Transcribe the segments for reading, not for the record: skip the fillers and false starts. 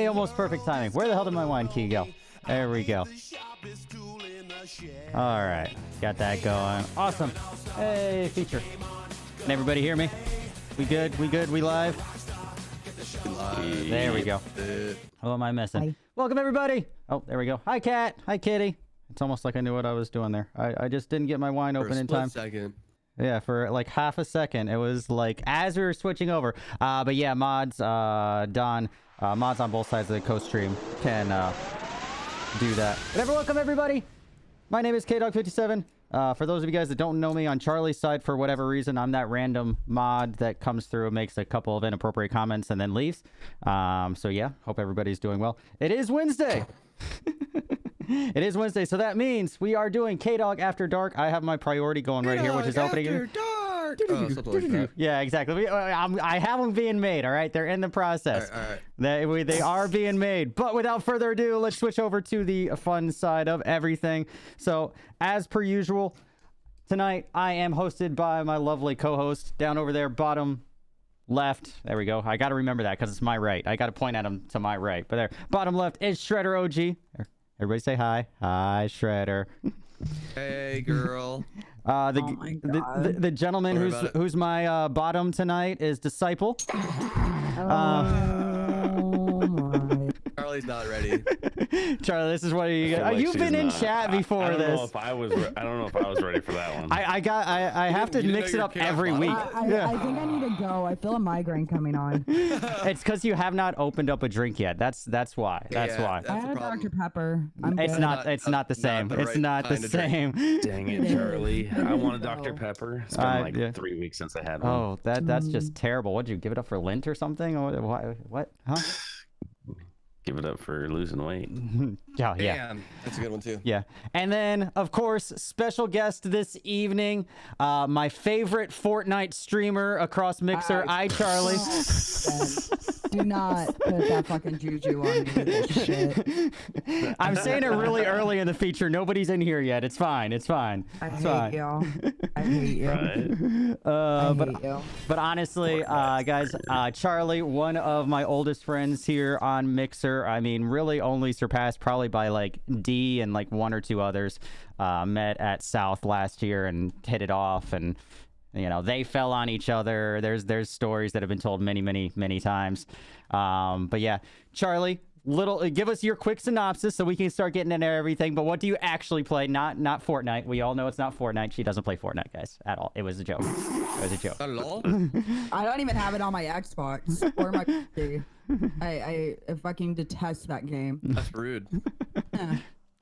almost perfect timing. Where the hell did my wine key go? There we go. All right, got that going. Awesome. Hey, feature. Can everybody hear me? We good? We good? We live? There we go. Who am I missing? Hi. Welcome, everybody. Oh, there we go. Hi, Cat. Hi, Kitty. It's almost like I knew what I was doing there. I just didn't get my wine open in time. Second. Yeah, for like half a second. It was like as we were switching over. But yeah, mods, Don, mods on both sides of the co-stream can do that. Whatever, welcome everybody. My name is Kdog57. For those of you guys that don't know me, on Charlie's side, for whatever reason, I'm that random mod that comes through and makes a couple of inappropriate comments and then leaves. So yeah, hope everybody's doing well. It is Wednesday. It is Wednesday, so that means we are doing Kdog After Dark. I have my priority going right here, which is opening. After Dark. Oh, something like that. Yeah, exactly. I have them being made. All right, they're in the process. All right. They are being made. But without further ado, let's switch over to the fun side of everything. So, as per usual, tonight I am hosted by my lovely co-host down over there, bottom left. There we go. I got to remember that because it's my right. I got to point at him to my right. But there, bottom left is Shredder OG. Everybody say hi. Hi, Shredder. Hey, girl. The gentleman who's my bottom tonight is Disciple. Charlie's not ready. Charlie, this is what you got. You've been in chat before I don't this. know if I was. I don't know if I was ready for that one. I have to mix it up every week. I think I need to go. I feel a migraine coming on. It's because you have not opened up a drink yet. That's why. That's why. I had Dr. Pepper. It's not the same. It's not the same. Dang it, Charlie. I wanted Dr. Pepper. It's been like 3 weeks since I had one. Oh, that's just terrible. What'd you give it up for Lent or something? What? Huh? Give it up for losing weight. Yeah. Damn. That's a good one too. Yeah. And then, of course, special guest this evening, my favorite Fortnite streamer across Mixer, iCharley. Do not put that fucking juju on me with this shit. I'm saying it really early in the feature. Nobody's in here yet. It's fine. It's fine. I hate y'all. I hate you. Right. I hate you. But honestly, guys, Charlie, one of my oldest friends here on Mixer, I mean, really only surpassed probably by like D and like one or two others, met at South last year and hit it off, and you know, they fell on each other. There's stories that have been told many times. But yeah, Charlie, give us your quick synopsis so we can start getting into everything. But what do you actually play? Not Fortnite. We all know it's not Fortnite. She doesn't play Fortnite, guys, at all. It was a joke. It was a joke. Hello? I don't even have it on my Xbox or my PC. I fucking detest that game. That's rude.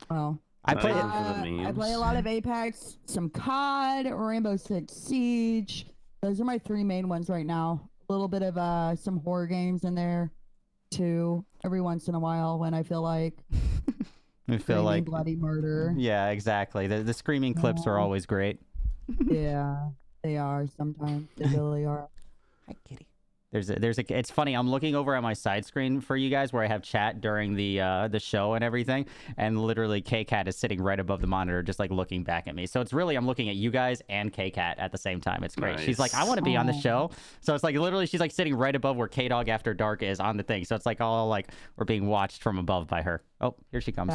Well, I play I play a lot of Apex, some COD, Rainbow Six Siege. Those are my three main ones right now. A little bit of some horror games in there too, every once in a while when I feel like. I feel like bloody murder. Yeah, exactly. The screaming clips are always great. Yeah, they are sometimes. They really are. Hi, kitty. It's funny. I'm looking over at my side screen for you guys where I have chat during the show and everything, and literally K-Cat is sitting right above the monitor, just like looking back at me. So it's really, I'm looking at you guys and K-Cat at the same time. It's great. Nice. She's like, I want to be on the show. So it's like literally she's like sitting right above where Kdog After Dark is on the thing. So it's like all like we're being watched from above by her. Oh, here she comes.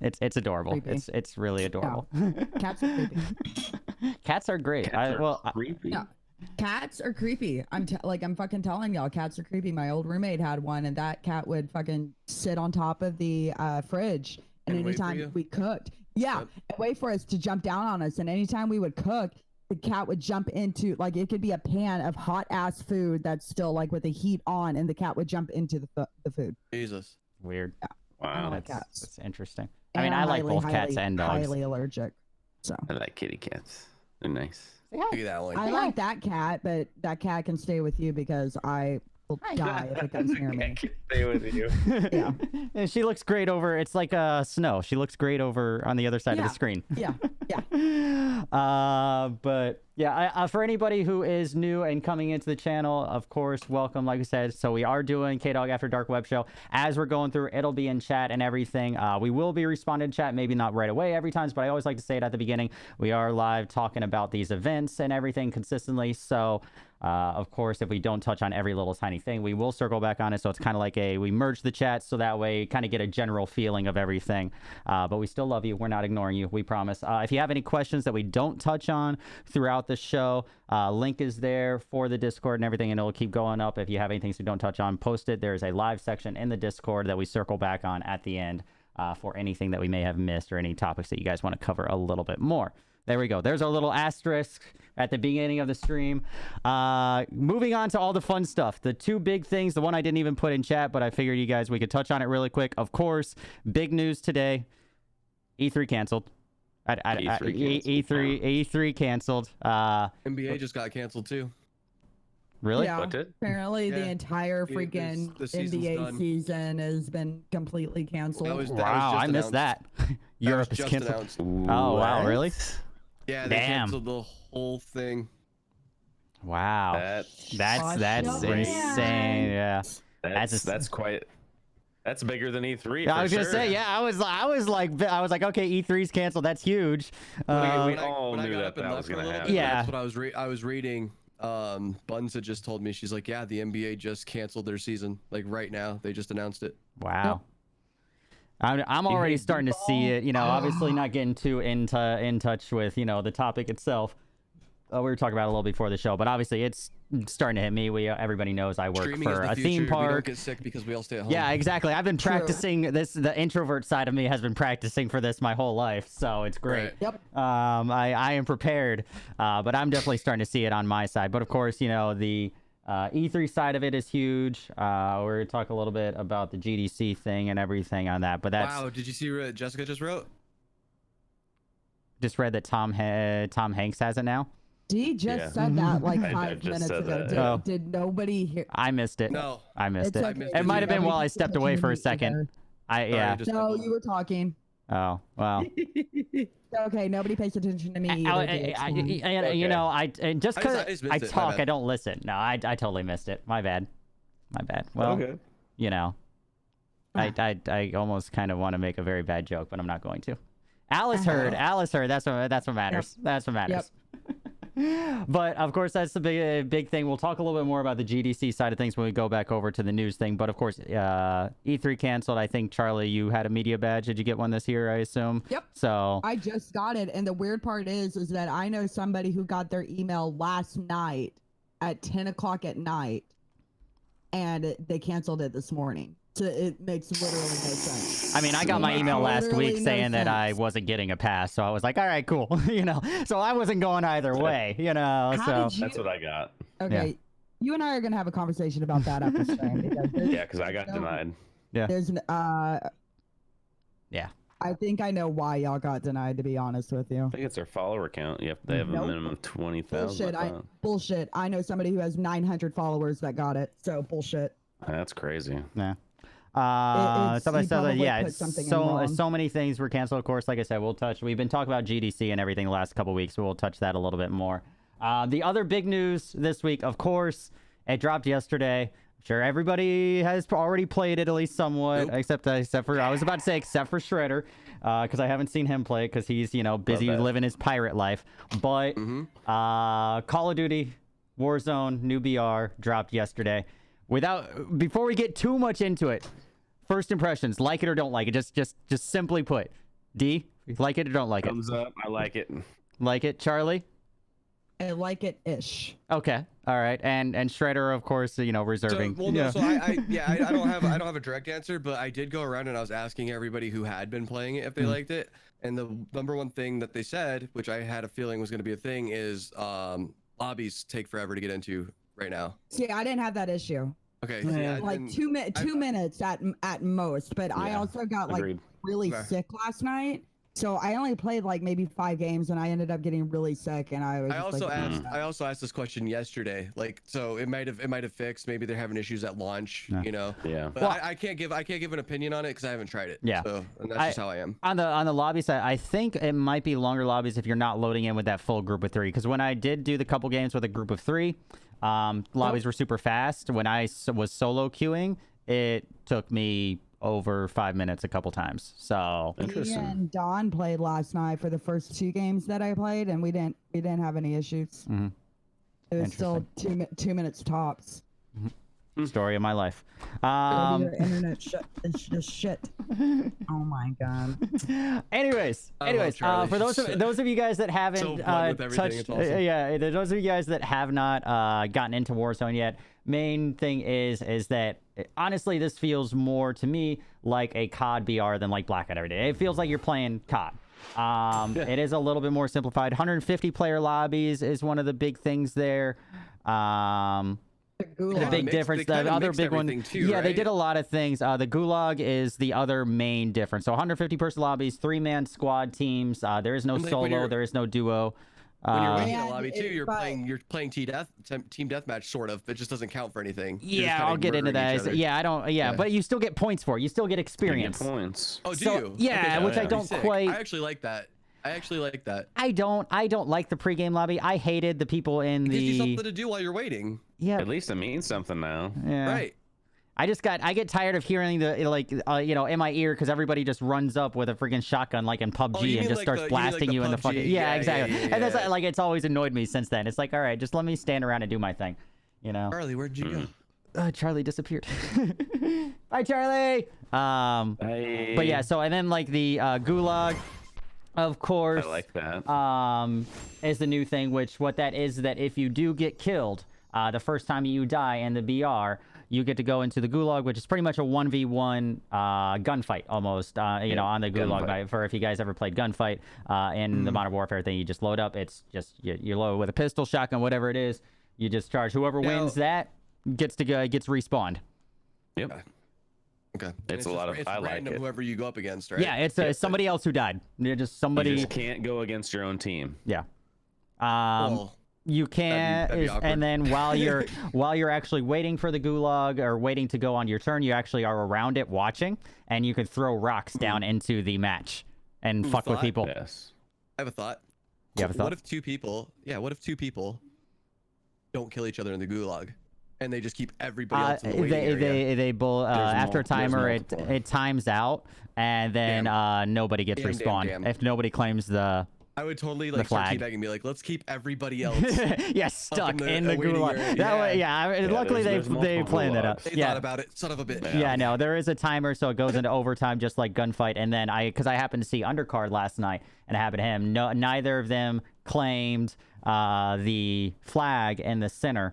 It's adorable. Creepy. It's really adorable. Yeah. Cats are creepy. Cats are great. Creepy. Yeah. Cats are creepy. I'm fucking telling y'all, cats are creepy. My old roommate had one, and that cat would fucking sit on top of the fridge, and anytime we cooked, and wait for us to jump down on us. And anytime we would cook, the cat would jump into, like, it could be a pan of hot ass food that's still like with the heat on, and the cat would jump into the food. Jesus. Weird. Yeah. Wow. That's interesting. And I mean, I like both cats and dogs. Highly allergic. So I like kitty cats. They're nice. Look at that one. I like that cat, but that cat can stay with you because I will die if it comes near me. I can stay with you. Yeah. And she looks great over. It's like Snow. She looks great over on the other side of the screen. Yeah. But yeah, for anybody who is new and coming into the channel, of course, welcome. Like I said, so we are doing Kdog After Dark web show. As we're going through, it'll be in chat and everything. We will be responding to chat, maybe not right away every time, but I always like to say it at the beginning. We are live talking about these events and everything consistently. So of course, if we don't touch on every little tiny thing, we will circle back on it. So it's kind of like we merge the chats so that way kind of get a general feeling of everything. But we still love you. We're not ignoring you. We promise. If you have any questions that we don't touch on throughout the show, link is there for the Discord and everything, and it'll keep going up. If you have anything we don't touch on, post it. There's a live section in the Discord that we circle back on at the end for anything that we may have missed or any topics that you guys want to cover a little bit more. There we go. There's our little asterisk at the beginning of the stream. Moving on to all the fun stuff. The two big things, the one I didn't even put in chat, but I figured you guys, we could touch on it really quick. Of course, big news today. E3 canceled. E3 canceled. NBA just got canceled too. Really? Yeah. What did? Apparently, the entire freaking the NBA season has been completely canceled. Wow, I missed that. Europe is canceled. Announced. Oh, wow, really? Yeah, they canceled the whole thing. Wow, that's insane. Yeah, that's quite. That's bigger than E3. I was gonna say, yeah. I was like, okay, E3's canceled. That's huge. We all knew that was gonna happen. Yeah, that's what I was reading. Buns had just told me, she's like, yeah, the NBA just canceled their season. Like right now, they just announced it. Wow. I'm already starting to see it. You know, obviously not getting too in touch with the topic itself. We were talking about it a little before the show, but obviously it's starting to hit me. Everybody knows I work for a theme park. We don't get sick because we all stay at home. Yeah, exactly. I've been practicing this. The introvert side of me has been practicing for this my whole life, so it's great. Right. Yep. I am prepared, but I'm definitely starting to see it on my side. But of course, the E3 side of it is huge. We're going to talk a little bit about the GDC thing and everything on that. But that's wow. Did you see what Jessica just wrote? Just read that Tom Hanks has it now. D just said that like 5 minutes ago. Did nobody hear? I missed it. No, I missed it. Okay. It might have been while I stepped away for a second. No, you were talking. Oh, well. Okay, nobody pays attention to me. Just because I talk, I don't listen. No, I totally missed it. My bad. Well, okay. I almost kind of want to make a very bad joke, but I'm not going to. Alice heard. That's what matters. Yep. That's what matters. Yep. But of course, that's the big thing. We'll talk a little bit more about the GDC side of things when we go back over to the news thing. But of course, E3 canceled. I think, Charlie, you had a media badge. Did you get one this year, I assume? Yep. So I just got it. And the weird part is that I know somebody who got their email last night at 10 o'clock at night, and they canceled it this morning. So it makes literally no sense. I mean, I got my email last week saying that I wasn't getting a pass, so I was like, all right, cool. So I wasn't going either way, so that's what I got. Okay. Yeah. You and I are going to have a conversation about that after stream. Because I got denied. Yeah. There's yeah. I think I know why y'all got denied, to be honest with you. I think it's their follower count. They have a minimum of 20,000. Bullshit. I know somebody who has 900 followers that got it. So bullshit. That's crazy. Yeah. So many things were canceled. Of course, like I said, we've been talking about GDC and everything the last couple weeks, so we'll touch that a little bit more. The other big news this week, of course, it dropped yesterday. I'm sure everybody has already played it at least somewhat, except for Shredder, because I haven't seen him play because he's busy living his pirate life. But Call of Duty Warzone new BR dropped yesterday. Before we get too much into it, first impressions, like it or don't like it, just simply put. D, like it or don't like it? Thumbs up. I like it. Like it, Charlie? I like it ish. Okay, all right, and Shredder, of course, reserving. I don't have a direct answer, but I did go around and I was asking everybody who had been playing it if they liked it, and the number one thing that they said, which I had a feeling was going to be a thing, is lobbies take forever to get into right now. See, I didn't have that issue. Okay. Like 2 minutes at most, but I also got really sick last night. So I only played like maybe 5 games, and I ended up getting really sick. And I was. I also asked this question yesterday. Like, so it might have fixed. Maybe they're having issues at launch. You know. Yeah. But I can't give an opinion on it because I haven't tried it. Yeah. So and that's just how I am. On the lobby side, I think it might be longer lobbies if you're not loading in with that full group of 3. Because when I did do the couple games with a group of 3, lobbies were super fast. When I was solo queuing, it took me over 5 minutes a couple times. So Me and Don played last night for the first 2 games that I played, and we didn't have any issues. It was still 2 minutes tops. Story of my life. Your internet it's just shit. Oh my god. Anyways, for those of you guys that haven't touched, those of you guys that have not gotten into Warzone yet, main thing is that honestly this feels more to me like a COD BR than like Blackout every day. It feels like you're playing COD. It is a little bit more simplified. 150 player lobbies is one of the big things there. The big difference, the other big one, too, right? They did a lot of things. The Gulag is the other main difference. So 150 person lobbies, 3-man squad teams. There is no solo, there is no duo. When you're winning a lobby too, you're playing team deathmatch sort of. It just doesn't count for anything. Yeah, I'll get into that. I don't. Yeah, but you still get points for it. You still get experience. Points. Oh, do you? Yeah, okay, which I don't quite. I actually like that. I don't like the pregame lobby. I hated the people in it the. gives you something to do while you're waiting. Yeah. At least it means something now. Yeah. Right. I get tired of hearing the in my ear because everybody just runs up with a freaking shotgun like in PUBG and just starts blasting you in the fucking exactly. And that's like it's always annoyed me since then. It's like, all right, just let me stand around and do my thing, you know. Charlie, where'd you go? Charlie disappeared. Bye, Charlie. But yeah, so and then like the Gulag, of course. I like that. Is the new thing, which what that is that if you do get killed, the first time you die in the BR, you get to go into the Gulag, which is pretty much a 1v1 gunfight almost, on the Gulag. For if you guys ever played gunfight in the Modern Warfare thing, you just load up. It's just you load with a pistol, shotgun, whatever it is. You just charge. Whoever wins that gets respawned. Yep. Okay. It's a lot of. I like it. Whoever you go up against, right? Yeah, it's somebody else who died. You're just somebody. You just can't go against your own team. Yeah. Well, you can't, and then while you're actually waiting for the Gulag or waiting to go on your turn, you actually are around it watching, and you can throw rocks down into the match and fuck with people. Yes. I have a thought. You have a thought? What if two people don't kill each other in the Gulag, and they just keep everybody else in the waiting area? They both after a timer it times out, and then nobody gets respawned if nobody claims the. I would totally like start teabagging and be like, let's keep everybody else stuck in the Gulag. That way, luckily they planned that out. They thought about it, son of a bitch. Yeah, no, there is a timer, so it goes into overtime just like gunfight. And then because I happened to see undercard last night, and it happened to him. No, neither of them claimed the flag in the center.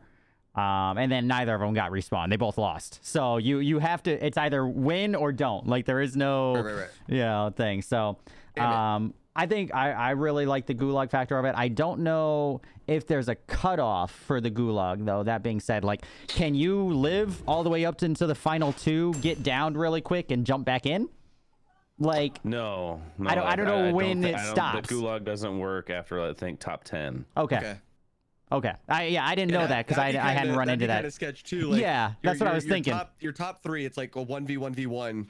And then neither of them got respawned. They both lost. So you have to. It's either win or don't. Like there is no thing. So I think I really like the Gulag factor of it. I don't know if there's a cutoff for the Gulag, though. That being said, like, can you live all the way up into the final 2, get downed really quick, and jump back in? Like, no. I don't know when it stops. The Gulag doesn't work after I think top 10. Okay. I didn't know that because I hadn't run into that. Kind of sketch too. Like, that's what I was thinking. Your top 3, it's like a 1v1v1.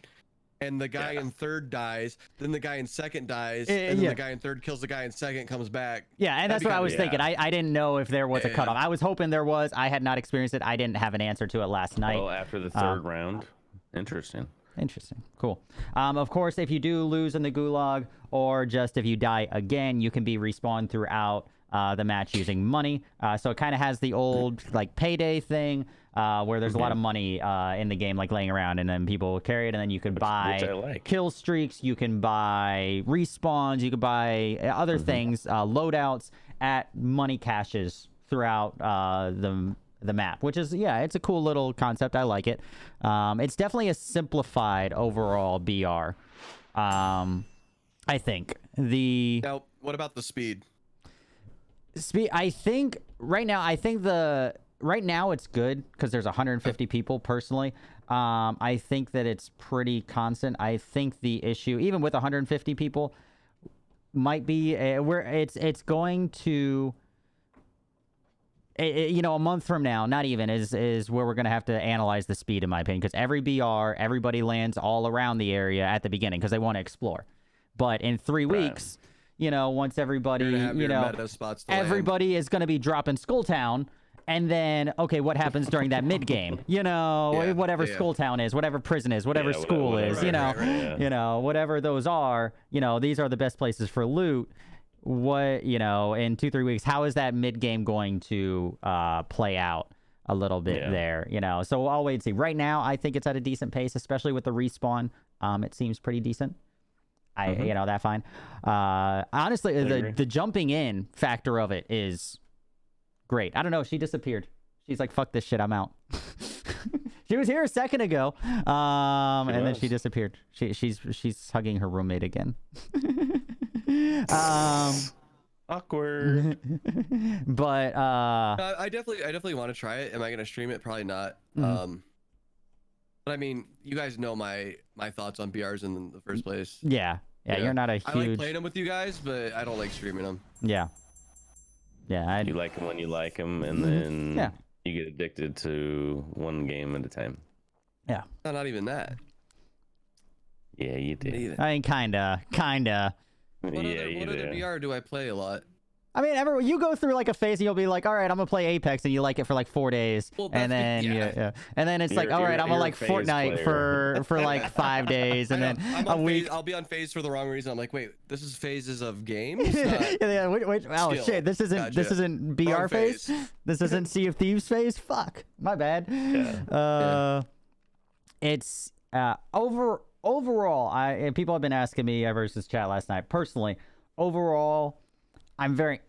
And the guy in third dies, then the guy in second dies, and then the guy in third kills the guy in second, comes back. Yeah, and that's what I was thinking. I didn't know if there was a cutoff. I was hoping there was. I had not experienced it. I didn't have an answer to it last night. Oh, after the third round? Interesting. Cool. Of course, if you do lose in the Gulag, or just if you die again, you can be respawned throughout the match using money. So it kind of has the old like payday thing. Where there's a lot of money in the game, like laying around, and then people will carry it, and then you can buy kill streaks, you can buy respawns, you can buy other things, loadouts at money caches throughout the map, which is it's a cool little concept. I like it. It's definitely a simplified overall BR. I think now. What about the speed? I think right now it's good because there's 150 people personally. I think that it's pretty constant. I think the issue, even with 150 people, might be where it's going to. You know, a month from now, not even, is where we're going to have to analyze the speed, in my opinion, because every BR, everybody lands all around the area at the beginning because they want to explore. But in 3 weeks, you know, once everybody, you know, everybody is going to be dropping Skulltown, and then, okay, what happens during that mid-game? You know, whatever Skulltown is, whatever prison is, whatever school is, you know, whatever those are, you know, these are the best places for loot. What, you know, in 2-3 weeks, how is that mid game going to play out a little bit there, you know? So I'll wait and see. Right now, I think it's at a decent pace, especially with the respawn. It seems pretty decent. You know, that fine. Honestly, the jumping in factor of it is great. I don't know. She disappeared. She's like, fuck this shit. I'm out. She was here a second ago, and then she disappeared. She's hugging her roommate again. Awkward. But I definitely want to try it. Am I gonna stream it? Probably not. But I mean, you guys know my thoughts on BRs in the first place. Yeah, you're not a huge. I like playing them with you guys, but I don't like streaming them. Yeah. You like them when you like them, and then you get addicted to one game at a time. Yeah. No, not even that. Yeah, you do. I mean, kinda. What other BR do I play a lot? I mean, you go through like a phase and you'll be like, all right, I'm gonna play Apex, and you like it for like 4 days, and then and then it's like, all right, I'm gonna like Fortnite for like 5 days, and then a week. I'll be on phase for the wrong reason. I'm like, wait, this is phases of games. Oh shit, this isn't BR phase. This isn't Sea of Thieves phase. Fuck, my bad. It's overall. And people have been asking me ever since chat last night. Personally, overall, I'm very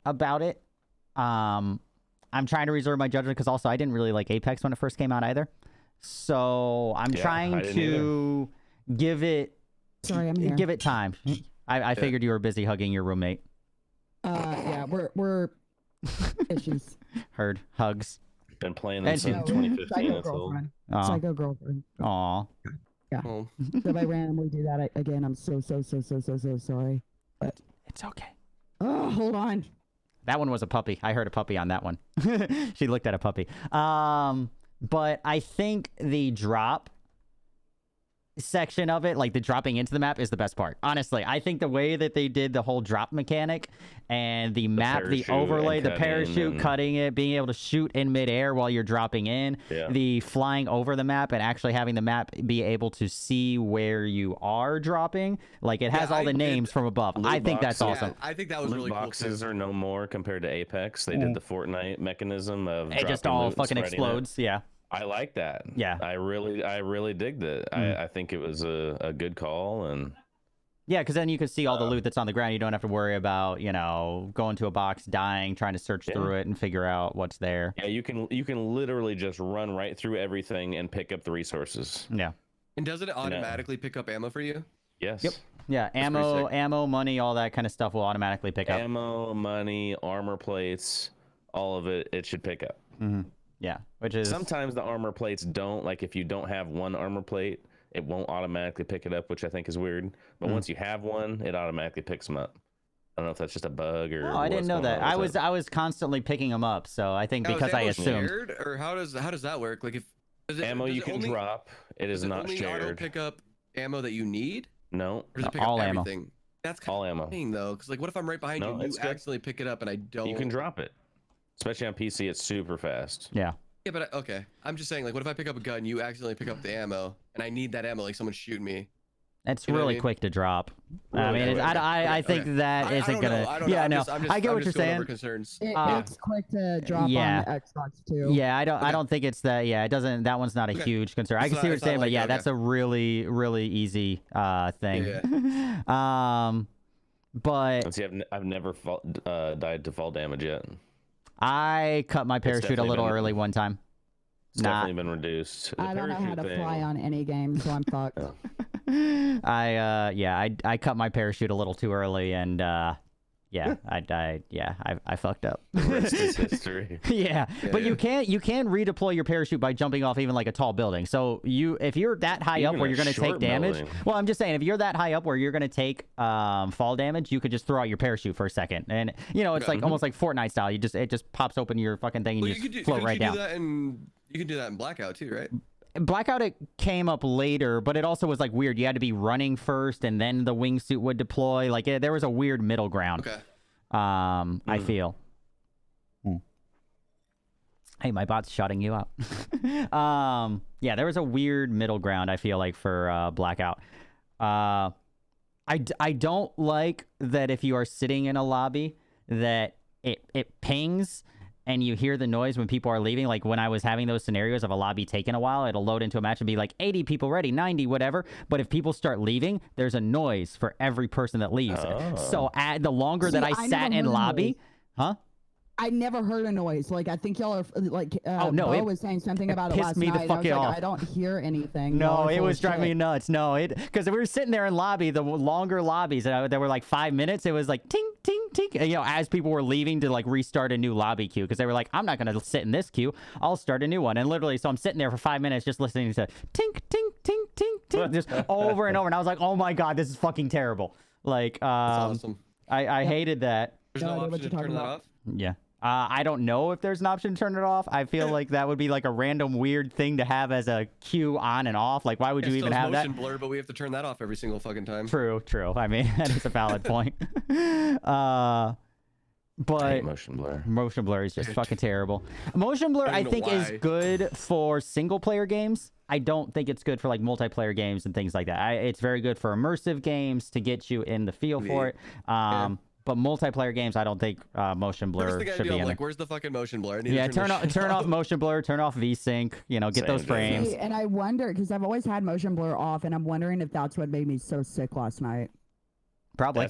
about it. I'm trying to reserve my judgment because also I didn't really like Apex when it first came out either. So I'm trying to give it. Sorry, I'm here. Give it time. I figured you were busy hugging your roommate. Yeah, we're issues. Heard hugs. Been playing this since 2015. Psycho girlfriend. Aw. Yeah. So if I randomly do that again, I'm so sorry. But it's okay. Oh, hold on. That one was a puppy. I heard a puppy on that one. She looked at a puppy. But I think the drop section of it, like the dropping into the map, is the best part. Honestly, I think the way that they did the whole drop mechanic and the map, the overlay, the parachute, cutting it, being able to shoot in midair while you're dropping in, the flying over the map and actually having the map be able to see where you are dropping, like it has all the names from above. I think that's awesome. I think that was really cool. Boxes are no more compared to Apex. They did the Fortnite mechanism of it just all fucking explodes. Yeah. I like that. Yeah. I really dig that. I think it was a good call. And yeah, because then you can see all the loot that's on the ground. You don't have to worry about, you know, going to a box, dying, trying to search through it and figure out what's there. Yeah, you can literally just run right through everything and pick up the resources. Yeah. And doesn't it automatically pick up ammo for you? Yes. Yep. Yeah, ammo, money, all that kind of stuff will automatically pick up. Ammo, money, armor plates, all of it, it should pick up. Yeah, which is... Sometimes the armor plates don't. Like, if you don't have one armor plate, it won't automatically pick it up, which I think is weird. But once you have one, it automatically picks them up. I don't know if that's just a bug or... Oh, I didn't know that. I was constantly picking them up, so I think because I assumed... Shared, or how does that work? Like, if ammo you can drop, it is not shared. Auto pick up ammo that you need? No. Or does it pick all up ammo. Everything? That's kind of thing, though, because like, what if I'm right behind you and you accidentally pick it up and I don't? You can drop it. Especially on PC, it's super fast. Yeah. Yeah, but okay. I'm just saying, like, what if I pick up a gun, you accidentally pick up the ammo, and I need that ammo, like someone's shooting me? It's really quick to drop. I mean, I think that isn't gonna. I get what you're saying. It's quick to drop on Xbox too. Yeah, I don't think it's that. Yeah, it doesn't. That one's not a huge concern. I can see what you're saying, but yeah, that's a really easy thing. Yeah. But let's see, I've never died to fall damage yet. I cut my parachute a little early one time. It's definitely been reduced. I don't know how to fly on any game, so I'm fucked. I cut my parachute a little too early, and Yeah, I fucked up. The rest is history. Yeah, but you can redeploy your parachute by jumping off even like a tall building. So if you're that high up where you're going to take damage, well, I'm just saying, if you're that high up where you're going to take fall damage, you could just throw out your parachute for a second, and it's like almost like Fortnite style. It just pops open your fucking thing and you just float right down. You can do that in Blackout too, right? Blackout, it came up later, but it also was like weird. You had to be running first and then the wingsuit would deploy. Like there was a weird middle ground. Okay. I feel. Hey, my bot's shutting you out. Yeah, there was a weird middle ground, I feel like, for Blackout. I don't like that if you are sitting in a lobby that it pings and you hear the noise when people are leaving. Like when I was having those scenarios of a lobby taking a while, it'll load into a match and be like 80 people ready, 90, whatever. But if people start leaving, there's a noise for every person that leaves. Oh. So the longer that I sat in lobby, I never heard a noise. Like, I think y'all are like, oh no, Bo was saying something about it last night. I was like, I don't hear anything. No, it was driving me nuts. No, because we were sitting there in lobby, the longer lobbies that were like 5 minutes. It was like ting, ting, ting. And, as people were leaving to like restart a new lobby queue, because they were like, I'm not going to sit in this queue. I'll start a new one. And literally, so I'm sitting there for 5 minutes just listening to tink, tink, tink, tink, tink, just over and over. And I was like, oh my God, this is fucking terrible. Like, that's awesome. I hated that. There's no option to turn that off? Yeah. I don't know if there's an option to turn it off. I feel like that would be like a random weird thing to have as a queue on and off. Like, why would you even have that? Motion blur, but we have to turn that off every single fucking time. True. I mean, that is a valid point. But motion blur is just fucking terrible. Motion blur, I think, is good for single player games. I don't think it's good for like multiplayer games and things like that. It's very good for immersive games to get you in the feel for it. But multiplayer games, I don't think motion blur should be in there. Where's the fucking motion blur? Turn off get those frames. And I wonder, because I've always had motion blur off, and I'm wondering if that's what made me so sick last night. Probably.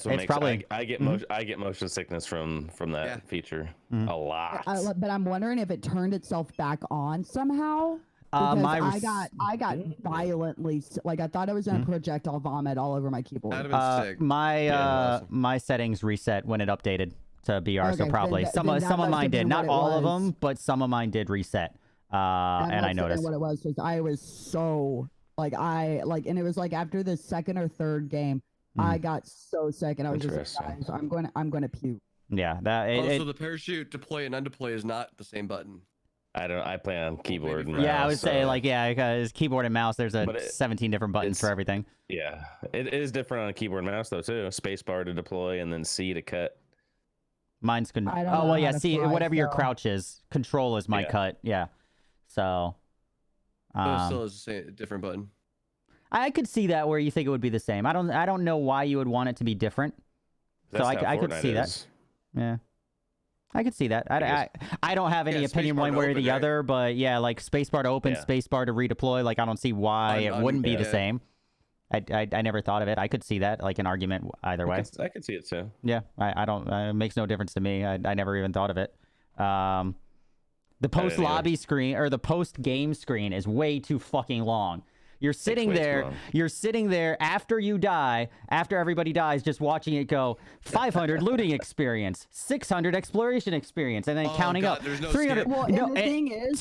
I get motion sickness from that feature a lot. But I'm wondering if it turned itself back on somehow. Because I got violently, like, I thought I was gonna projectile vomit all over my keyboard. My settings reset when it updated to BR, so probably some of mine did. Not all of them, but some of mine did reset. And I noticed what it was because I was so and it was like after the second or third game, I got so sick and I was just like, guys, I'm going to puke. Yeah, so the parachute deploy and undeploy is not the same button. I play on keyboard and mouse. Yeah, I would say because keyboard and mouse, there's 17 different buttons for everything. Yeah, it is different on a keyboard and mouse though too. Space bar to deploy and then C to cut. Mine's C, whatever your crouch is. Control is my cut. Yeah. So. It still is a different button. I could see that where you think it would be the same. I don't know why you would want it to be different. So I could see that. Yeah. I could see that. I don't have any opinion one way or the other, but yeah, like spacebar to open, spacebar to redeploy. Like I don't see why it wouldn't be the same. I never thought of it. I could see that, like an argument either way. I could see it too. Yeah, I don't. It makes no difference to me. I never even thought of it. The post lobby screen or the post game screen is way too fucking long. You're sitting there after you die, after everybody dies, just watching it go 500 looting experience, 600 exploration experience, and then counting up. 300. Well, and the thing is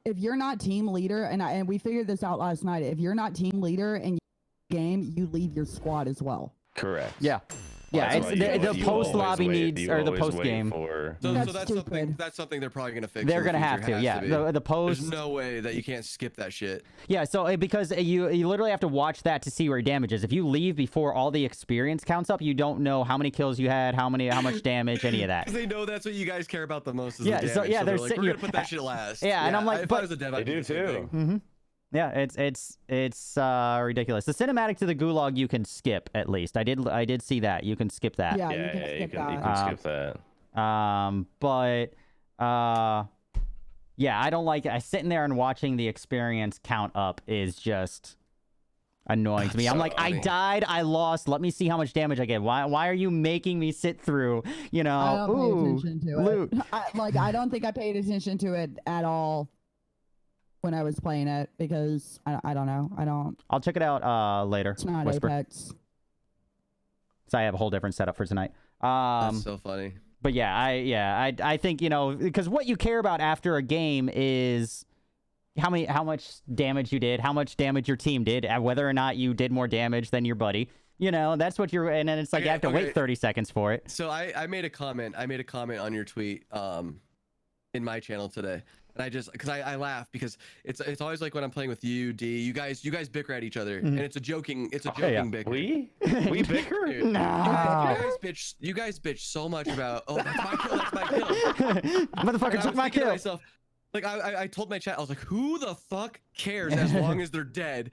if you're not team leader, and we figured this out last night, if you're not team leader in your game, you leave your squad as well. Correct. Yeah. Yeah, it's the post lobby needs or the post game. So that's something they're probably gonna fix. They're gonna have to, yeah. The post. There's no way that you can't skip that shit. Yeah, so because you literally have to watch that to see where your damage is. If you leave before all the experience counts up, you don't know how many kills you had, how much damage, any of that. Because they know that's what you guys care about the most. Is yeah, the damage. So yeah, they're like, sitting. We're gonna put that shit last. Yeah, and I'm like, if I was a dev, they do too. Mm-hmm. Yeah, it's ridiculous. The cinematic to the gulag you can skip at least. I did see that. You can skip that. Yeah, you can skip that. But yeah, I don't like it. Sitting there and watching the experience count up is just annoying to me. I'm like, I died, I lost. Let me see how much damage I get. Why are you making me sit through? I don't pay attention to loot. It. I don't think I paid attention to it at all when I was playing it because I don't know. I'll check it out later. It's not Whisper. Apex. So I have a whole different setup for tonight. That's so funny. But yeah, I think, you know, because what you care about after a game is how much damage you did, how much damage your team did, whether or not you did more damage than your buddy. You know, that's what you're, and then it's like you have to wait 30 seconds for it. So I made a comment on your tweet in my channel today. And I just, because I laugh because it's always like when I'm playing with you, D, you guys bicker at each other, and it's a joking bicker. We bicker? Dude, Nah. you guys bitch so much about, oh, that's my kill. Motherfucker took my kill. Myself, like I told my chat, I was like, who the fuck cares as long as they're dead,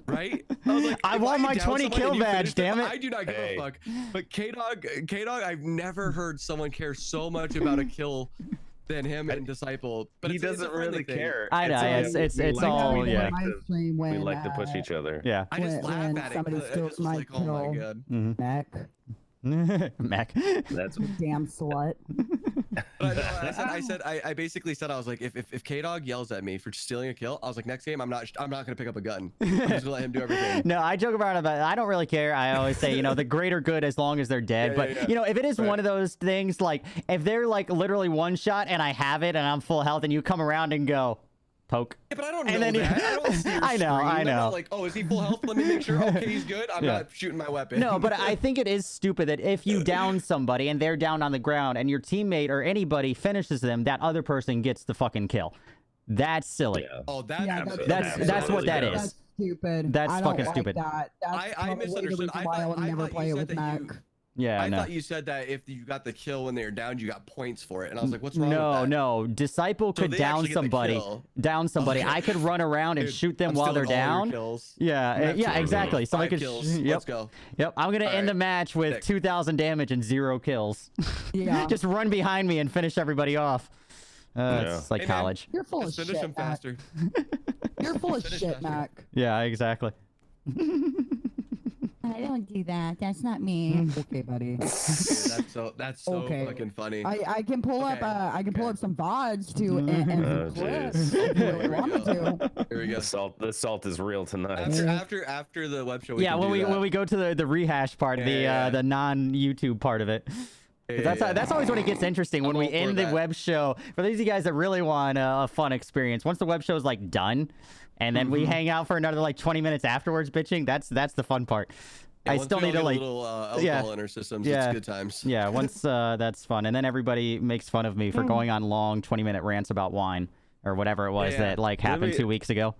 right? I was like, I want my 20 kill badge, damn it. I do not give a fuck. But Kdog, I've never heard someone care so much about a kill than him and Disciple. But he doesn't really care. I know, it's all, yeah. We like to push each other. Yeah. I just laugh at it. Somebody steals my like, oh my god. Mac. Mac. That's Damn slut. But I basically said, I was like, if Kdog yells at me for stealing a kill, I was like, next game I'm not gonna pick up a gun. I'm just gonna let him do everything. No, I joke about it, but I don't really care. I always say, you know, the greater good as long as they're dead. But you know, if it is one of those things, like if they're like literally one shot and I have it and I'm full health and you come around and go poke. Yeah, but I don't know that. I don't see your I know. I'm not like, oh, is he full health? Let me make sure. Okay, he's good. I'm not shooting my weapon. No, but I think it is stupid that if you down somebody and they're down on the ground and your teammate or anybody finishes them, that other person gets the fucking kill. That's silly. Yeah. Oh, that's what that is. That's stupid. That's I fucking don't stupid. Like that. I misunderstood. I thought you said that if you got the kill when they were down, you got points for it, and I was like, "What's wrong with that?" No. Disciple could down somebody. Okay. I could run around and shoot them while they're down. Yeah, exactly. Somebody could. Kills. Yep. Let's go. Yep. I'm gonna end the match with 2,000 damage and 0 kills. Yeah. Just run behind me and finish everybody off. It's like college. You're full of Finish shit, him faster. You're full of shit, Mac. Yeah, exactly. I don't do that. That's not me. Okay, buddy. Dude, that's so fucking funny. I can pull up some VODs too and clips if you really want me to. Here we go. The salt is real tonight. After the web show. When we go to the rehash part, the non-YouTube part of it. That's always when it gets interesting, when we end the web show. For these of you guys that really want a fun experience, once the web show is like done, and then we hang out for another like 20 minutes afterwards bitching, that's the fun part. Yeah, I still need to like little alcohol in our systems. It's good times. Yeah, once that's fun, and then everybody makes fun of me for going on long 20-minute rants about wine or whatever it was that like happened 2 weeks ago.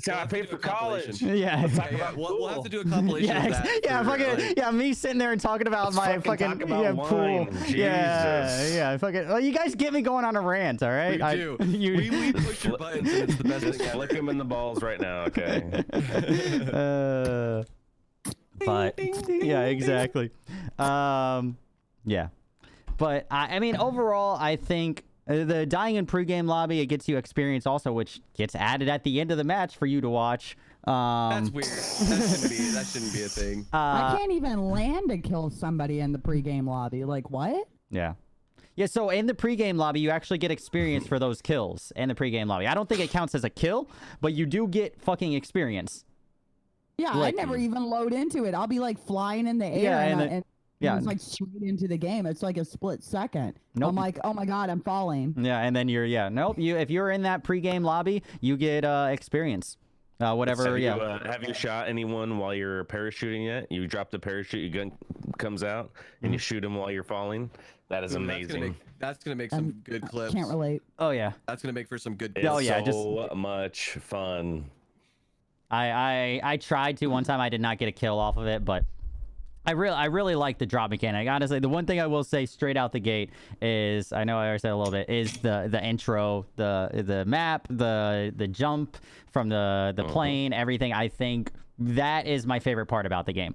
So I paid for college. Yeah. We'll have to do a compilation of that. Me sitting there and talking about my fucking pool. Yeah, fucking. Well, you guys get me going on a rant, all right? We do. We push your buttons, and it's the best thing ever. Flick him in the balls right now, okay? But yeah, exactly. Yeah, but I mean, overall, I think. The dying in pregame lobby, it gets you experience also, which gets added at the end of the match for you to watch. That's weird. That shouldn't be a thing. I can't even land to kill somebody in the pregame lobby. Like, what? Yeah. Yeah, so in the pregame lobby, you actually get experience for those kills in the pregame lobby. I don't think it counts as a kill, but you do get fucking experience. Yeah, I never even load into it. I'll be like flying in the air and it's like straight into the game. It's like a split second. Nope. I'm like, oh my god, I'm falling. Yeah, and then if you're in that pregame lobby, you get experience. Whatever. So have you shot anyone while you're parachuting yet? You drop the parachute, your gun comes out, and you shoot them while you're falling. That is amazing. That's gonna make some good clips. Can't relate. Oh yeah. That's gonna make for some good. So much fun. I tried to one time. I did not get a kill off of it, but. I really like the drop mechanic. Honestly, the one thing I will say straight out the gate is, I know I already said a little bit, is the intro, the map, the jump from the plane, everything. I think that is my favorite part about the game.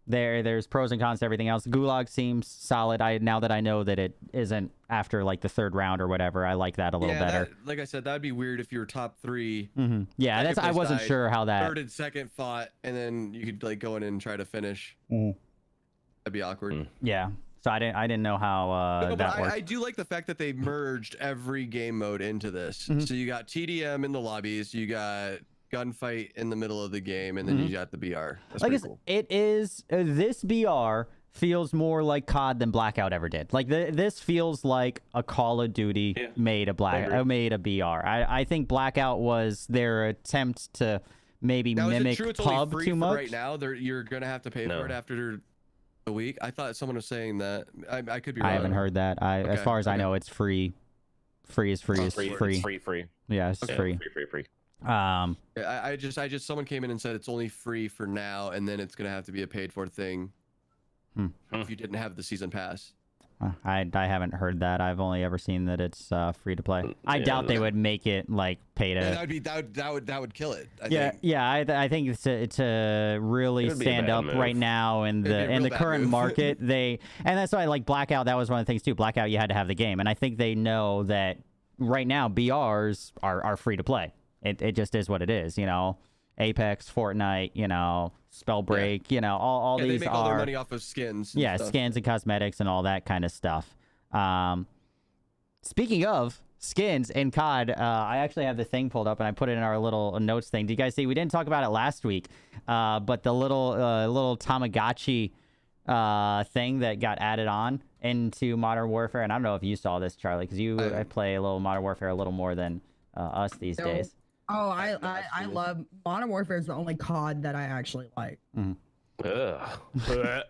There's pros and cons to everything else. Gulag seems solid. Now that I know that it isn't after like the 3rd round or whatever, I like that a little better. Like I said, that'd be weird if you were top 3. Yeah, I wasn't sure how that. 3rd and 2nd fought, and then you could like go in and try to finish. That'd be awkward. Yeah. So I didn't know how that worked. I do like the fact that they merged every game mode into this. So you got TDM in the lobbies, you got gunfight in the middle of the game, and then you got the BR. That's pretty cool. It is this BR feels more like COD than Blackout ever did. Like this feels like a Call of Duty made a made a BR. I think Blackout was their attempt to maybe mimic PUB too much. Right now, you're gonna have to pay for it after a week. I thought someone was saying that. I could be wrong. I haven't heard that. As far as I know, it's free. Free is free. Free. Yeah, it's free. Free. I just someone came in and said it's only free for now, and then it's gonna have to be a paid for thing if you didn't have the season pass. I haven't heard that. I've only ever seen that it's free to play. I doubt they would make it like pay to. That would kill it. I think to really stand up right now in the current market, and that's why like Blackout. That was one of the things too. Blackout, you had to have the game, and I think they know that right now BRs are free to play. It just is what it is, you know. Apex, Fortnite, you know, Spellbreak, you know, all these they make all their money off of skins. Skins and cosmetics and all that kind of stuff. Speaking of skins in COD, I actually have the thing pulled up and I put it in our little notes thing. Do you guys see? We didn't talk about it last week, but the little Tamagotchi thing that got added on into Modern Warfare, and I don't know if you saw this, Charlie, because I play a little Modern Warfare a little more than us these days. Oh, I love Modern Warfare is the only COD that I actually like. Ugh. I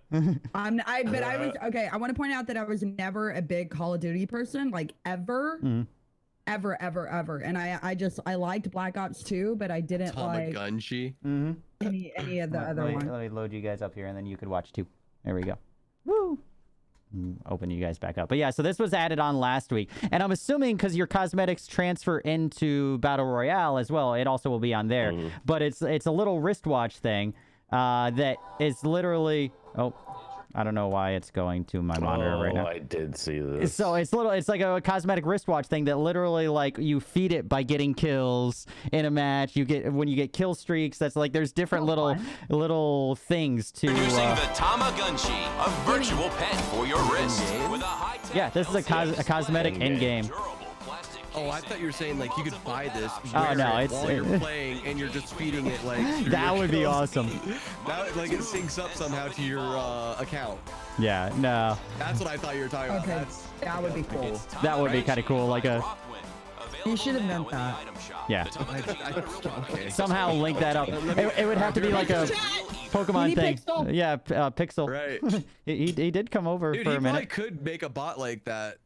want to point out that I was never a big Call of Duty person, like ever. Ever. And I liked Black Ops 2, but I didn't like Tamagotchi. any of the other ones. Let me load you guys up here, and then you could watch too. There we go. Woo! Open you guys back up. But yeah, so this was added on last week, and I'm assuming because your cosmetics transfer into Battle Royale as well, it also will be on there. But it's a little wristwatch thing that is literally I don't know why it's going to my monitor right now. I did see this. So it's like a cosmetic wristwatch thing that literally like you feed it by getting kills in a match. You get when you get kill streaks. That's like there's different little things to. Using the Tamagotchi, a virtual pet for your wrist with a high-tech this is a cosmetic in game. Oh, I thought you were saying like you could buy this. Oh no, it's while you're playing and you're just feeding it like. That would be awesome. That like it syncs up somehow to your account. Yeah, no. That's what I thought you were talking about. That would be cool. That would be kind of cool, like a. You should have meant that. Yeah. Okay. Somehow link that up. It would have to be like a Pokemon thing. Pixel. Yeah, Pixel. Right. he did come over Dude, for a minute. Probably could make a bot like that.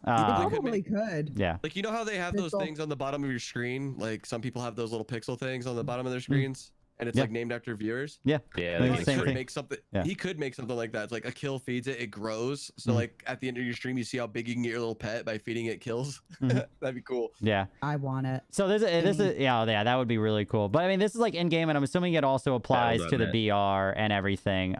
Probably could. Yeah. Like you know how they have those things on the bottom of your screen? Like some people have those little pixel things on the bottom of their screens, and it's like named after viewers. Yeah. He same could thing. make something. Yeah. He could make something like that. It's like a kill feeds it, it grows. So like at the end of your stream, you see how big you can get your little pet by feeding it kills. That'd be cool. Yeah. I want it. So this is that would be really cool. But I mean, this is like in game, and I'm assuming it also applies to the BR and everything.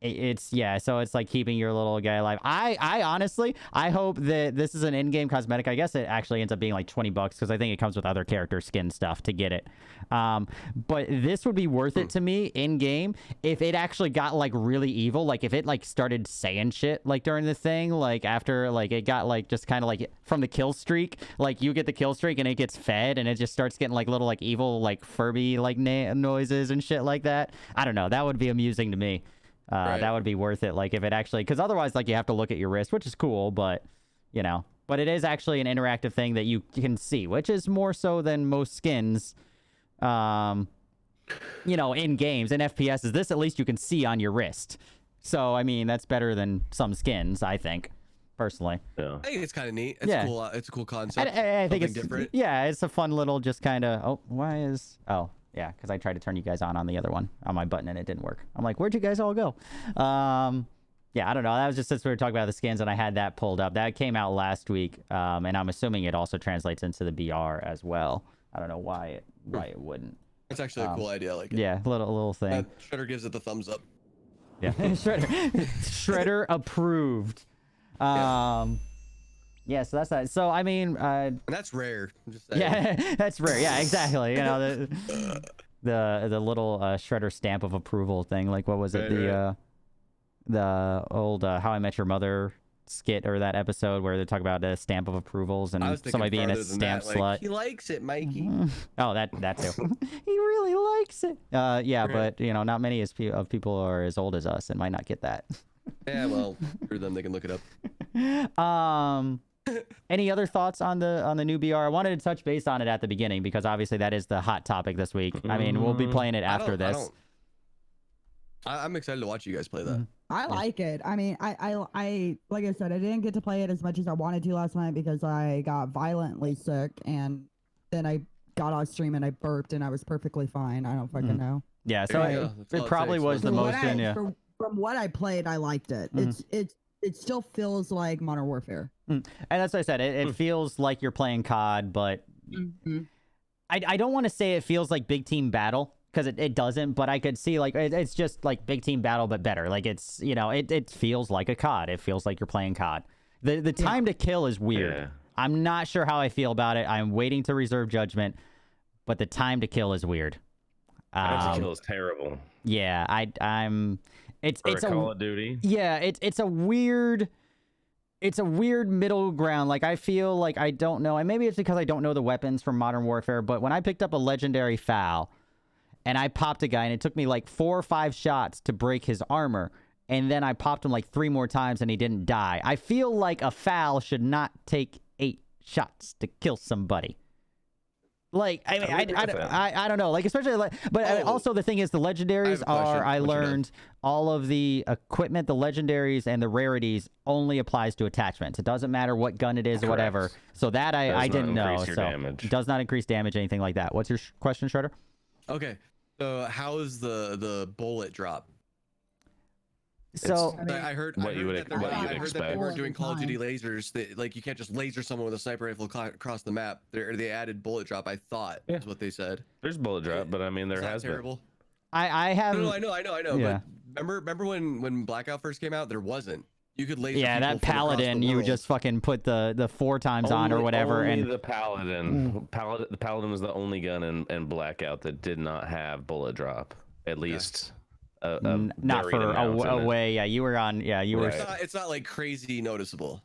So it's like keeping your little guy alive. I honestly hope that this is an in-game cosmetic. I guess it actually ends up being like $20 because I think it comes with other character skin stuff to get it. But this would be worth it to me in game if it actually got like really evil, like if it like started saying shit like during the thing, like after like it got like just kind of like from the kill streak, like you get the kill streak and it gets fed and it just starts getting like little like evil like Furby like noises and shit like that. I don't know, that would be amusing to me. That would be worth it. Like if it actually, because otherwise, like you have to look at your wrist, which is cool, but you know, but it is actually an interactive thing that you can see, which is more so than most skins, you know, in games and FPSs. This at least you can see on your wrist. So I mean, that's better than some skins, I think, personally. Yeah. I think it's kind of neat. It's cool. It's a cool concept. I think it's different. Yeah, it's a fun little just kind of. Yeah, because I tried to turn you guys on the other one on my button and it didn't work. I'm like, where'd you guys all go? Yeah, I don't know. That was just since we were talking about the skins and I had that pulled up. That came out last week, and I'm assuming it also translates into the BR as well. I don't know why it wouldn't. It's actually a cool idea. I like it. Yeah, little thing. Shredder gives it the thumbs up. Yeah, Shredder approved. Yeah, so that's that. So I mean, and that's rare. I'm just saying. Yeah, that's rare. Yeah, exactly. You know, the little Shredder stamp of approval thing. Like, what was it? The old How I Met Your Mother skit or that episode where they talk about a stamp of approvals and somebody being a stamp slut. He likes it, Mikey. Oh, that too. He really likes it. Yeah, but you know, not many of people are as old as us and might not get that. Yeah, well, for them, they can look it up. Any other thoughts on the new BR? I wanted to touch base on it at the beginning because obviously that is the hot topic this week. I mean, we'll be playing it after this. I'm excited to watch you guys play that. I like it. I mean, I like I said, I didn't get to play it as much as I wanted to last night because I got violently sick, and then I got off stream and I burped and I was perfectly fine. I don't fucking know. Yeah, so it probably was the most. From what I played, I liked it. It still feels like Modern Warfare. And that's what I said. It feels like you're playing COD, but I don't want to say it feels like big team battle because it doesn't. But I could see like it's just like big team battle, but better. Like it's it feels like a COD. It feels like you're playing COD. The time to kill is weird. Yeah. I'm not sure how I feel about it. I'm waiting to reserve judgment, but the time to kill is weird. Time to kill is terrible. Yeah, I'm. It's a Call of Duty. Yeah, it's a weird middle ground. Like I feel like I don't know, and maybe it's because I don't know the weapons from Modern Warfare, but when I picked up a legendary FAL and I popped a guy and it took me like 4 or 5 shots to break his armor, and then I popped him like 3 more times and he didn't die. I feel like a FAL should not take 8 shots to kill somebody. Like, I mean, I don't know. Like, especially, like, but also the thing is the legendaries are, I learned all of the equipment, the legendaries and the rarities only applies to attachments. It doesn't matter what gun it is or whatever. So that I didn't know. So it does not increase damage, anything like that. What's your question, Shredder? Okay. So how is the bullet drop? So I heard that they weren't doing Call of Duty lasers. Like you can't just laser someone with a sniper rifle across the map. They added bullet drop. I thought is what they said. There's bullet drop, but I mean there has been. I have. No, I know. Yeah. But remember when Blackout first came out? There wasn't. You could laser. Yeah, that Paladin, you just fucking put the 4 times on or whatever, and the Paladin. The Paladin was the only gun in Blackout that did not have bullet drop. At least. Not for a way. Yeah, you were on. Yeah, you were. It's not like crazy noticeable.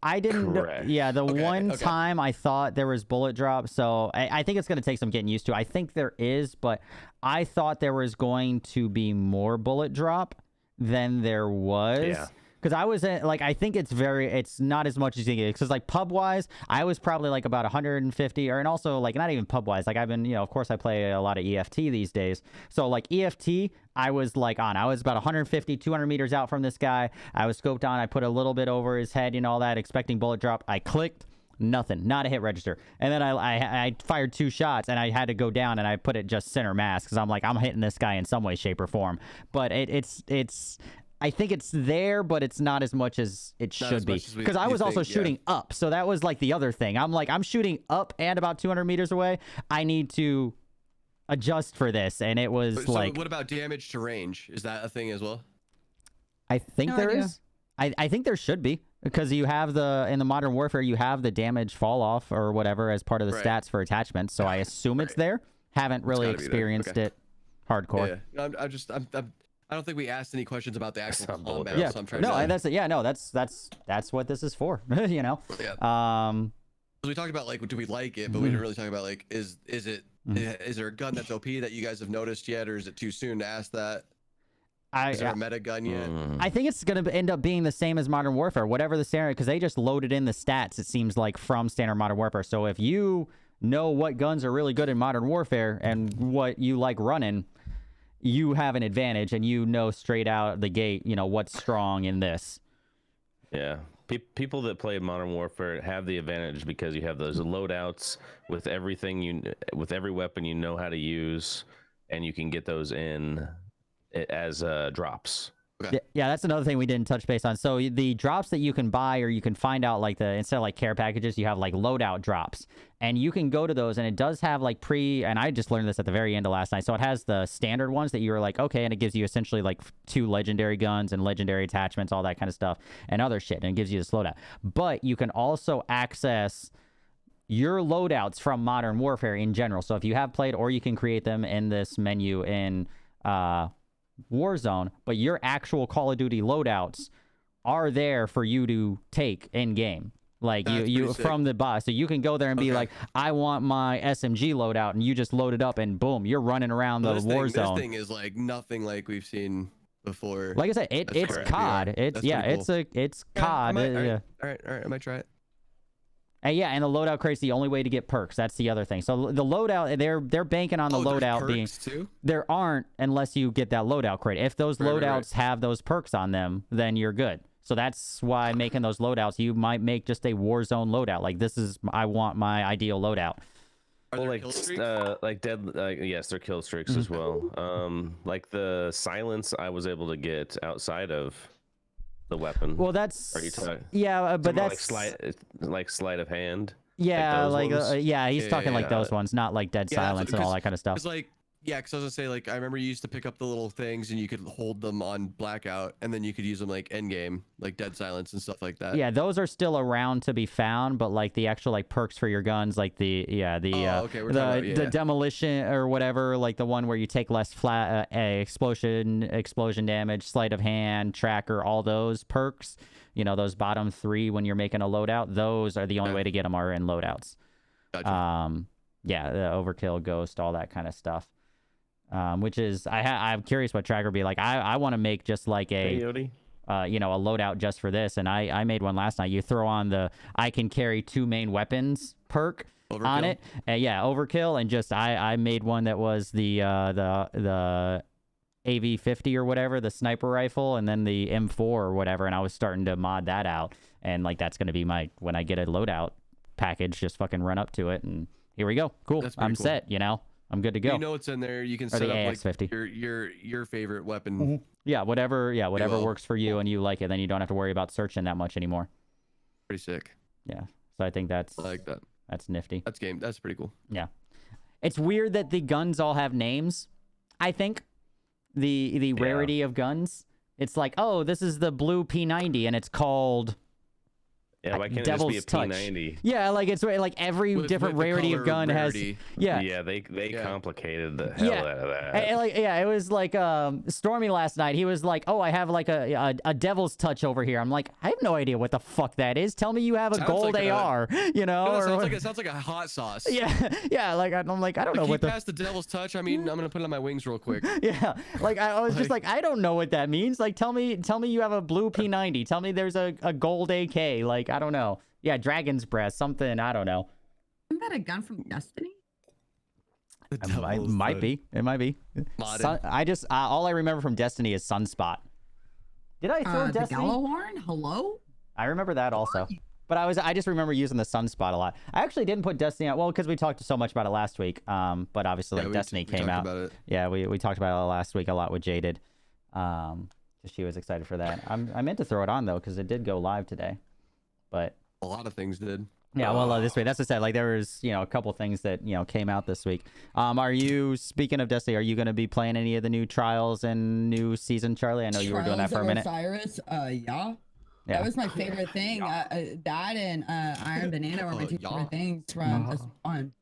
I didn't. Yeah, the one time I thought there was bullet drop, so I think it's going to take some getting used to. I think there is, but I thought there was going to be more bullet drop than there was. Yeah. Because I was like, I think it's not as much as you think it is. Because like pub wise, I was probably like about 150, and also like not even pub wise. Like I've been, of course I play a lot of EFT these days. So like EFT, I was about 150, 200 meters out from this guy. I was scoped on. I put a little bit over his head, all that, expecting bullet drop. I clicked. Nothing, not a hit register. And then I fired 2 shots and I had to go down and I put it just center mass because I'm like, I'm hitting this guy in some way, shape, or form. But it's. I think it's there, but it's not as much as it should be. Because I was also shooting up. So that was like the other thing. I'm shooting up and about 200 meters away. I need to adjust for this. And it was so what about damage to range? Is that a thing as well? I think there is. I think there should be. Because you have in the Modern Warfare, you have the damage fall off or whatever as part of the stats for attachments. So I assume it's there. Haven't really experienced it hardcore. Yeah. I don't think we asked any questions about the actual combat. Yeah. So I'm trying that's what this is for. Yeah. We talked about like, do we like it? But we didn't really talk about like, is there a gun that's OP that you guys have noticed yet, or is it too soon to ask that? Is there a meta gun yet? I think it's going to end up being the same as Modern Warfare, whatever the standard, because they just loaded in the stats, it seems like, from standard Modern Warfare. So if you know what guns are really good in Modern Warfare and what you like running, you have an advantage, and you know straight out the gate, what's strong in this. Yeah. People that play Modern Warfare have the advantage because you have those loadouts with everything with every weapon you know how to use, and you can get those in as drops. Okay. Yeah, that's another thing we didn't touch base on. So the drops that you can buy, or you can find out, like instead of like care packages, you have like loadout drops, and you can go to those, and it does have like and I just learned this at the very end of last night. So it has the standard ones that you're like, okay, and it gives you essentially like 2 legendary guns and legendary attachments, all that kind of stuff, and other shit, and it gives you this loadout. But you can also access your loadouts from Modern Warfare in general. So if you have played, or you can create them in this menu in Warzone, but your actual Call of Duty loadouts are there for you to take in game. Like you from the box, so you can go there and be like, I want my SMG loadout, and you just load it up, and boom, you're running around the Warzone. This thing is like nothing like we've seen before. Like I said, it's COD. It's it's COD. All right, I might try it. And yeah, and the loadout crate's the only way to get perks. That's the other thing. So the loadout, they're banking on the loadout being. Too? There aren't unless you get that loadout crate. If those loadouts have those perks on them, then you're good. So that's why making those loadouts, you might make just a Warzone loadout. Like this is, I want my ideal loadout. Well, yes, they're kill streaks as well. Like the silence I was able to get outside of the weapon. Well, that's Are you talking? Yeah, but that's like sleight of hand. Yeah, yeah, he's talking like those ones, not like dead silence and all that kind of stuff. It's like, yeah, because I was gonna say, like, I remember you used to pick up the little things and you could hold them on blackout, and then you could use them like end game, like dead silence and stuff like that. Yeah, those are still around to be found, but like the actual like perks for your guns, like the demolition or whatever, like the one where you take less flat explosion damage, sleight of hand, tracker, all those perks. You know, those bottom 3 when you're making a loadout, those are the only way to get them are in loadouts. Gotcha. Yeah, the overkill, ghost, all that kind of stuff. Which is, I'm curious what tracker would be like. I want to make just like a, a loadout just for this. And I made one last night. You throw on the, I can carry 2 main weapons perk on it. Yeah, overkill. And just, I made one that was the AV-50 or whatever, the sniper rifle, and then the M4 or whatever. And I was starting to mod that out. And like, that's going to be my, when I get a loadout package, just fucking run up to it. And here we go. Cool. I'm set, I'm good to go. You know what's in there. You can set up like your favorite weapon. Yeah, whatever works for you and you like it, then you don't have to worry about searching that much anymore. Pretty sick. Yeah. So I think I like that. That's nifty. That's pretty cool. Yeah. It's weird that the guns all have names. I think the rarity of guns. It's like, oh, this is the blue P90 and it's called why can't Devil's it just be a P90? Yeah, like it's like every different rarity of gun has. Yeah, they complicated the hell out of that. And it was like Stormy last night. He was like, "Oh, I have like a Devil's Touch over here." I'm like, I have no idea what the fuck that is. Tell me you have a gold AR, it sounds like a hot sauce. Yeah. Like I'm like, I don't know what the. Past the Devil's Touch. I mean, I'm gonna put it on my wings real quick. Yeah, like I was just like, I don't know what that means. Like, tell me you have a blue P90. Tell me there's a gold AK. Like, I don't know. Yeah, Dragon's Breath, something, I don't know. Isn't that a gun from Destiny? It might be. It might be. All I remember from Destiny is Sunspot. Did I throw Destiny? The Gallowhorn? Hello? I remember that also. But I just remember using the Sunspot a lot. I actually didn't put Destiny out, well, because we talked so much about it last week. But obviously, Destiny came out. About it. Yeah, we talked about it last week a lot with Jaded. She was excited for that. I meant to throw it on, though, because it did go live today. But a lot of things did. Yeah, well, this week. That's what I said. Like, there was, a couple things that, came out this week. Are you, speaking of Destiny, are you going to be playing any of the new trials and new season, Charlie? I know you were doing that for a minute. Osiris, yeah. That was my favorite thing. That and Iron Banana were my 2 favorite things from this one.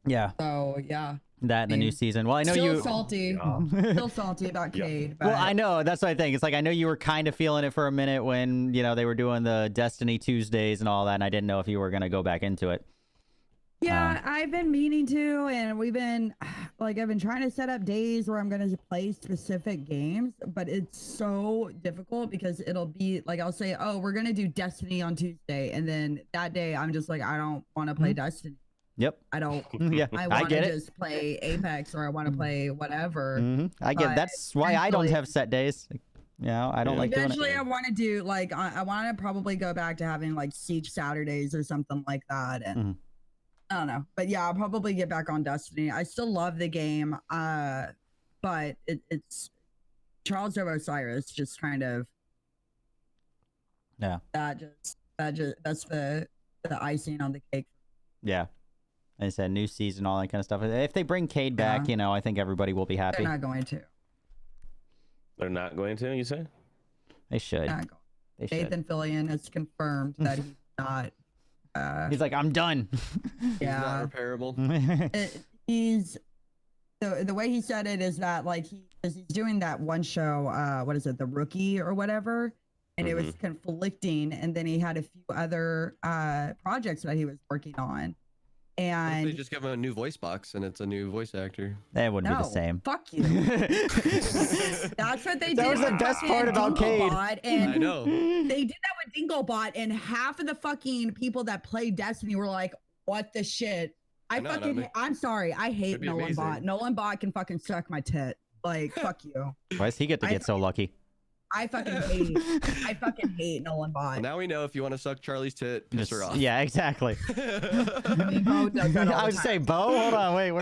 Yeah. So, yeah. That in the new season. Well, I know still salty about Cade. But... Well, I know. That's what I think. It's like, I know you were kind of feeling it for a minute when, they were doing the Destiny Tuesdays and all that, and I didn't know if you were going to go back into it. Yeah, I've been meaning to, and I've been trying to set up days where I'm going to play specific games, but it's so difficult because it'll be like, I'll say, oh, we're going to do Destiny on Tuesday, and then that day I'm just like, I don't want to play Destiny. Yep. I don't. Yeah, I want to just play Apex or I want to play whatever. I get. That's why I don't have set days. I don't like doing it. Eventually, I want to do I want to probably go back to having like Siege Saturdays or something like that. And I don't know, but yeah, I'll probably get back on Destiny. I still love the game, but it's Trials of Osiris just kind of. Yeah. That's the icing on the cake. Yeah. I said new season, all that kind of stuff. If they bring Cade back, I think everybody will be happy. They're not going to. They're not going to, you say? They should. Nathan Fillion has confirmed that he's not. He's like, I'm done. Yeah. He's not repairable. He's the way he said it is that he's doing that one show. What is it? The Rookie or whatever. and it was conflicting. And then he had a few other projects that he was working on. And they just give him a new voice box and it's a new voice actor. That wouldn't be the same. Fuck you. That's what they did. That was the best part about Cade. And I know. They did that with Dinglebot, and half of the fucking people that play Destiny were like, what the shit? I'm sorry. I hate Nolan Bot. Nolan Bot can fucking suck my tit. Like, fuck you. Why does he get to get so lucky? I fucking hate Nolan Bot. Well, now we know if you want to suck Charlie's tit, piss her off. Yeah, exactly. I mean, Bo does that all I the would time. say Bo. Hold on, wait.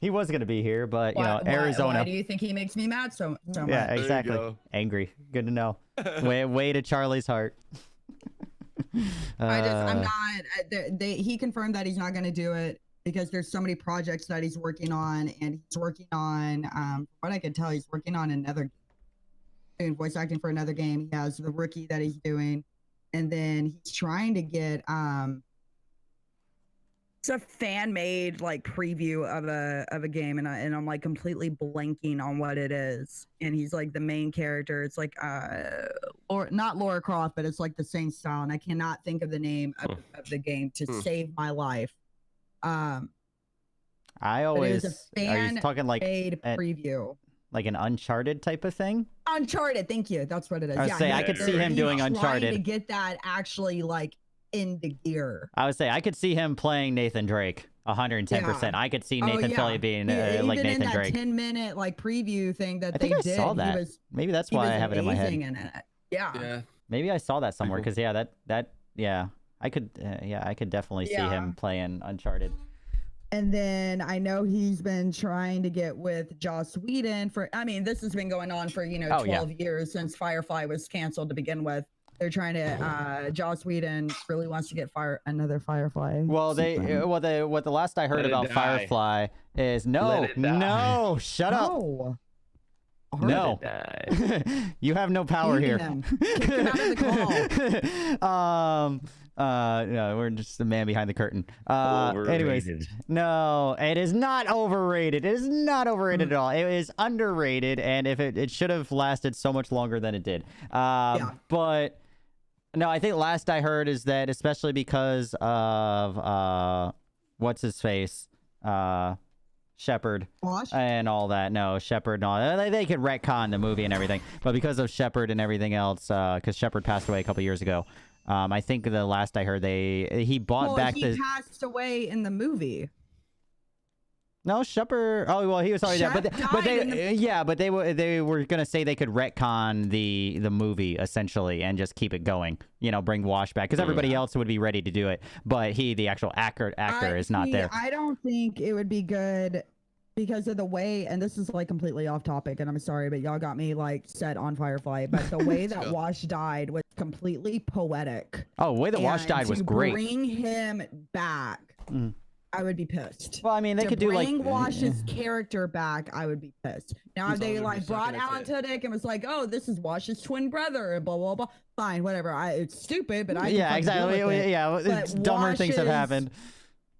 He was gonna be here, but Arizona. Why do you think he makes me mad so much? Yeah, exactly. Angry. Good to know. way to Charlie's heart. I'm not. He confirmed that he's not going to do it because there's so many projects that he's working on, and he's working on. From what I can tell, he's working on doing voice acting for another game. He has the Rookie that he's doing, and then he's trying to get it's a fan made like preview of a game, and I'm like completely blanking on what it is. And he's like the main character. It's like or not Lara Croft, but it's like the same style, and I cannot think of the name of the game to save my life. I always are you talking like made preview, like an Uncharted type of thing? Uncharted, thank you. That's what it is. I would say I could see him doing Uncharted. To get that actually like into gear. I would say I could see him playing Nathan Drake 110%. I could see Nathan Fillion being like Nathan in that Drake. 10-minute like preview thing that I think they I did. saw that. Maybe that's why I have it in my head. Yeah. Maybe I saw that somewhere because I could definitely see him playing Uncharted. And then I know he's been trying to get with Joss Whedon this has been going on for 12 years since Firefly was canceled to begin with. They're trying to Joss Whedon really wants to get another Firefly. Well, what the last I heard about Firefly is shut up. No. You have no power here. Kick him out of the call. No, we're just the man behind the curtain. Anyways, no, it is not overrated. It is not overrated at all. It is underrated, and if it should have lasted so much longer than it did. But no, I think last I heard is that especially because of what's his face, Shepard and all that. No, Shepard and all that. They could retcon the movie and everything, but because of Shepard and everything else, because Shepard passed away a couple years ago. I think the last I heard he bought back he passed away in the movie. No, Shepard. Oh well, he was already there. But they were gonna say they could retcon the movie essentially and just keep it going. Bring Wash back because everybody else would be ready to do it, but the actual actor is not there. I don't think it would be good because of the way, and this is like completely off topic, and I'm sorry, but y'all got me like set on Firefly. But the way that Wash died was completely poetic. Oh, the way that Wash died was great. Bring him back. I would be pissed. Well, I mean, they could do like bring Wash's character back. I would be pissed. Now if they like brought Alan Tudyk and was like, "Oh, this is Wash's twin brother," and blah blah blah. Fine, whatever. It's stupid, but exactly. It's dumber things have happened.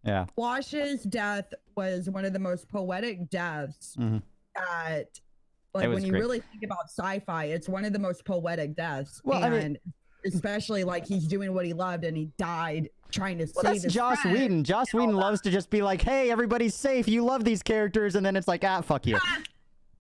Yeah. Wash's death was one of the most poetic deaths. That, like, when you really think about sci-fi, it's one of the most poetic deaths. Well, especially like he's doing what he loved and he died trying to save his Joss friend. Whedon. Joss Whedon loves to just be like, "Hey, everybody's safe. You love these characters," and then it's like, "Fuck you."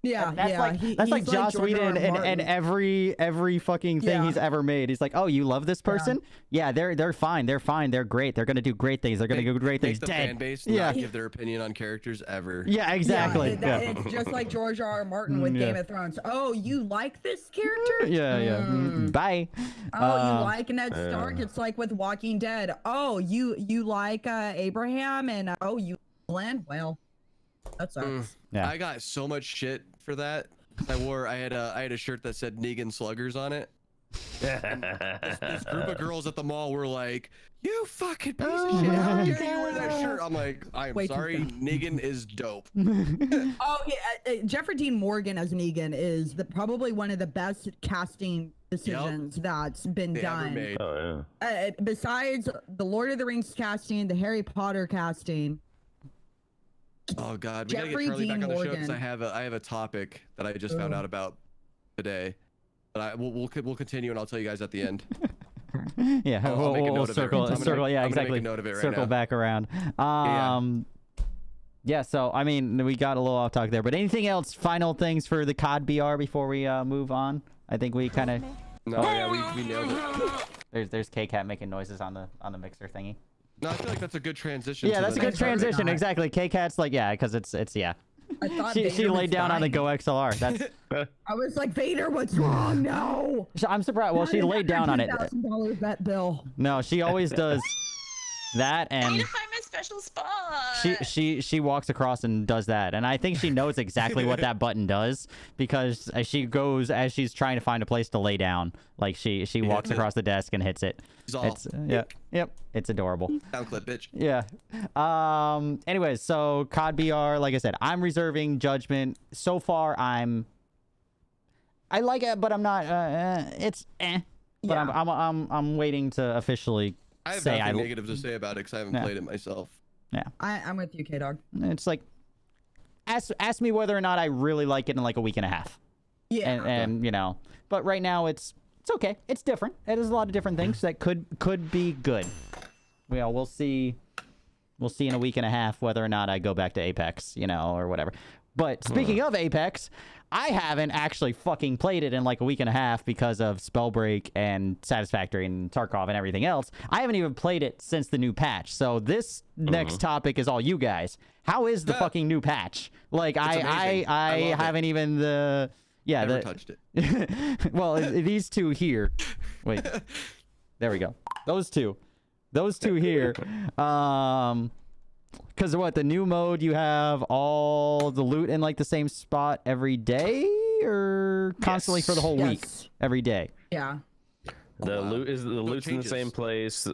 That's like Joss Whedon and every fucking thing he's ever made. He's like, "Oh, you love this person? Yeah, they're fine. They're fine. They're great. They're gonna do great things. They're gonna do great things." The fan base not give their opinion on characters ever. Yeah, exactly. It's just like George R.R. Martin with Game of Thrones. Oh, you like this character? Bye. Oh, you like Ned Stark? It's like with Walking Dead. Oh, you like Abraham and you Glenn? Well, that sucks. Yeah. I got so much shit for that. I had a shirt that said Negan Sluggers on it. This group of girls at the mall were like, "You fucking piece of shit! How dare you wear that shirt?" I'm like, "I'm sorry, Negan is dope." Jeffrey Dean Morgan as Negan is probably one of the best casting decisions that's been done. Made. Besides the Lord of the Rings casting, the Harry Potter casting. Oh God, we gotta get Jeffrey Charlie Dean back on the show Morgan. because I have a topic that I just found out about today. But we'll continue, and I'll tell you guys at the end. Yeah, I'll make a we'll note of it. circle. Yeah, I'm gonna exactly. make a note of it right Circle now. back around. Yeah. So I mean, we got a little off talk there, but anything else? Final things for the COD BR before we move on? I think we kind of. No, yeah, we nailed it. There's K-Cat making noises on the mixer thingy. No, I feel like that's a good transition. Yeah, to that's a the good next part. transition. Exactly. K-Cat's like, yeah, because it's yeah. I thought She Vader laid was down on the dying. Go XLR. That's. I was like, Vader, what's wrong? No. I'm surprised. Well, she laid down on it. $10,000 vet bill. No, she always does that, I need and to find my special spot. she walks across and does that, and I think she knows exactly what that button does because as she goes, as she's trying to find a place to lay down, like she walks across the desk and hits it. It's yep, it's adorable. Down clip, bitch. Yeah. Anyways, so COD BR, like I said, I'm reserving judgment. So far, I like it, but I'm not. It's eh. But Yeah. I'm waiting to officially I have say nothing negative to say about it because I haven't Yeah. played it myself. Yeah. I'm with you, Kdog. It's like ask me whether or not I really like it in like a week and a half. Yeah. And you know, but right now it's okay. It's different. It is a lot of different things that could be good. Well, we'll see. We'll see in a week and a half whether or not I go back to Apex, you know, or whatever. But speaking of Apex, I haven't actually fucking played it in like a week and a half because of Spellbreak and Satisfactory and Tarkov and everything else. I haven't even played it since the new patch. So this next topic is all you guys. How is the fucking new patch? Like amazing. I love haven't even Never touched it. well, these two here. Wait. There we go. Those two here. Because what, the new mode, you have all the loot in like the same spot every day, or constantly for the whole week? Yes. Every day. Yeah. The loot's in the changes. same place.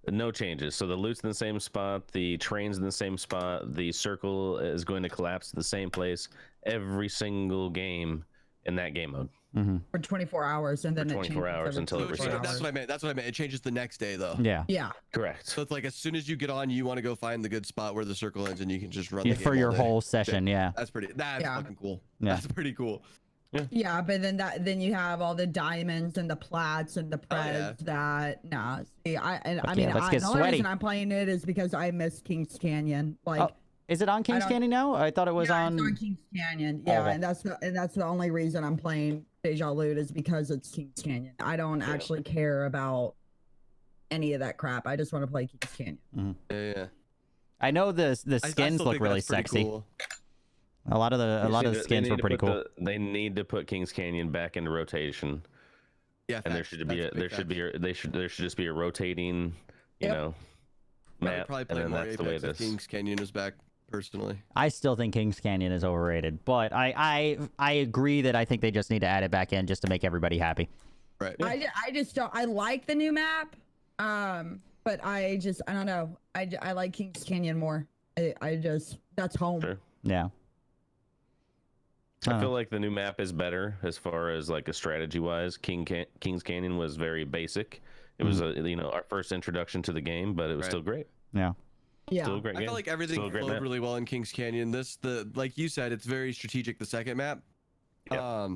No changes. So the loot's in the same spot. The train's in the same spot. The circle is going to collapse to the same place every single game in that game mode. For 24 hours, and then For it 24 changes hours every until it 24 resets. That's hours. what I meant. That's what I meant. It changes the next day though. Yeah. Yeah. Correct. So it's like as soon as you get on, you want to go find the good spot where the circle ends, and you can just run the game For your all day. whole session, yeah. That's Yeah. fucking cool. Yeah. That's pretty cool. Yeah, but then you have all the diamonds and the plats and the preds that see I mean let's the get only sweaty. reason I'm playing it is because I miss Kings Canyon. Like Oh, is it on Kings don't- Canyon now? I thought it was yeah, on. it's on Kings Canyon. Yeah, okay. and that's the only reason I'm playing Deja Loot is because it's Kings Canyon. I don't actually care about any of that crap. I just want to play Kings Canyon. Yeah. I know the I skins still look think really that's pretty sexy. cool. A lot of the skins were pretty cool. They need to put Kings Canyon back into rotation, Yeah. and facts. That's there should just be a rotating, you Yep. know, I would map, probably and play then more that's the way Apex it if is. Kings Canyon is back. Personally, I still think Kings Canyon is overrated, but I agree that I think they just need to add it back in just to make everybody happy. right? I just don't. I like the new map, but I don't know. I like Kings Canyon more. I just that's home. Sure. Yeah. I feel like the new map is better as far as like a strategy wise. Kings Canyon was very basic. It was our first introduction to the game, but it was Right. still great. Yeah. Yeah. Still a great I game. felt like everything Still a great flowed map. really well in Kings Canyon. Like you said, it's very strategic. The second map, Yep.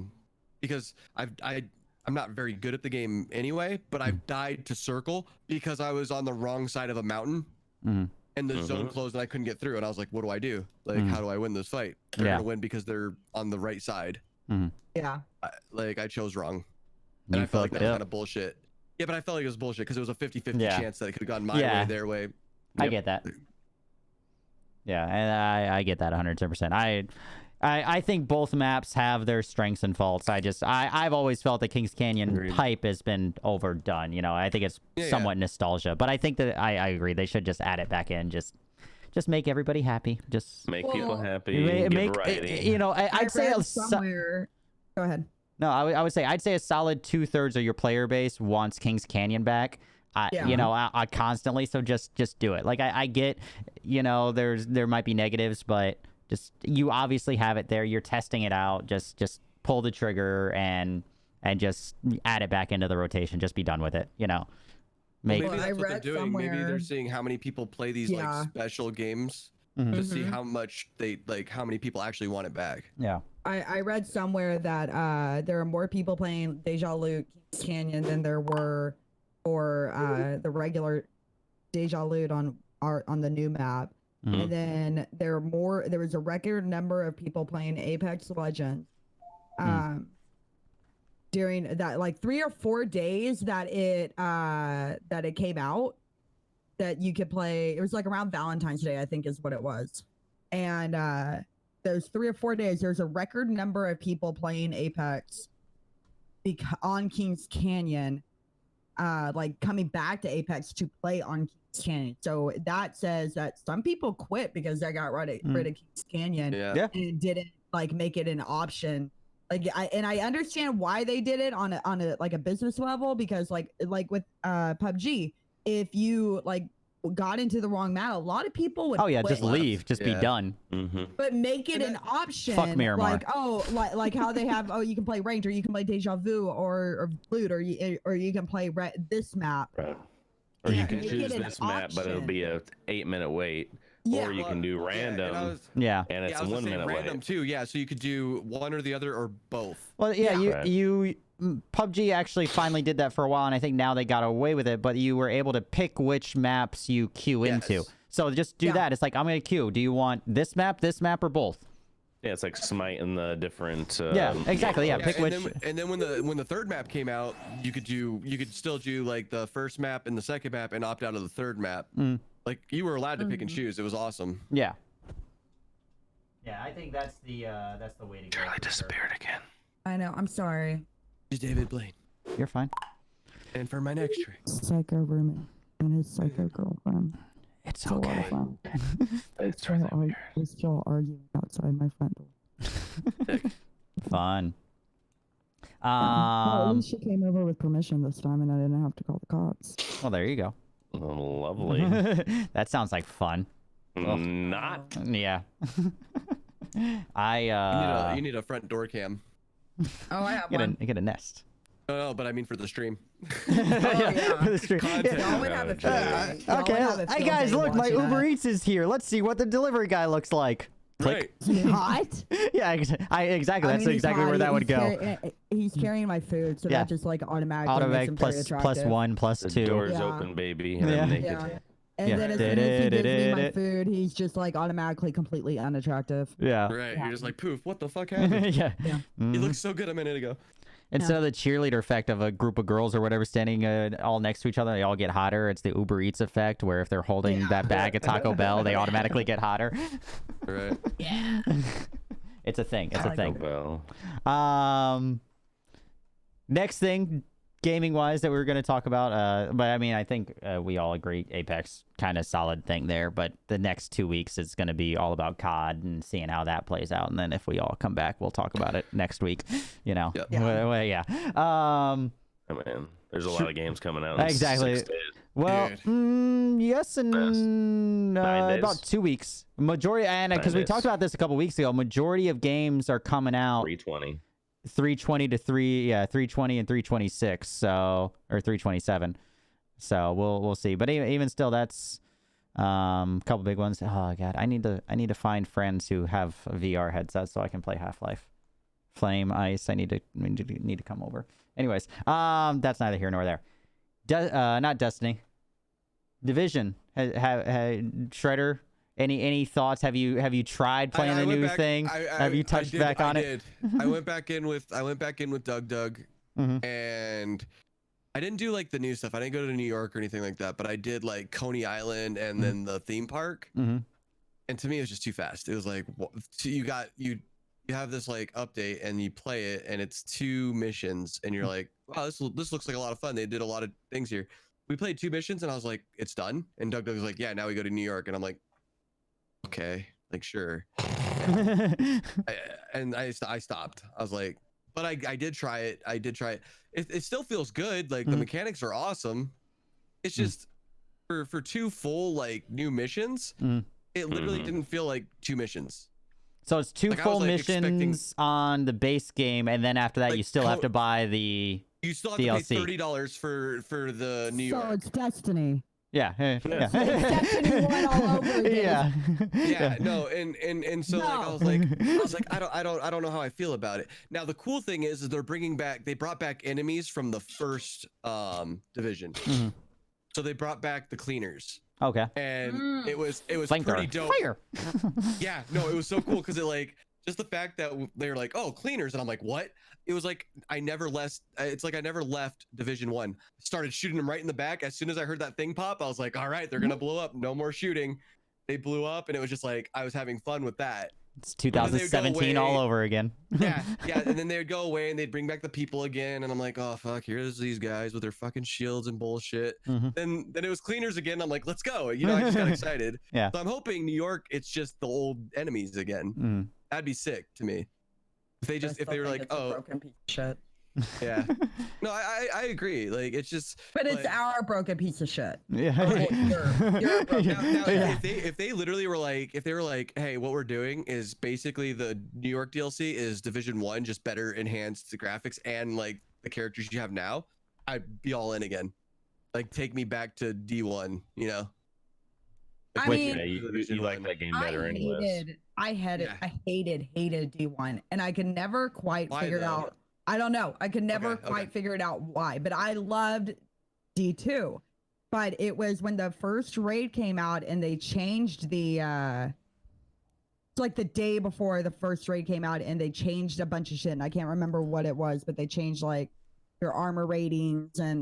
because I'm not very good at the game anyway, but I've died to circle because I was on the wrong side of a mountain, and the zone closed and I couldn't get through. And I was like, what do I do? Like, how do I win this fight? They're Yeah. gonna win because they're on the right side. Yeah. I chose wrong, and You I felt like fucked that was up. kind of bullshit. Yeah, but I felt like it was bullshit because it was a 50-50 Yeah. chance that it could have gone my Yeah. way, their way. I Yep. get that. Yeah, and I get that 110%. I think both maps have their strengths and faults. I've always felt that Kings Canyon Agreed. hype has been overdone. You know, I think it's Yeah, somewhat nostalgia, but I think that I agree they should just add it back in. Just make everybody happy. Just Make people Well, happy. make, Give variety. you know, I'd say read somewhere. Go ahead. no, I would say I'd say a solid 2/3 of your player base wants Kings Canyon back. Yeah. You know, I constantly. So just do it. Like I get, you know, there might be negatives, but just you obviously have it there. You're testing it out. Just pull the trigger and just add it back into the rotation. Just be done with it. You know, Maybe Well, I that's what they're read doing. Maybe they're somewhere- seeing how many people play these Yeah. like special games to see how much how many people actually want it back. Yeah. I read somewhere that there are more people playing Deja Loot Kings Canyon than there were for the regular Deja Loot on the new map. And then there was a record number of people playing Apex Legends during that, like 3 or 4 days that it came out, that you could play. It was like around Valentine's Day, I think is what it was. And those 3 or 4 days, there's a record number of people playing Apex on Kings Canyon, like coming back to Apex to play on Kings Canyon. So that says that some people quit because they got rid of Kings Canyon and didn't like make it an option. Like I understand why they did it on a like a business level, because like with PUBG, if you like got into the wrong map, a lot of people would quit. Just leave, just be done. But make it an option. Fuck Miramar. Like like how they have you can play ranked, or you can play Deja Vu or Loot, or you can play this map. Right. Or you can choose this map, but it'll be a 8-minute wait. Or you can do random. And it's a 1 minute wait. Random too. Yeah, so you could do one or the other or both. Well, you PUBG actually finally did that for a while, and I think now they got away with it, but you were able to pick which maps you queue into. So just do that. It's like, I'm going to queue. Do you want this map, or both? Yeah, it's like Smite and the different. Exactly. Yeah, pick which. And then when the third map came out, you could still do like the first map and the second map and opt out of the third map. Like you were allowed to pick and choose. It was awesome. Yeah. Yeah, I think that's the way to go. Charlie disappeared again. I know. I'm sorry. It's David Blaine. You're fine. And for my next trick, psycho roommate and his psycho girlfriend. It's okay. It's right there. We're still arguing outside my front door. Fun. Well, at least she came over with permission this time, and I didn't have to call the cops. Well, there you go. Oh, lovely. That sounds like fun. Not. Yeah. You need a front door cam. Oh, I have one. Get a Nest. No, but I mean for the stream. For the stream. Y'all would have a feeling. Okay. Hey guys, look, my Uber Eats is here. Let's see what the delivery guy looks like. Click. Right. Hot? Yeah, exactly. That's exactly where that would go. He's carrying my food, so that just like automatically makes him very attractive. +1, +2. The door's open, baby. And I'm naked. And then as soon as he gives me my food, he's just like automatically completely unattractive. Yeah. Right. You're just like, poof, what the fuck happened? Yeah. He looked so good a minute ago. Instead of the cheerleader effect of a group of girls or whatever standing all next to each other, they all get hotter. It's the Uber Eats effect, where if they're holding that bag of Taco Bell, they automatically get hotter. Right. Yeah. It's a thing. It's a thing. Bell. Next thing, gaming-wise, that we were going to talk about, but I mean, I think we all agree Apex, kind of solid thing there, but the next 2 weeks is going to be all about COD and seeing how that plays out, and then if we all come back, we'll talk about it next week, you know. Yep. Yeah. Oh, man, there's a lot of games coming out in exactly. 6 days. Well, yes, and about 2 weeks. Majority, and because we talked about this a couple weeks ago, majority of games are coming out 320 to 320 and 326, so, or 327. So we'll see. But even still, that's a couple big ones. Oh god, I need to find friends who have a VR headset so I can play Half-Life. Flame, Ice. I need to come over. Anyways, that's neither here nor there. Not Destiny. Division. Shredder. Any thoughts? Have you tried playing the new thing? Have you touched back on it? I went back in with Kdog, and I didn't do like the new stuff. I didn't go to New York or anything like that, but I did like Coney Island and then the theme park. And to me, it was just too fast. It was like you have this like update and you play it, and it's 2 missions, and you're like, wow, this looks like a lot of fun. They did a lot of things here. We played 2 missions, and I was like, it's done. And Doug was like, yeah, now we go to New York, and I'm like, okay, like sure. And I stopped. I was like, but I did try it. It still feels good. Like the mechanics are awesome. It's just for 2 full like new missions, it literally didn't feel like 2 missions. So it's 2 full missions on the base game, and then after that, you still have to buy the You still have DLC. to pay $30 for the New York. So it's Destiny. Yeah. Yeah. Destiny 1 all over again. Yeah, no, and so like I was like I don't know how I feel about it. Now the cool thing is they brought back enemies from the first division. So they brought back the cleaners. Okay. And it was Flanker. pretty dope. Fire. Yeah, no, it was so cool because it like just the fact that they're like, oh, cleaners, and I'm like, what? It was like I never left. It's like I never left Division 1. Started shooting them right in the back. As soon as I heard that thing pop, I was like, all right, they're gonna blow up. No more shooting. They blew up, and it was just like I was having fun with that. It's 2017 all over again. Yeah, and then they would go away and they'd bring back the people again, and I'm like, oh fuck, here's these guys with their fucking shields and bullshit. Then it was cleaners again. I'm like, let's go. You know, I just got excited. Yeah. So I'm hoping New York, it's just the old enemies again. That'd be sick to me. If they were like, oh, broken piece of shit. Yeah. No, I agree. Like it's just. But it's our broken piece of shit. Yeah. You're a broken Now, if they literally were like, hey, what we're doing is basically the New York DLC is Division 1, just better enhanced graphics and like the characters you have now, I'd be all in again. Like take me back to D1, you know. I mean, yeah, you like that game better anyways. I hated D1, and I could never quite figure out. I don't know. I could never quite figure it out why, but I loved D2. But it was when the first raid came out and they changed the like the day before the first raid came out and they changed a bunch of shit. And I can't remember what it was, but they changed like your armor ratings and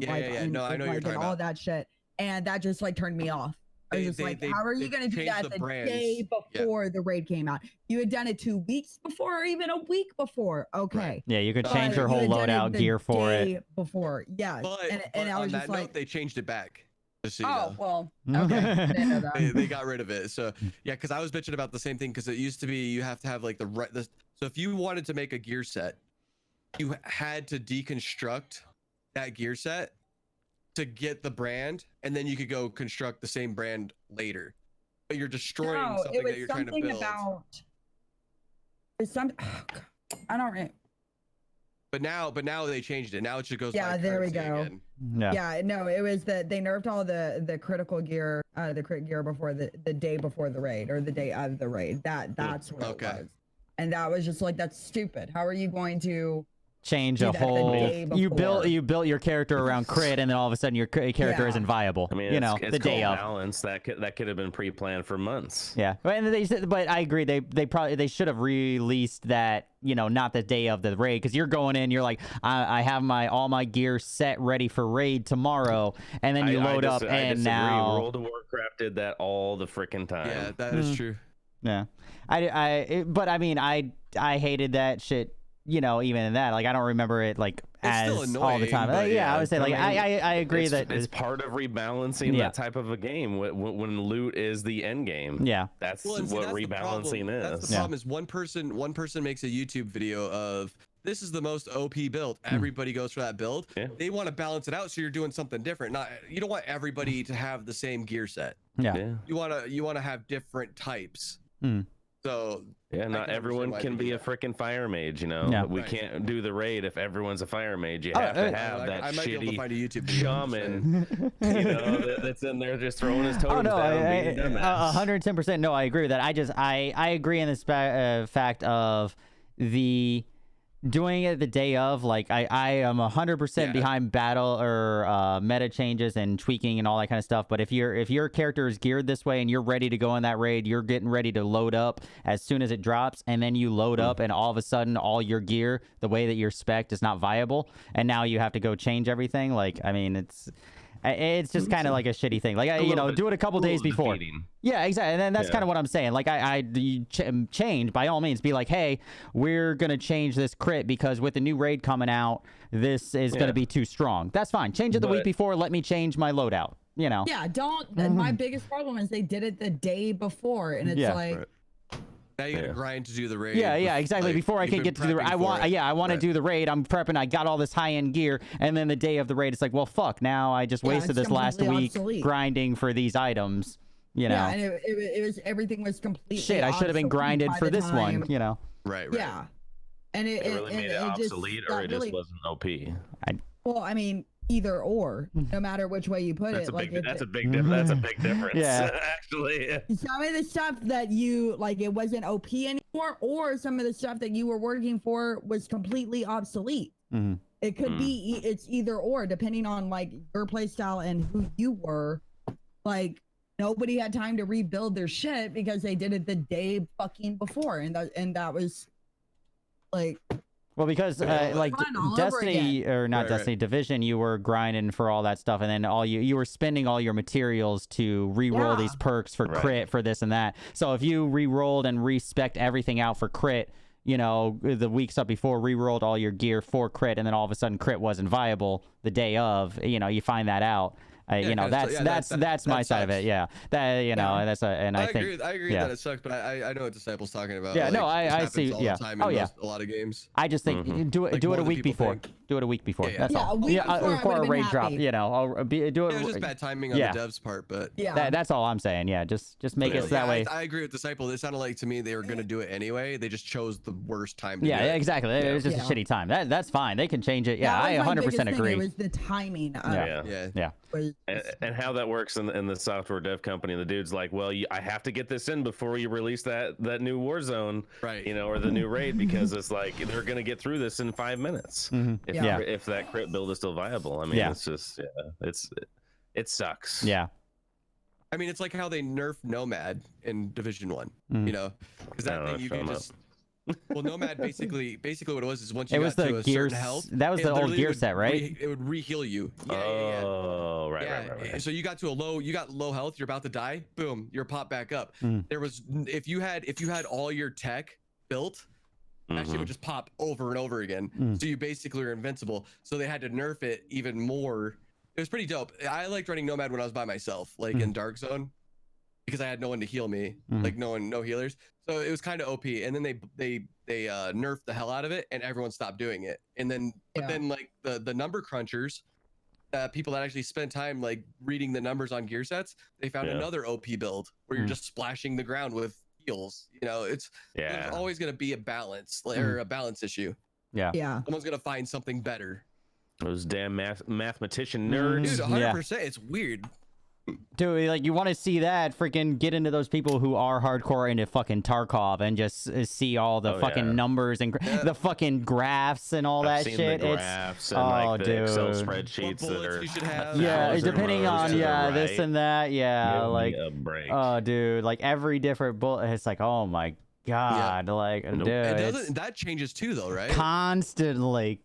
No, I know you're talking all about that shit. And that just like turned me off. I was just like, how are you going to do that the day before the raid came out? You had done it 2 weeks before or even a week before. Okay. Right. Yeah, you could change your whole loadout gear for it. Before, yes. And I was just like, they changed it back. Just so you know. Well, okay. I didn't know that. They got rid of it. So yeah, because I was bitching about the same thing because it used to be you have to have like so if you wanted to make a gear set, you had to deconstruct that gear set to get the brand, and then you could go construct the same brand later. But you're destroying something that you're trying to build. I don't know. But now they changed it. Now it just goes. Yeah, there we go. Again. Yeah, no, it was that they nerfed all the critical gear, the crit gear before the day before the raid or the day of the raid. That's what it was. And that was just like, that's stupid. How are you going to change a whole you built your character around crit and then all of a sudden your character isn't viable? I mean, you know, it's the day of balance that could have been pre-planned for months. Yeah, but I agree they should have released that, you know, not the day of the raid, because you're going in, you're like, I have all my gear set ready for raid tomorrow, and then you load up and now World of Warcraft did that all the freaking time. Yeah, that is true. Yeah, but I mean, I hated that shit. You know, even in that, like, I don't remember it like as all the time. Yeah, I would say, like, I agree that it's part of rebalancing that type of a game when loot is the end game. Yeah, that's what rebalancing is. That's the problem. Is one person makes a YouTube video of this is the most OP build. Everybody goes for that build. Yeah. They want to balance it out, so you're doing something different. You don't want everybody to have the same gear set. Yeah. You want to have different types. So yeah, not everyone can be a freaking fire mage, you know. We can't do the raid if everyone's a fire mage. You have to have that I might be able to find a YouTube shaman, you know, that's in there just throwing his totems down. 110%. No, I agree with that. I agree in this fact of the doing it the day of. Like, I am 100% behind battle or meta changes and tweaking and all that kind of stuff. But if your character is geared this way and you're ready to go in that raid, you're getting ready to load up as soon as it drops, and then you load up and all of a sudden all your gear, the way that you're spec'd, is not viable, and now you have to go change everything. Like, I mean, it's just kind of like a shitty thing. Like, you know, do it a couple days before. Defeating. Yeah, exactly. And then that's kind of what I'm saying. Like, change by all means. Be like, hey, we're gonna change this crit because with the new raid coming out, this is gonna be too strong. That's fine. Change it the week before. Let me change my loadout. You know. Yeah. Don't. My biggest problem is they did it the day before, and it's like. Right. Now you gotta grind to do the raid. Yeah, exactly. Like, before I can get to the raid, I want to do the raid. I'm prepping. I got all this high-end gear, and then the day of the raid, it's like, well, fuck. Now I just wasted this last week grinding for these items. You know. Yeah, and it was everything was completely. Shit, I should have been grinded for this one. You know. Right. Yeah. And it really made it obsolete, or it just wasn't OP. Well, I mean, either or, no matter which way you put it. That's a big difference. Yeah. Actually. Some of the stuff that you like, it wasn't OP anymore, or some of the stuff that you were working for was completely obsolete. It could be, it's either or, depending on like your playstyle and who you were. Like, nobody had time to rebuild their shit because they did it the day fucking before, and that was like. Well, because like Destiny or not Destiny, Division, you were grinding for all that stuff, and then you were spending all your materials to re-roll these perks for crit, for this and that. So if you re-rolled and respec'd everything out for crit, you know, the weeks up before, re-rolled all your gear for crit, and then all of a sudden crit wasn't viable the day of, you know, you find that out. You know, that's my side of it. Yeah, that, you know, that's and I think I agree that it sucks, but I know what Disciple's talking about. Yeah, like, no, I see. All Yeah, the time oh in yeah, a lot of games. I just think do it a week before. Do it a week before. That's all. Before a raid drop. You know, I'll do it. It was just bad timing on the devs' part, but that's all I'm saying. Yeah, just make it that way. I agree with Disciple. It sounded like to me they were gonna do it anyway. They just chose the worst time. To do yeah, it. Exactly. It was just a shitty time. That's fine. They can change it. Yeah, I 100% agree. It was the timing. Yeah. And how that works in the software dev company, the dude's like, well, I have to get this in before you release that new Warzone, right? You know, or the new raid, because it's like they're gonna get through this in 5 minutes if that crit build is still viable. I mean, it's just it sucks. Yeah. I mean, it's like how they nerfed Nomad in Division 1, you know, because that thing you can just. Well, Nomad basically what it was is once you got to a certain health, that was the old gear set, right? It would re-heal you. Right. So you got to low health, you're about to die, boom, you're popped back up. There was if you had all your tech built, that shit would just pop over and over again. So you basically are invincible. So they had to nerf it even more. It was pretty dope. I liked running Nomad when I was by myself, like in Dark Zone, because I had no one to heal me, like no healers. So it was kind of OP. And then they nerfed the hell out of it, and everyone stopped doing it. And then, but then like the number crunchers, people that actually spend time like reading the numbers on gear sets, they found another OP build where you're just splashing the ground with heals. You know, there's always gonna be a balance or a balance issue. Yeah. Someone's gonna find something better. Those damn mathematician nerds. Dude, 100%. It's weird. Dude, like, you want to see that, freaking get into those people who are hardcore into fucking Tarkov and just see all the fucking numbers and the fucking graphs and all that shit. The graphs and like the Excel spreadsheets that are you should have. Depending on this and that. Like, a break. Oh, dude, like every different bullet, it's like, oh my God, like, dude, that changes too, though, right? Constantly.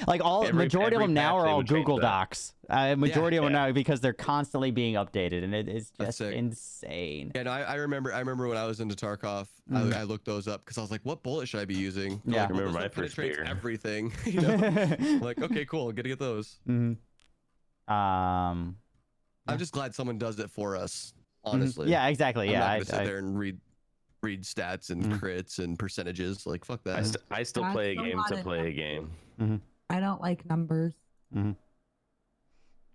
Like majority of them now are all Google Docs. Majority of them now because they're constantly being updated, and it is just insane. Yeah, no, I remember when I was into Tarkov, I looked those up because I was like, what bullet should I be using? Yeah, like, I remember my first beer. Everything. You know? Like, okay, cool, gotta get those. I'm just glad someone does it for us. Honestly. Yeah, exactly. I'm not gonna sit there and read stats and crits and percentages. Like, fuck that. I still play a game to play a game. I don't like numbers.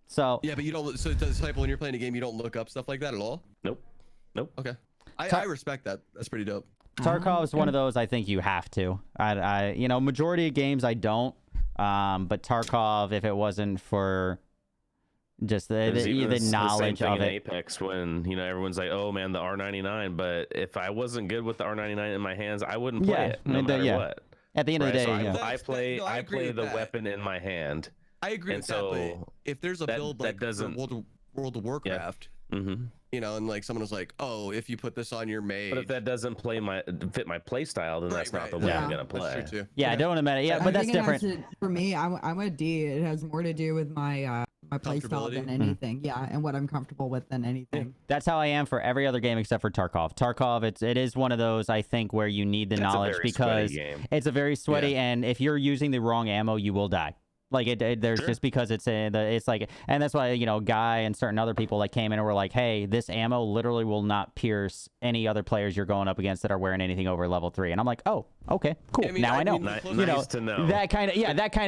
So yeah, but you don't. So Disciple, when you're playing a game, you don't look up stuff like that at all. Nope. Okay, I respect that. That's pretty dope. Tarkov is one of those I think you have to. I you know, majority of games I don't. But Tarkov, if it wasn't for just the knowledge of it. Apex, when you know everyone's like, oh man, the R99, but if I wasn't good with the R99 in my hands, I wouldn't play it no matter what. At the end of the day, so I play the weapon in my hand. I agree with that, but if there's a build like World of Warcraft, you know, and like someone was like, oh, if you put this on your mage, but if that doesn't fit my play style, then that's not the way I'm gonna play. That's true too. Yeah, I don't want to matter. Yeah, but that's different. For me, I'm a D. It has more to do with my my play style than anything. Yeah, and what I'm comfortable with than anything. That's how I am for every other game except for Tarkov. Tarkov, it is one of those I think where you need the knowledge because it's a very sweaty, and if you're using the wrong ammo, you will die. Like there's just because it's like, and that's why, you know, Guy and certain other people that came in and were like, hey, this ammo literally will not pierce any other players you're going up against that are wearing anything over level 3. And I'm like, oh, okay, cool. I mean, now I know. Nice to know. That kind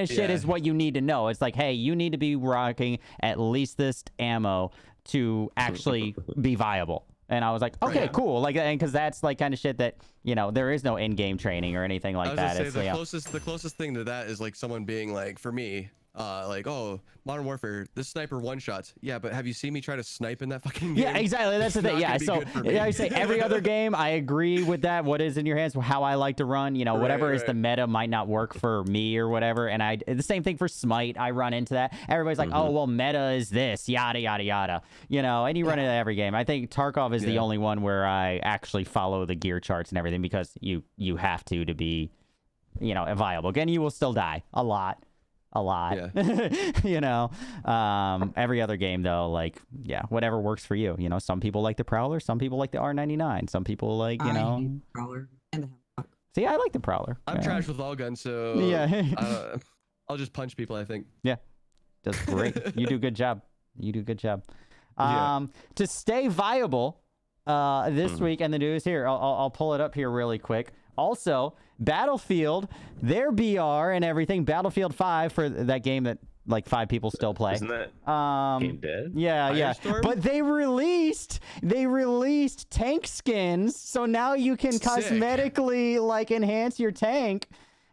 of shit is what you need to know. It's like, hey, you need to be rocking at least this ammo to actually be viable. And I was like, okay, cool. Like, and because that's like kind of shit that, you know, there is no in-game training or anything like that. The closest thing to that is like someone being like, for me, like, oh, Modern Warfare, this sniper one shots. Yeah, but have you seen me try to snipe in that fucking game? Yeah, exactly. That's the thing. Yeah, so I say every other game, I agree with that. What is in your hands, how I like to run, you know, whatever is the meta might not work for me or whatever. And the same thing for Smite. I run into that. Everybody's like, oh, well, meta is this, yada yada yada. You know, and you run into every game. I think Tarkov is the only one where I actually follow the gear charts and everything because you have to be, you know, viable. Again, you will still die a lot. You know, every other game though, like, yeah, whatever works for you. You know, some people like the Prowler, some people like the R99, some people like, you know, hate the Prowler and the Hemlock. See, I like the Prowler. I'm trash with all guns, so yeah, I'll just punch people, I think. Yeah, that's great. You do a good job. To stay viable this week in the news here, I'll pull it up here really quick. Also, Battlefield, their BR and everything, Battlefield 5 for that game that like 5 people still play. Isn't that game dead? Yeah, yeah. But they released tank skins, so now you can cosmetically like enhance your tank.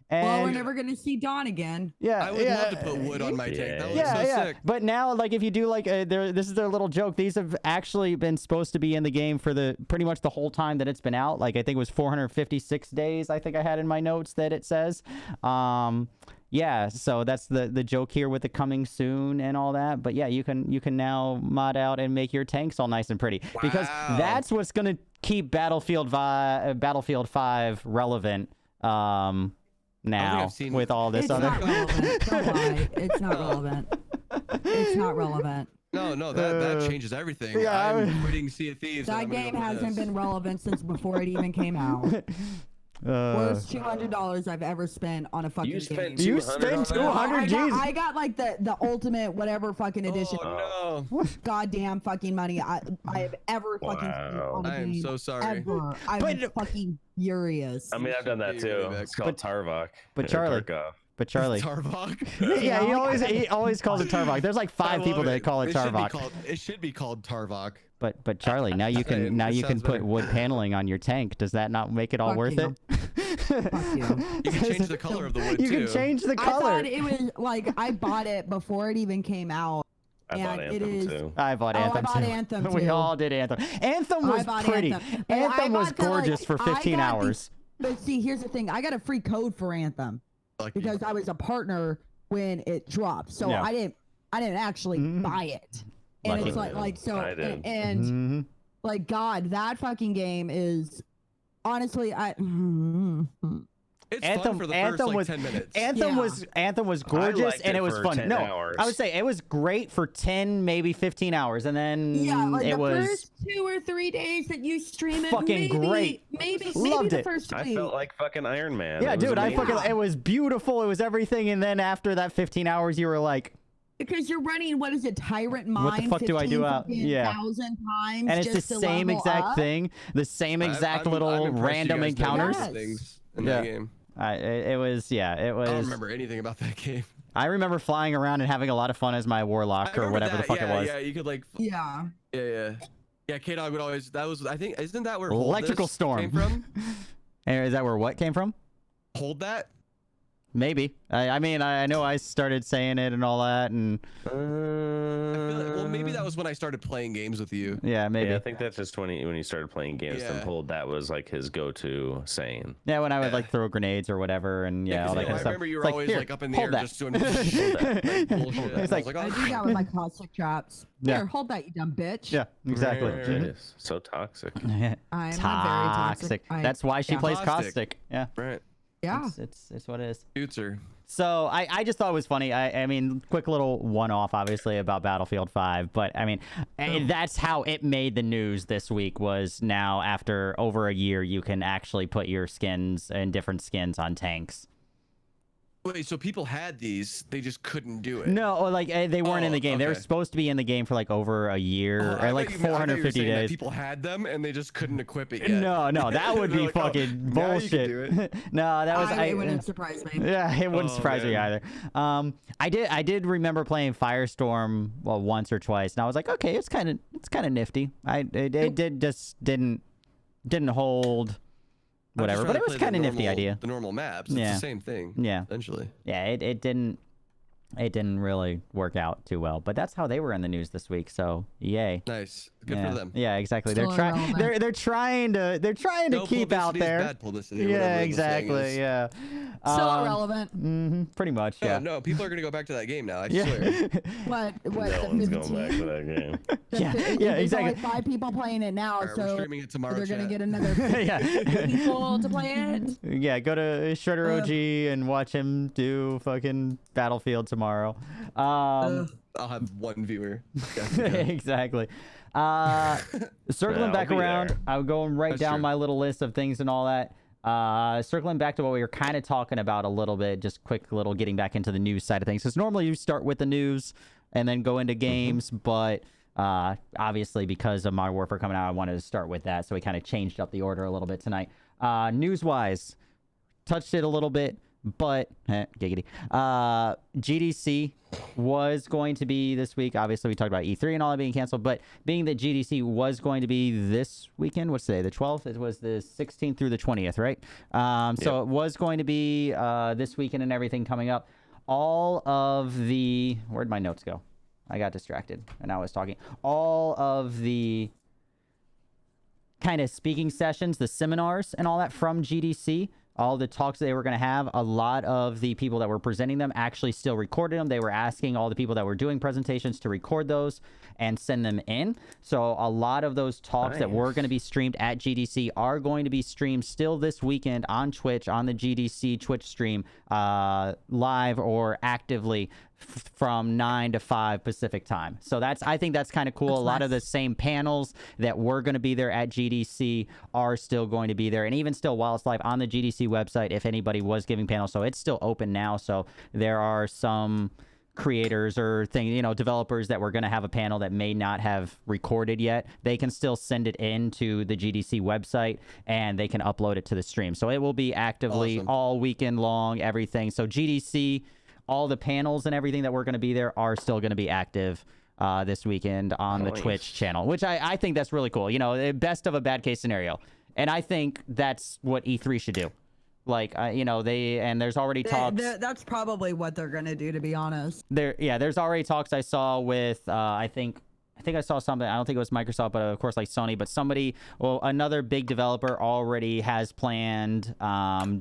And well, we're never gonna see Dawn again. Yeah, I would love to put wood on my tank. That looks so sick. But now, like, if you do like, this is their little joke. These have actually been supposed to be in the game for pretty much the whole time that it's been out. Like, I think it was 456 days. I think I had in my notes that it says. Yeah, so that's the joke here with the coming soon and all that. But yeah, you can now mod out and make your tanks all nice and pretty because that's what's gonna keep Battlefield 5 relevant. Now with all this other Don't lie. It's not relevant. It's not relevant. No, that changes everything. Yeah, I'm quitting Sea of Thieves. That game hasn't been relevant since before it even came out. Worst $200 I've ever spent on a fucking game. You spent 200 G's. I got like the ultimate whatever fucking edition. Oh no! Goddamn fucking money I have ever fucking spent on a game. I am so sorry. Ever. I'm fucking furious. I mean, I've done that too. It's called Tarvok. But Charlie. Tarvok. Yeah, he always calls it Tarvok. There's like 5 people that call it Tarvok. It should be called Tarvok. But Charlie, now you can put wood paneling on your tank. Does that not make it all worth it? Fuck you. You can change the color of the wood too. You can change the color. I thought it was like I bought it before it even came out. I bought Anthem too. I bought Anthem too. We all did Anthem. Anthem was pretty. Anthem was gorgeous for 15 hours. But see, here's the thing. I got a free code for Anthem because I was a partner when it dropped. So I didn't actually buy it. And it's like so I did. and like God, that fucking game is honestly It's fun for the first like 10 minutes. Anthem was gorgeous and it was fun. No, hours. I would say it was great for 10, maybe 15 hours, and then it was the first 2 or 3 days that you stream it. Fucking great. Maybe Loved the it. first week. I felt like fucking Iron Man. Yeah, dude, it was beautiful. It was everything, and then after that 15 hours, you were like. Because you're running, what is it, Tyrant Mine? What the fuck do I do out? 1,000 times, and it's the same exact thing, the same exact little random encounters. Things in that game. It was. I don't remember anything about that game. I remember flying around and having a lot of fun as my warlock or whatever the fuck it was. Yeah, you could like. Yeah. Yeah. Kdog would always. That was. I think. Isn't that where Electrical Storm came from? Is that where what came from? Hold that. Maybe. I mean, I know I started saying it and all that, and I feel like, well, maybe that was when I started playing games with you. Yeah, maybe. Yeah, I think that's just when he started playing games. Then Hold that was like his go-to saying. Yeah, when I would like throw grenades or whatever, and all that kind of stuff. I remember you were always like up in the air just doing bullshit. It's like, I do that with my caustic traps. Here, hold that, you dumb bitch. Yeah, exactly. Jeez, so toxic. I'm toxic. Very toxic. That's why she plays caustic. Yeah. Right. Yeah. It's what it is. Shoots her. So I just thought it was funny. I mean, quick little one-off, obviously, about Battlefield 5. But, I mean, that's how it made the news this week was now, after over a year, you can actually put your skins and different skins on tanks. Wait, so people had these, they just couldn't do it? No, like they weren't in the game. Okay. They were supposed to be in the game for like over a year or like 450 days. People had them and they just couldn't equip it yet. No, that would be like, fucking bullshit. No, that was it wouldn't surprise me. Yeah, it wouldn't surprise me either. I did remember playing Firestorm once or twice, and I was like, okay, it's kind of nifty. It didn't hold. Whatever, but it was kind of nifty idea. The normal maps, it's the same thing. Yeah, essentially. Yeah, it didn't it didn't really work out too well. But that's how they were in the news this week. So yay. Nice. Good yeah. for them. Yeah, exactly. Still They're trying to keep out there. Bad publicity. Yeah, exactly. Yeah. Still irrelevant. Pretty much. Yeah. No, people are gonna go back to that game now. I swear. What? No The one's 15? going back to that game. Yeah, There's exactly. only 5 people playing it now, All right, we're so streaming it tomorrow. they're gonna chat. get another yeah. people to play it. Yeah, go to Shredder OG and watch him do fucking Battlefield tomorrow. I'll have one viewer. Exactly. Circling I'll back be around, there. I would go right That's down true. my little list of things and all that. Circling back to what we were kind of talking about a little bit, just quick little getting back into the news side of things. Because normally you start with the news and then go into games, but obviously because of Modern Warfare coming out, I wanted to start with that. So we kind of changed up the order a little bit tonight. News-wise, touched it a little bit, but giggity. GDC was going to be this week. Obviously, we talked about E3 and all that being canceled, but being that GDC was going to be this weekend, what's today? The 12th? It was the 16th through the 20th, right? So it was going to be this weekend and everything coming up. All of the... Where'd my notes go? I got distracted, and I was talking. All of the kind of speaking sessions, the seminars and all that from GDC, all the talks they were going to have, a lot of the people that were presenting them actually still recorded them. They were asking all the people that were doing presentations to record those and send them in. So a lot of those talks that were going to be streamed at GDC are going to be streamed still this weekend on Twitch, on the GDC Twitch stream, live or actively from 9 to 5 Pacific time. So I think that's kind of cool. That's a lot of the nice. same panels that were going to be there at GDC are still going to be there. And even still, while it's live on the GDC website, if anybody was giving panels, so it's still open now. So there are some creators or developers that were going to have a panel that may not have recorded yet. They can still send it in to the GDC website and they can upload it to the stream. So it will be actively all weekend long, everything. So GDC, all the panels and everything that were going to be there are still going to be active this weekend on the Twitch channel, which I think that's really cool. Best of a bad case scenario. And I think that's what E3 should do. Like, there's already talks. That's probably what they're gonna do, to be honest. There's already talks I saw with, I think I saw something. I don't think it was Microsoft, but of course, like Sony. But another big developer already has planned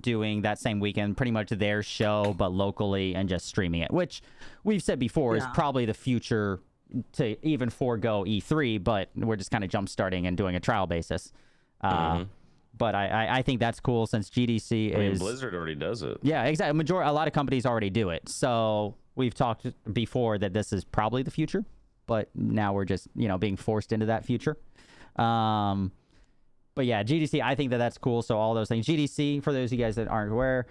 doing that same weekend, pretty much their show, but locally and just streaming it, which we've said before is probably the future to even forego E3, but we're just kind of jump starting and doing a trial basis. But I think that's cool since GDC is... Blizzard already does it. Yeah, exactly. A lot of companies already do it. So we've talked before that this is probably the future, but now we're just, being forced into that future. But yeah, GDC, I think that's cool. So all those things. GDC, for those of you guys that aren't aware,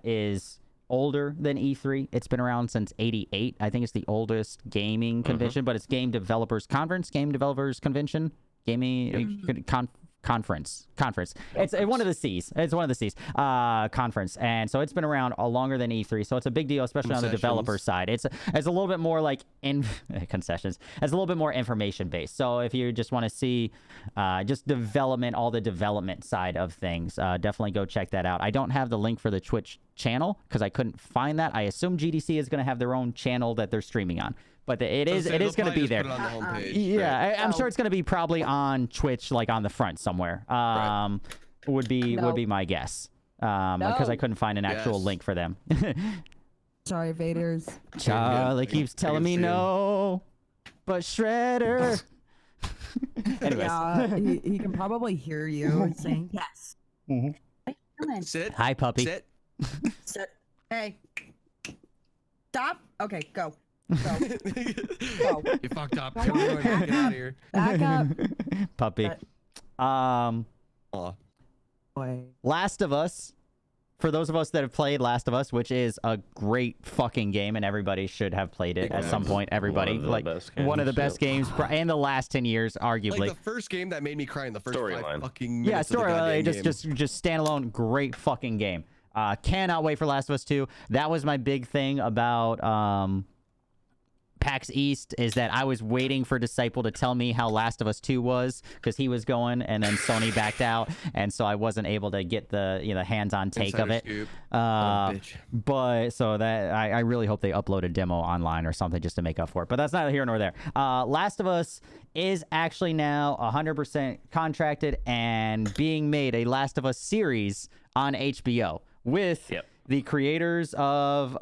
is older than E3. It's been around since '88. I think it's the oldest gaming convention, but it's Game Developers Conference, Game Developers Convention, Conference. It's one of the C's. It's one of the C's. Conference. And so it's been around longer than E3. So it's a big deal, especially on the developer side. It's a little bit more like concessions. It's a little bit more information based. So if you just want to see just development, all the development side of things, definitely go check that out. I don't have the link for the Twitch channel because I couldn't find that. I assume GDC is going to have their own channel that they're streaming on. But it is going to be there. Yeah, I'm sure it's going to be probably on Twitch, like on the front somewhere. Would be my guess. Because I couldn't find an actual link for them. Sorry, Vaders. Charlie keeps telling me no, but Shredder. Anyways. Yeah, he can probably hear you saying yes. Sit. Hi, puppy. Sit. Sit. Hey. Stop. Okay, go. Go. You fucked up. Get out of here. Back up. Puppy. Aw. Boy. Last of Us. For those of us that have played Last of Us, which is a great fucking game, and everybody should have played it at some point. Everybody, one of the best games in the last 10 years, arguably. Like the first game that made me cry in the first 5 fucking minutes. Yeah, storyline. Just Just standalone, great fucking game. Cannot wait for Last of Us 2. That was my big thing about PAX East is that I was waiting for Disciple to tell me how Last of Us 2 was because he was going, and then Sony backed out, and so I wasn't able to get the hands-on take of it. But so that I really hope they upload a demo online or something just to make up for it. But that's neither here nor there. Last of Us is actually now 100% contracted and being made a Last of Us series on HBO with the creators of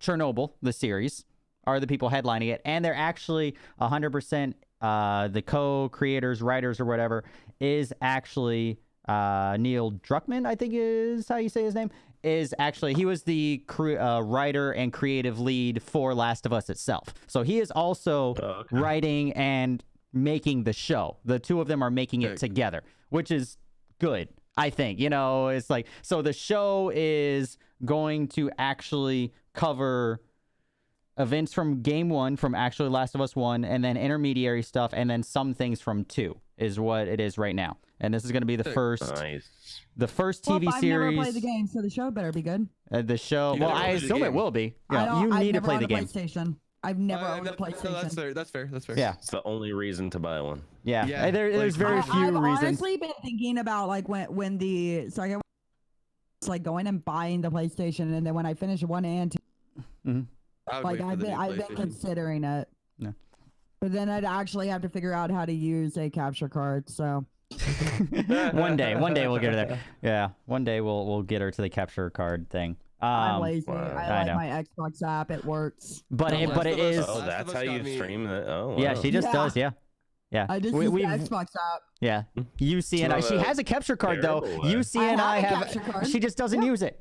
Chernobyl, the series, are the people headlining it, and they're actually 100% the co-creators, writers, or whatever, is actually Neil Druckmann, I think is how you say his name, is actually, he was the writer and creative lead for Last of Us itself. So he is also writing and making the show. The two of them are making it together, which is good, I think. It's like, so the show is going to actually cover events from game 1, from actually Last of Us 1, and then intermediary stuff, and then some things from 2 is what it is right now. And this is going to be the first TV I've series. I've never played the game, so the show better be good. The show, well, I assume it will be. Yeah, you need to play the game. PlayStation. I've never owned a PlayStation. No, that's fair. Yeah, it's the only reason to buy one. Yeah. There's very few I've reasons. honestly been thinking about like when the second, it's like going and buying the PlayStation, and then when I finish 1 and 2, like I've been considering it. No. But then I'd actually have to figure out how to use a capture card. So one day we'll get her there. Yeah, one day we'll get her to the capture card thing. I'm lazy. I like my Xbox app. It works. But it is. Oh, that's how you stream that. Oh, wow. Yeah, she just does. Yeah. I just use the Xbox app. Yeah. UC and I. She has a capture card though. UC and I have. She just doesn't use it.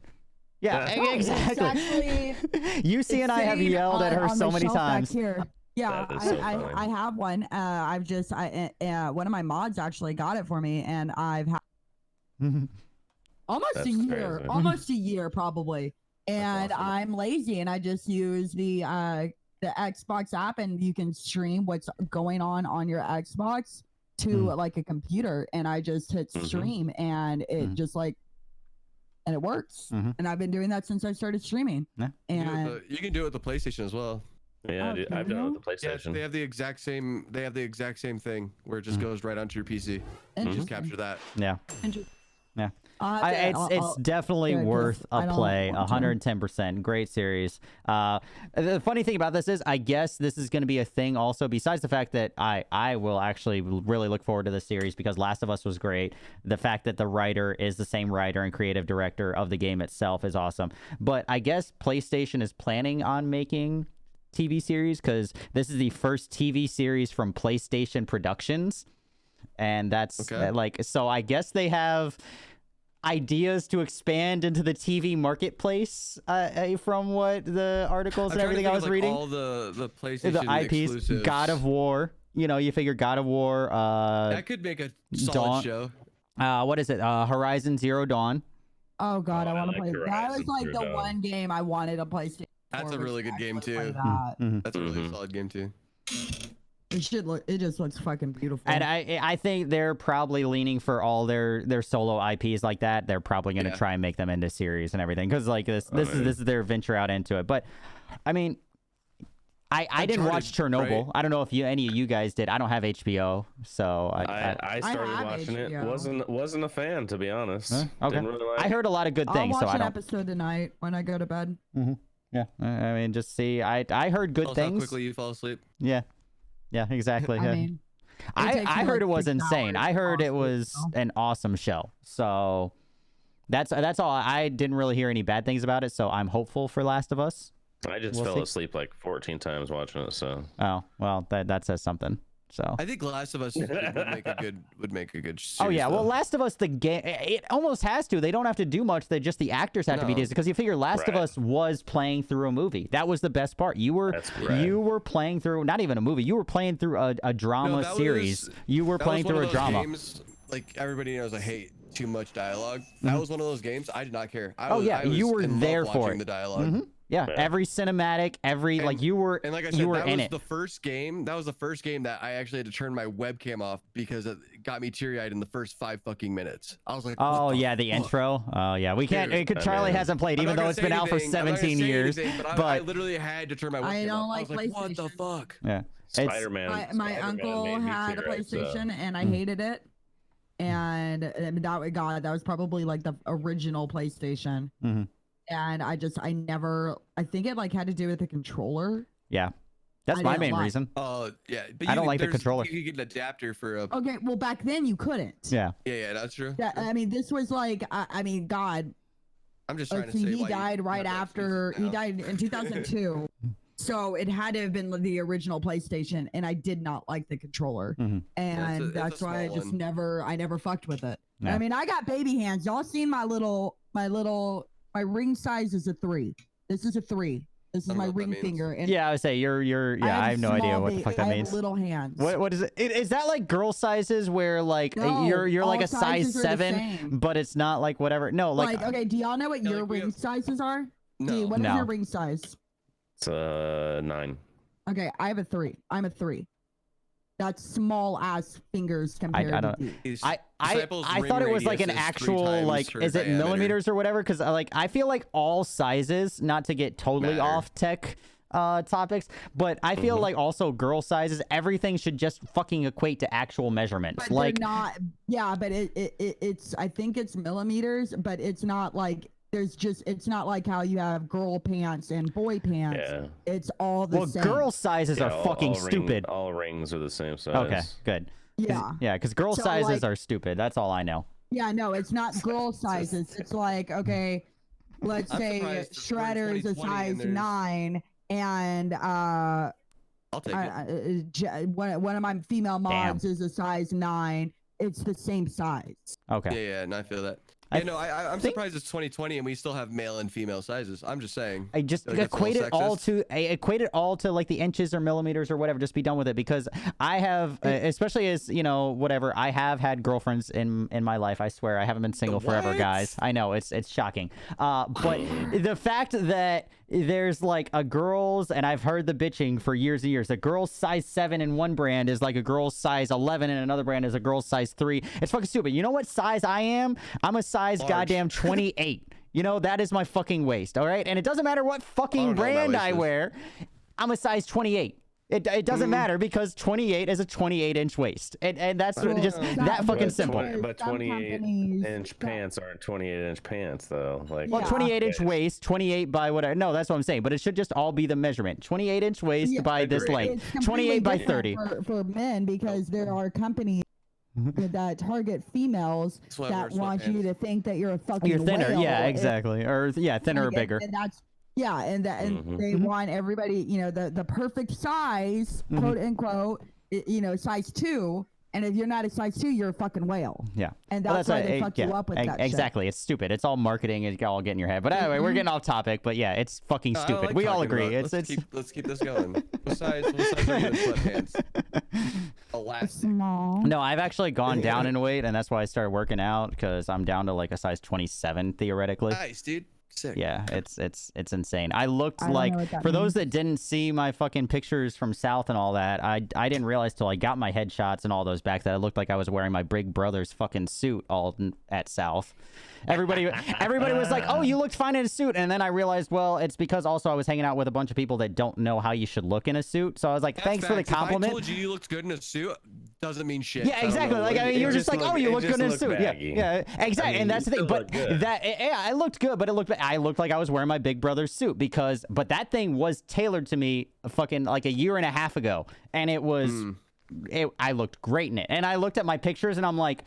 Yeah, exactly. UC and I have yelled at her so many times. Yeah, I have one. I've just one of my mods actually got it for me, and I've had almost a year probably. And awesome. I'm lazy, and I just use the Xbox app, and you can stream what's going on your Xbox to like a computer, and I just hit stream, and it just like. And it works. And I've been doing that since I started streaming. Yeah. And you can do it with the PlayStation as well. Yeah, I've done it with the PlayStation. Yeah, they have the exact same thing where it just goes right onto your PC. You just capture that. Yeah. Yeah. It's definitely worth a play. 110%. Great series. The funny thing about this is, I guess this is going to be a thing also, besides the fact that I will actually really look forward to the series because Last of Us was great. The fact that the writer is the same writer and creative director of the game itself is awesome. But I guess PlayStation is planning on making TV series because this is the first TV series from PlayStation Productions. And that's like, so I guess they have ideas to expand into the TV marketplace from what the articles and everything I was reading. All the PlayStation IPs, exclusives. God of War. You figure God of War. That could make a solid show. What is it? Horizon Zero Dawn. Oh God, I want to play. That was like the one game I wanted a PlayStation. That's a really good game too. That's a really solid game too. It just looks fucking beautiful. And I think they're probably leaning for all their solo IPs like that. They're probably going to try and make them into series and everything because like this is their venture out into it. But I mean, I didn't watch Chernobyl. Right? I don't know if any of you guys did. I don't have HBO, so I started watching HBO. It. Wasn't a fan, to be honest. Okay. Really like I heard a lot of good things. I'll watch an episode tonight when I go to bed. Yeah, I mean, just see. I heard good things. How quickly you fall asleep. Yeah, exactly. I mean, I heard it was insane. I heard it was an awesome show. So that's all. I didn't really hear any bad things about it. So I'm hopeful for Last of Us. I just fell asleep like 14 times watching it. So. Oh well, that says something. So I think Last of Us would make a good series, oh yeah, well Last of Us, the game, it almost has to. They don't have to do much. They just, the actors have to be decent, because you figure Last of Us was playing through a movie. That was the best part. You were playing through not even a movie. You were playing through a drama series. You were playing through a drama. Games, like everybody knows, I hate too much dialogue. That was one of those games I did not care. You were there for it. The dialogue. Yeah, every cinematic, like you were, and like I said, you were that in was it. the first game. That was the first game that I actually had to turn my webcam off because it got me teary-eyed in the first 5 fucking minutes. I was like, oh what yeah, the fuck? intro. Oh yeah, we can't. Charlie hasn't played, even though it's been out for 17 years. But I literally had to turn my webcam I don't off. like I was like, what the fuck? Yeah, Spider-Man. My uncle had a PlayStation, and I hated it. And that was probably like the original PlayStation. And I think it like had to do with the controller. Yeah, that's my main reason. Oh yeah, but I don't like the controller. You could get an adapter for a. Okay, well back then you couldn't. Yeah. Yeah, that's true. I mean, this was like, I mean, God. I'm just trying to say. He died right after. He died in 2002. So it had to have been the original PlayStation, and I did not like the controller, and that's why I just never fucked with it. Yeah. I mean, I got baby hands. Y'all seen my ring size is a 3. This is a 3. This is my ring finger. And yeah, I would say I have no idea what the fuck that means. Little hands. What is it? Is that like girl sizes where like you're like a size 7, but it's not like whatever? No, like okay. Do y'all know what your ring sizes are? No. What is your ring size? It's a 9. Okay, I have a 3. I'm a 3. That's small ass fingers compared to these. I thought it was like an actual like, is it millimeters or whatever? Because like I feel like all sizes, not to get totally off tech topics, but I feel like also girl sizes, everything should just fucking equate to actual measurements. But like they're not. Yeah, but it's I think it's millimeters, but it's not like. It's not like how you have girl pants and boy pants. Yeah. It's all the same. Well, girl sizes are fucking stupid. All rings are the same size. Okay, good. Yeah. Yeah, because girl sizes are stupid. That's all I know. Yeah, no, it's not girl sizes. It's like, okay, let's say Shredder is a size 9, and I'll take it. One of my female mods is a size 9. It's the same size. Okay. Yeah, and I feel that. I'm surprised it's 2020 and we still have male and female sizes. I'm just saying. I just equate it all to like the inches or millimeters or whatever. Just be done with it, because I have, especially as whatever. I have had girlfriends in my life. I swear I haven't been single forever, guys. I know it's shocking. But the fact that there's like a girl's, and I've heard the bitching for years and years. A girl's size 7 in one brand is like a girl's size 11 in another brand is a girl's size 3. It's fucking stupid. You know what size I am? I'm a size goddamn 28. That is my fucking waist. All right, and it doesn't matter what fucking brand I wear. I'm a size 28. It doesn't matter, because 28 is a 28-inch waist, and that's just that fucking simple. But 28-inch pants aren't 28-inch pants though. Like, well, 28-inch waist, 28 by whatever. No, that's what I'm saying. But it should just all be the measurement: 28-inch waist by this length, 28 by 30. For men, because there are companies that target females that want you to think that you're a fucking thinner. whale. Yeah, exactly. Or thinner or bigger. And that's they want everybody, the perfect size, quote unquote, size 2. And if you're not a size 2, you're a fucking whale. Yeah. And that's why they fuck you up with that exactly. shit. It's stupid. It's all marketing. It's all getting in your head. But anyway, we're getting off topic. But yeah, it's fucking stupid. We all agree. Let's keep this going. What size are you in sweatpants? Small. No, I've actually gone down in weight, and that's why I started working out, because I'm down to like a size 27 theoretically. Nice, dude. Sick. Yeah, it's insane. I looked like, for those that didn't see my fucking pictures from South and all that, I didn't realize till I got my headshots and all those back that it looked like I was wearing my Big Brother's fucking suit all at South. Everybody was like, "Oh, you looked fine in a suit," and then I realized, well, it's because also I was hanging out with a bunch of people that don't know how you should look in a suit. So I was like, "Thanks for the compliment." If I told you looked good in a suit, doesn't mean shit. Yeah, exactly. Like, I mean, you're just like, "Oh, you look good in a suit." Yeah, exactly. I mean, and that's the thing. But I looked good, but I looked like I was wearing my Big Brother suit, but that thing was tailored to me fucking like a year and a half ago, and it was, I looked great in it. And I looked at my pictures and I'm like,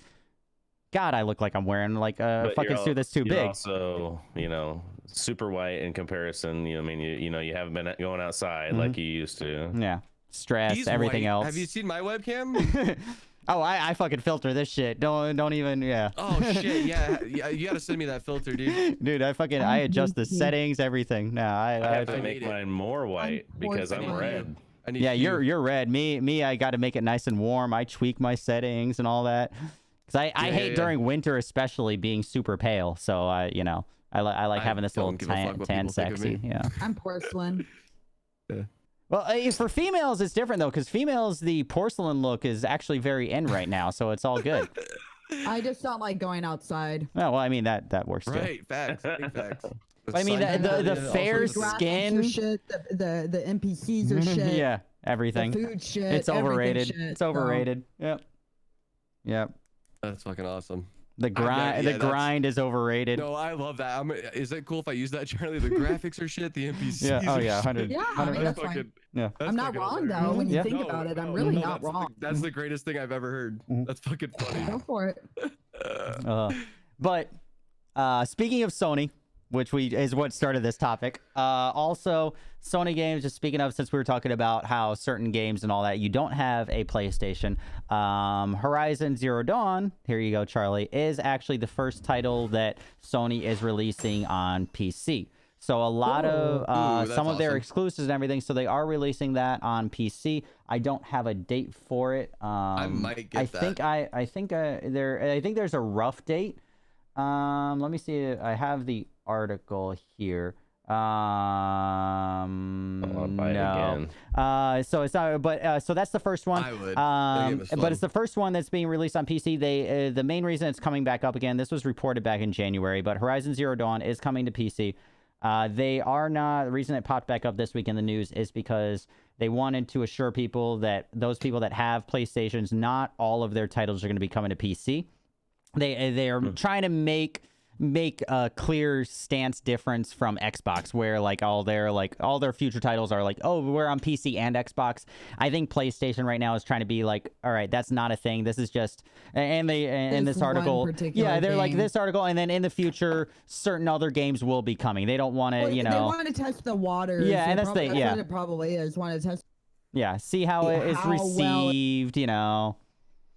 God, I look like I'm wearing like a fucking suit that's too big. Also, super white in comparison. You haven't been going outside like you used to. Yeah, stress, everything else. Have you seen my webcam? Oh, I fucking filter this shit. Don't even, yeah. Oh shit, yeah. You gotta send me that filter, dude. Dude, I adjust the settings, everything. No, I have to make mine more white because I'm red. Yeah, you're red. Me, I got to make it nice and warm. I tweak my settings and all that. Because I hate during winter, especially being super pale. So I like having this little don't give a fuck what tan people think of sexy. me. Yeah. I'm porcelain. Yeah. Well, for females, it's different though, because females, the porcelain look is actually very in right now, so it's all good. I just don't like going outside. Oh, well, I mean that works too. Right, facts, big facts. I mean the fair skin, shit, the NPCs are shit. yeah, everything. The food shit. It's overrated. Shit, it's overrated. Yep. Yep. That's fucking awesome. The grind, yeah, the grind is overrated. No, I love that. Is it cool if I use that, Charlie? The graphics are shit. The NPCs. Yeah. Oh are yeah. shit. 100. Yeah, I mean, that's fine. Yeah. I'm not wrong though. When you think about it, I'm really not wrong. That's the greatest thing I've ever heard. That's fucking funny. Go for it. But speaking of Sony, which is what started this topic. Also, Sony games, just speaking of, since we were talking about how certain games and all that, you don't have a PlayStation. Horizon Zero Dawn, here you go, Charlie, is actually the first title that Sony is releasing on PC. So a lot of some of their exclusives and everything. So they are releasing that on PC. I don't have a date for it. I might get that. I think there's a rough date. Let me see. I have the article here. I'll buy it again. So it's not, but so that's the first one. I would. But it's the first one that's being released on PC. The main reason it's coming back up again, this was reported back in January, but Horizon Zero Dawn is coming to PC. They are not. The reason it popped back up this week in the news is because they wanted to assure people that those people that have PlayStations, not all of their titles are going to be coming to PC. They are trying to make a clear stance difference from Xbox, where like all their future titles are like, oh, we're on PC and Xbox. I think PlayStation right now is trying to be like, all right, that's not a thing. This is just in this article. Yeah, they're like this article, and then in the future, certain other games will be coming. They don't want to, They want to test the waters. Yeah, and that's what it probably is. Want to test. Yeah, see how it is received.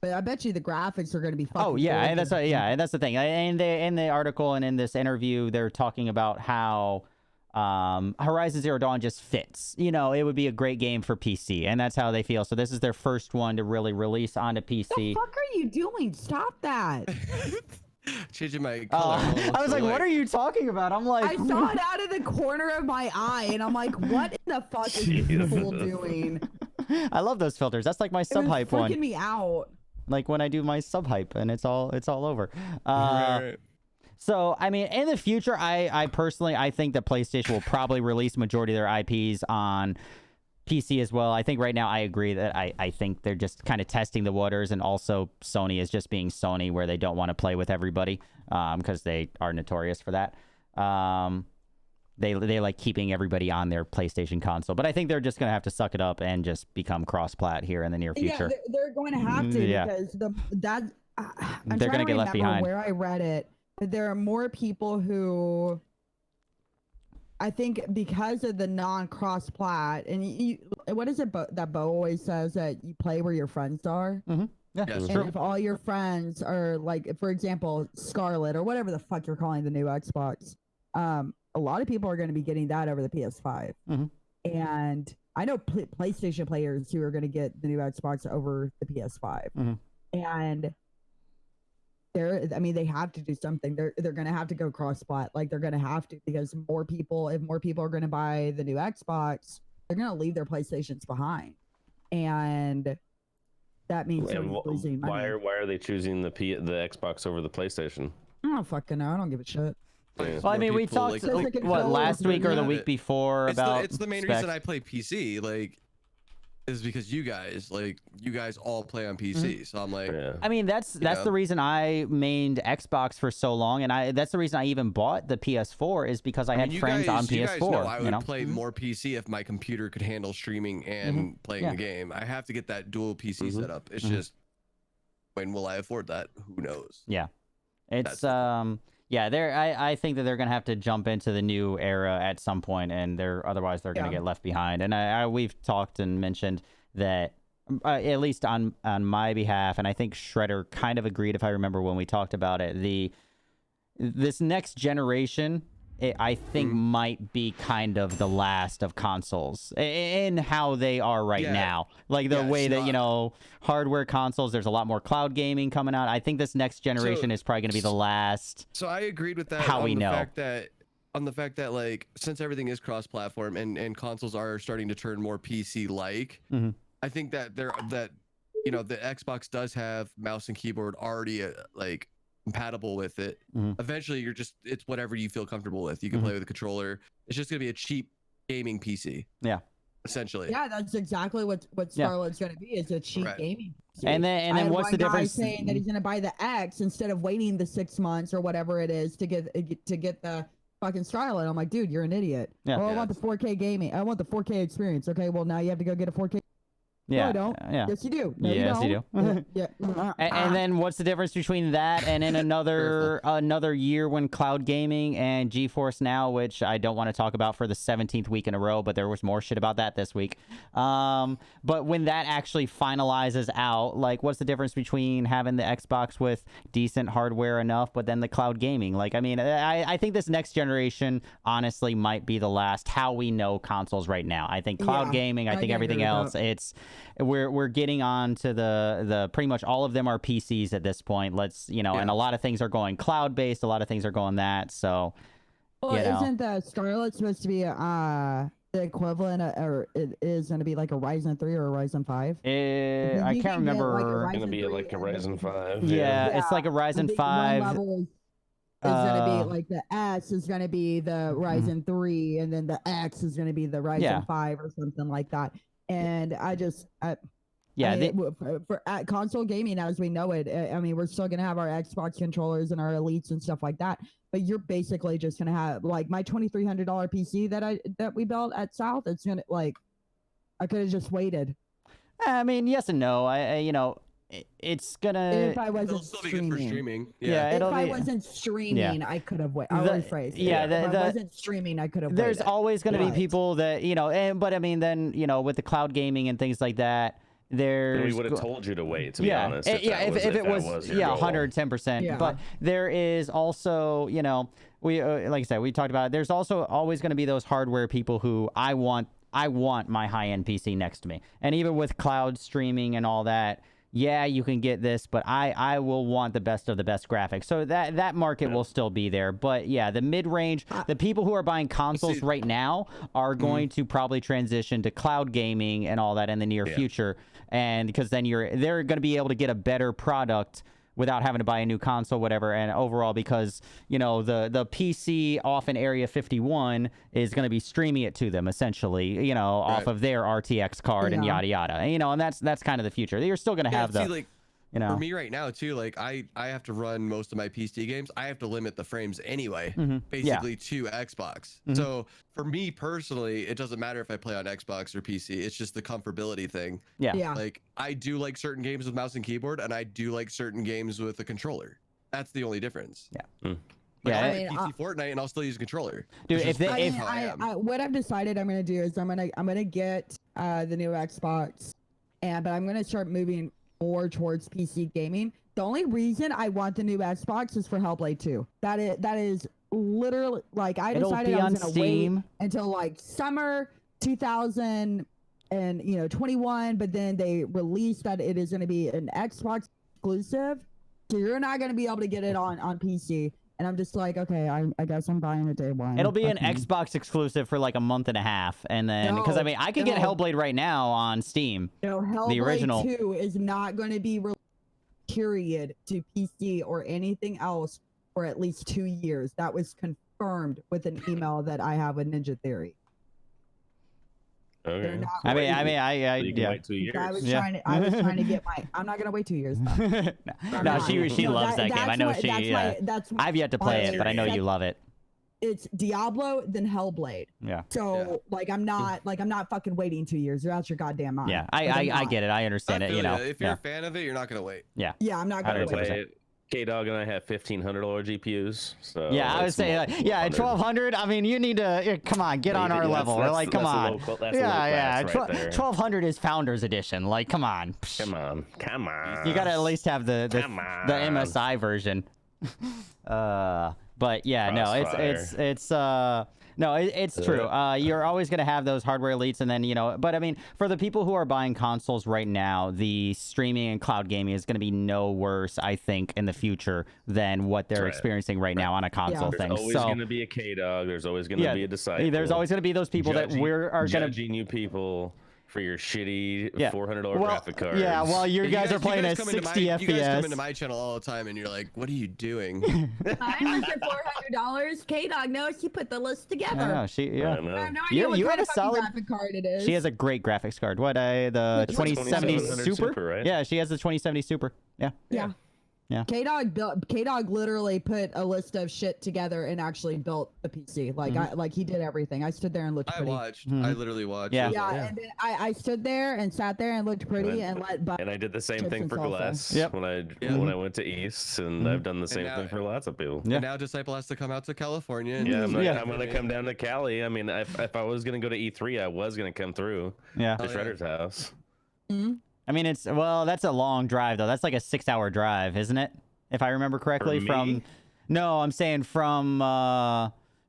But I bet you the graphics are going to be fucking. Oh yeah, and that's the thing. In the article and in this interview, they're talking about how Horizon Zero Dawn just fits. It would be a great game for PC, and that's how they feel. So this is their first one to really release onto PC. What the fuck are you doing? Stop that. Changing my color. I was like, what are you talking about? I'm like, I saw it out of the corner of my eye, and I'm like, what in the fuck is this fool doing? I love those filters. That's like my sub hype one. Freaking me out. Like when I do my sub hype and it's all over. Right. So I mean, in the future, I personally think that PlayStation will probably release majority of their IPs on PC as well. I think right now I agree that I think they're just kind of testing the waters, and also Sony is just being Sony, where they don't want to play with everybody because they are notorious for that. They like keeping everybody on their PlayStation console, but I think they're just gonna have to suck it up and just become cross-plat here in the near future. Yeah, they're going to have to because they're gonna get left behind. Where I read it, there are more people who, I think, because of the non-cross-plat, and what is it that Bo always says, that you play where your friends are? Mm-hmm. Yeah, yes, true. If all your friends are like, for example, Scarlet or whatever the fuck you're calling the new Xbox, a lot of people are going to be getting that over the PS5. Mm-hmm. And I know PlayStation players who are going to get the new Xbox over the PS5. Mm-hmm. And they have to do something. They're going to have to go cross-plat. Like, they're going to have to, because if more people are going to buy the new Xbox, they're going to leave their PlayStations behind. And that means losing money. Why are they choosing the Xbox over the PlayStation? I don't fucking know. I don't give a shit. Well, I mean, we talked last week or the week before about it's the main reason I play PC, is because you guys all play on PC. So I'm like, I mean, that's the reason I mained Xbox for so long, and that's the reason I even bought the PS4, is because I had friends on PS4. You guys know I would play more PC if my computer could handle streaming and playing the game. I have to get that dual PC setup. It's just, when will I afford that? Who knows? Yeah, it's I think that they're gonna have to jump into the new era at some point, and otherwise they're gonna get left behind. And we've talked and mentioned that, at least on my behalf, and I think Shredder kind of agreed, if I remember when we talked about it. This next generation I think might be kind of the last of consoles in how they are right now. Like the way that, you know, hardware consoles, there's a lot more cloud gaming coming out. I think this next generation is probably going to be the last. So I agreed with that. How we know. On the fact that like, since everything is cross-platform and consoles are starting to turn more PC-like, I think that you know, the Xbox does have mouse and keyboard already like compatible with it. Eventually it's whatever you feel comfortable with. You can play with a controller. It's just gonna be a cheap gaming PC. Yeah, essentially. Yeah, that's exactly what Scarlett's gonna be, is a cheap gaming PC. And then what's the difference? Saying that he's gonna buy the X instead of waiting the 6 months or whatever it is to get the fucking Scarlett. I'm like, dude, you're an idiot. I want the 4K gaming. I want the 4K experience. Okay, well now you have to go get a 4K. No, I don't. Yes, you do. No, yes, you do. And then what's the difference between that and in another year when cloud gaming and GeForce Now, which I don't want to talk about for the 17th week in a row, but there was more shit about that this week. But when that actually finalizes out, like, what's the difference between having the Xbox with decent hardware enough, but then the cloud gaming? Like, I mean, I think this next generation honestly might be the last how we know consoles right now. I think cloud gaming, I think everything else, we're getting on to the pretty much all of them are PCs at this point. Let's, you know, and a lot of things are going cloud based, a lot of things are going that. So, well, isn't the Scarlett supposed to be the equivalent or it is going to be like a Ryzen 3 or a Ryzen 5? I can't remember. It's going to be like a Ryzen 5. Yeah, it's like a Ryzen 5. Is going to be like the S is going to be the Ryzen 3, and then the X is going to be the Ryzen 5 or something like that. And for console gaming as we know it, I mean, we're still gonna have our Xbox controllers and our Elites and stuff like that, but you're basically just gonna have like my $2,300 PC that we built at South. It's gonna, like, I could have just waited. I mean, yes and no. It's gonna. If I wasn't streaming. If I wasn't streaming, I could have waited. I'll rephrase. If I wasn't streaming, I could have waited. There's always gonna be people that, you know, but I mean, then, you know, with the cloud gaming and things like that, we would have told you to wait, to be honest. If it was 110%. But there is also, you know, we like I said, we talked about it. There's also always going to be those hardware people who I want my high-end PC next to me. And even with cloud streaming and all that, yeah, you can get this, but I will want the best of the best graphics. So that market will still be there. But yeah, the mid-range, the people who are buying consoles right now are going to probably transition to cloud gaming and all that in the near future. And because then they're going to be able to get a better product without having to buy a new console, whatever. And overall, because, you know, the PC off in Area 51 is going to be streaming it to them, essentially, you know, off of their RTX card and yada yada. And, you know, and that's kind of the future. You're still going to have you know, for me right now too, like I have to run most of my PC games. I have to limit the frames anyway, basically to Xbox. So for me personally, it doesn't matter if I play on Xbox or PC. It's just the comfortability thing. Like I do like certain games with mouse and keyboard, and I do like certain games with a controller. That's the only difference. Like, I PC Fortnite, and I'll still use a controller. Dude, what I've decided I'm gonna do is I'm gonna get the new Xbox, but I'm gonna start moving more towards PC gaming. The only reason I want the new Xbox is for Hellblade 2. That is literally, like, I decided I was gonna wait until like summer 2021, but then they released that it is going to be an Xbox exclusive, so you're not going to be able to get it on PC. And I'm just like, okay, I guess I'm buying it day one. It'll be an Xbox exclusive for like a month and a half, and then because I mean I could get Hellblade right now on Steam. No, Hellblade the original 2 is not going to be released, period, to PC or anything else for at least 2 years. That was confirmed with an email that I have with Ninja Theory. Okay. I wait 2 years. I was trying to get my. I'm not gonna wait 2 years. No, she loves that game. I know I've yet to play it, but I know you love it. It's Diablo, then Hellblade. Yeah. So like I'm not fucking waiting 2 years. You're out your goddamn mind. Yeah, I get it. I understand it. You know, if you're a fan of it, you're not gonna wait. Yeah. Yeah, I'm not gonna wait. Kdog and I have $1,500 GPUs. So yeah, I would say, $1,200. I mean, you need to come on, get on our level. We're like, come on. Right 1,200 is Founders Edition. Like, come on. Come on. You gotta at least have the MSI version. But But yeah, no, it's true. You're always going to have those hardware elites, and then, but I mean, for the people who are buying consoles right now, the streaming and cloud gaming is going to be no worse, I think, in the future than what they're experiencing right now on a console thing. There's always going to be a Kdog. There's always going to be a Disciple. There's always going to be those people that are going to judging you people for your shitty $400 graphic cards. Yeah, well, you guys are playing at 60 FPS. You guys come into my channel all the time, and you're like, "What are you doing?" I listed $400. Kdog knows she put the list together. I know, I have no idea what kind of solid graphic card it is. She has a great graphics card. The 2070 Super? Right? Yeah, she has the 2070 Super. Yeah. Yeah. Kdog literally put a list of shit together and actually built a PC. Like he did everything. I stood there and looked pretty. I watched. I literally watched. Yeah. And then I stood there and sat there and looked pretty and let. And I did the same thing for Glass. When I went to East, and I've done the same thing for lots of people. Yeah. And now Disciple has to come out to California. I'm gonna come down to Cali. I mean, if I was gonna go to E3, I was gonna come through. Yeah. To Shredder's house. I mean, that's a long drive though. That's like a 6-hour drive, isn't it? If I remember correctly, no, I'm saying from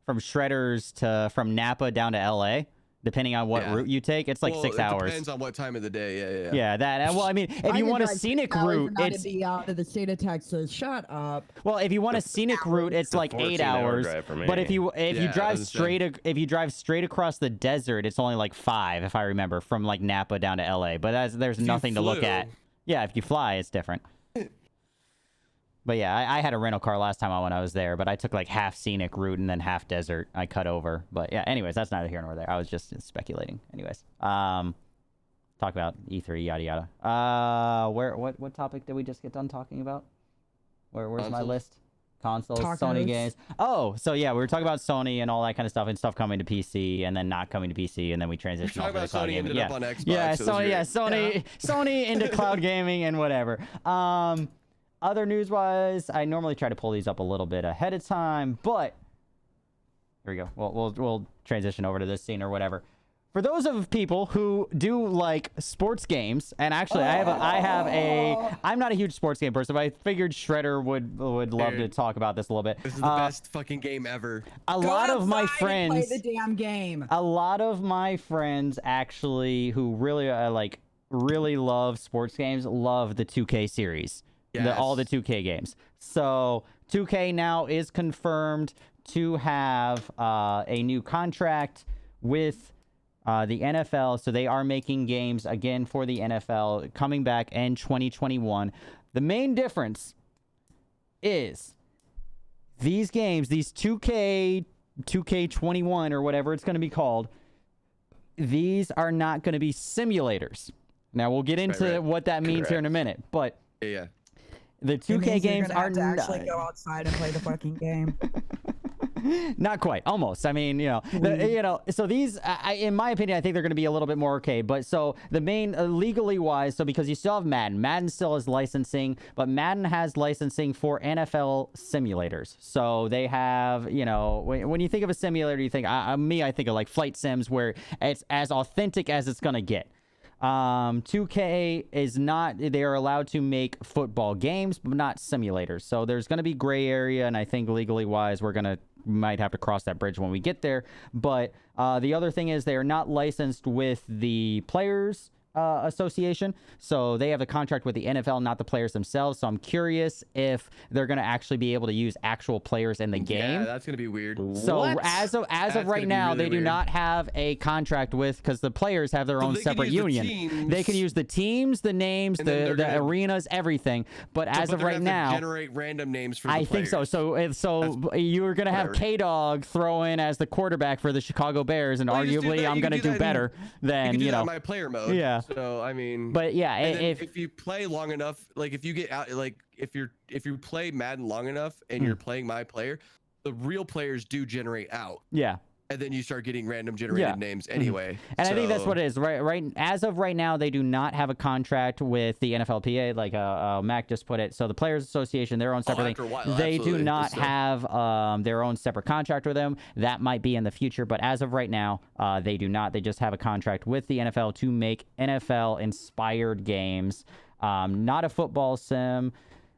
Shredder's from Napa down to LA, depending on what route you take, it's like 6 hours. It depends on what time of the day. Yeah, that. Well, I mean, if you want a scenic route, it's be out of the state of Texas. Shut up. Well, if you want a scenic route, it's like 8 hours. But if you drive straight across the desert, it's only like 5, if I remember, from like Napa down to LA. But there's nothing to look at. Yeah, if you fly, it's different. But yeah, I had a rental car last time when I was there, but I took like half scenic route and then half desert. I cut over. But yeah, anyways, that's neither here nor there. I was just speculating. Anyways, talk about E3, yada yada. What topic did we just get done talking about? Where's my list? Consoles, Sony games. Oh, so yeah, we were talking about Sony and all that kind of stuff, and stuff coming to PC and then not coming to PC, and then we transitioned over to cloud gaming. Up on Xbox, Sony into cloud gaming and whatever. Other news-wise, I normally try to pull these up a little bit ahead of time, but here we go. We'll transition over to this scene or whatever. For those of people who do like sports games, and actually I'm not a huge sports game person, but I figured Shredder would love to talk about this a little bit. This is the best fucking game ever. A lot of my friends play the damn game. A lot of my friends actually who really love sports games love the 2K series. Yes. All the 2K games. So 2K now is confirmed to have a new contract with the NFL. So they are making games again for the NFL coming back in 2021. The main difference is these games, these 2K21 or whatever it's going to be called, these are not going to be simulators. Now we'll get into what that means here in a minute, but yeah. The 2K games are to actually go outside and play the fucking game. Not quite, almost. I mean, so these, in my opinion, I think they're going to be a little bit more arcade. But so the main, legally wise, so because you still have Madden. Madden still has licensing, but Madden has licensing for NFL simulators. So they have, when you think of a simulator, you think, I think of like flight sims where it's as authentic as it's going to get. 2K is not, they are allowed to make football games, but not simulators. So there's going to be gray area, and I think legally wise, might have to cross that bridge when we get there. But the other thing is they are not licensed with the Players Association. So they have a contract with the NFL, not the players themselves. So I'm curious if they're going to actually be able to use actual players in the game. Yeah, that's going to be weird. So as of right now, really they do not have a contract with, because the players have their own separate union. They can use the teams, the names, the arenas, everything. But as of right now, generate random names for the I think so. So you're going to have Kdog throw in as the quarterback for the Chicago Bears, and arguably I'm going to do better than my player mode. Yeah. So I mean, but yeah, if you play long enough, like if you get out, like if you play Madden long enough and you're playing my player, the real players do generate out. Yeah. And then you start getting random generated names anyway. And I think that's what it is. Right. As of right now, they do not have a contract with the NFLPA, like Mac just put it. So the Players Association, their own separate thing. They do not have their own separate contract with them. That might be in the future, but as of right now, they do not. They just have a contract with the NFL to make NFL-inspired games. Not a football sim.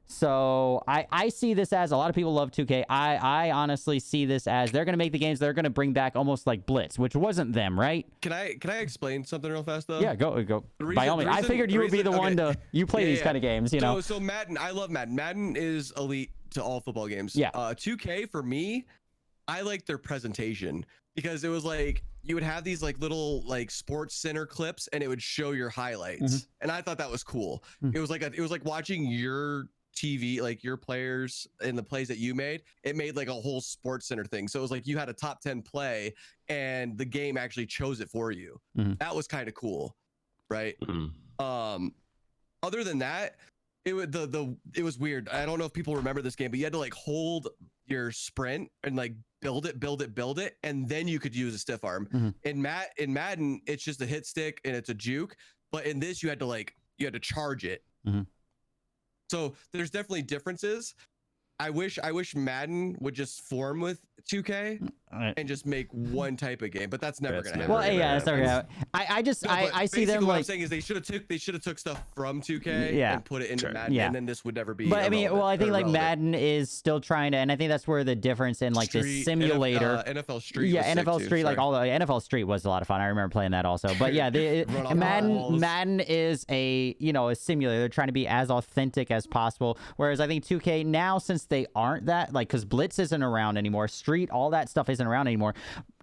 So I see this as, a lot of people love 2K. I honestly see this as they're going to make the games, they're going to bring back almost like Blitz, which wasn't them, right? Can I explain something real fast though? Yeah, go. By all means. I figured you would be the one to, you play these kind of games, you know? So Madden, I love Madden. Madden is elite to all football games. Yeah. 2K for me, I like their presentation because it was like, you would have these like little like Sports Center clips and it would show your highlights. And I thought that was cool. It was like watching your TV, like your players and the plays that you made. It made like a whole Sports Center thing. So it was like you had a top 10 play and the game actually chose it for you. That was kind of cool, right? Other than that, it was weird. I don't know if people remember this game, but you had to like hold your sprint and like build it, and then you could use a stiff arm. In Madden, it's just a hit stick and it's a juke. But in this, you had to charge it. So there's definitely differences. I wish Madden would just form with 2K and just make one type of game, but that's never gonna happen. Well, yeah, that's never gonna happen. I see them what like, I'm saying is they should have took stuff from 2K and put it into Madden, and then this would never be. But I mean, well, I think like Madden is still trying to, and I think that's where the difference in like the simulator, NFL Street, NFL Street, like all the NFL Street was a lot of fun. I remember playing that also. But yeah, Madden is a a simulator. They're trying to be as authentic as possible. Whereas I think 2K now, since they aren't that, like, because Blitz isn't around anymore, Street, all that stuff isn't around anymore.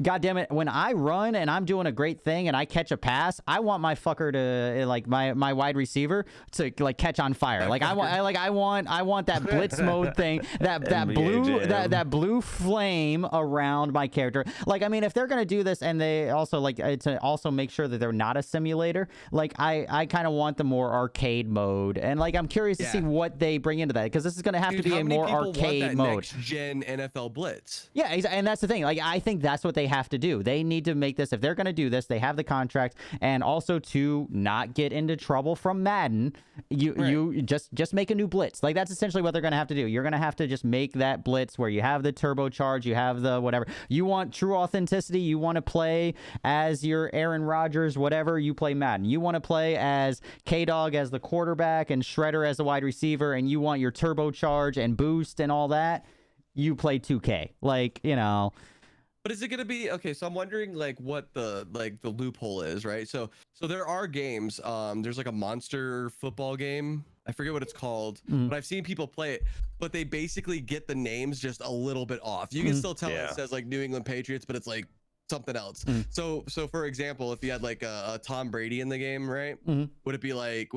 God damn it, when I run and I'm doing a great thing and I catch a pass, I want my fucker to, like, my wide receiver to like catch on fire. Like I want that Blitz mode thing, that blue flame around my character. Like, I mean, if they're gonna do this and they also like to also make sure that they're not a simulator, like I kind of want the more arcade mode, and like I'm curious to see what they bring into that, because this is gonna have to be a more arcade mode. Next gen NFL Blitz. Yeah, and that's the thing. Like, I think that's what they have to do. They need to make this, if they're gonna do this, they have the contract, and also to not get into trouble from Madden, you just make a new Blitz. Like, that's essentially what they're gonna have to do. You're gonna have to just make that Blitz where you have the turbocharge, you have the whatever. You want true authenticity, you want to play as your Aaron Rodgers, whatever, you play Madden. You want to play as Kdog as the quarterback and Shredder as the wide receiver, and you want your turbocharge and boost and all that, you play 2K. Like, But is it gonna be okay? So I'm wondering like what the loophole is, right? So there are games. There's like a monster football game. I forget what it's called, but I've seen people play it. But they basically get the names just a little bit off. You can still tell it says like New England Patriots, but it's like something else. So for example, if you had like a Tom Brady in the game, right? Would it be like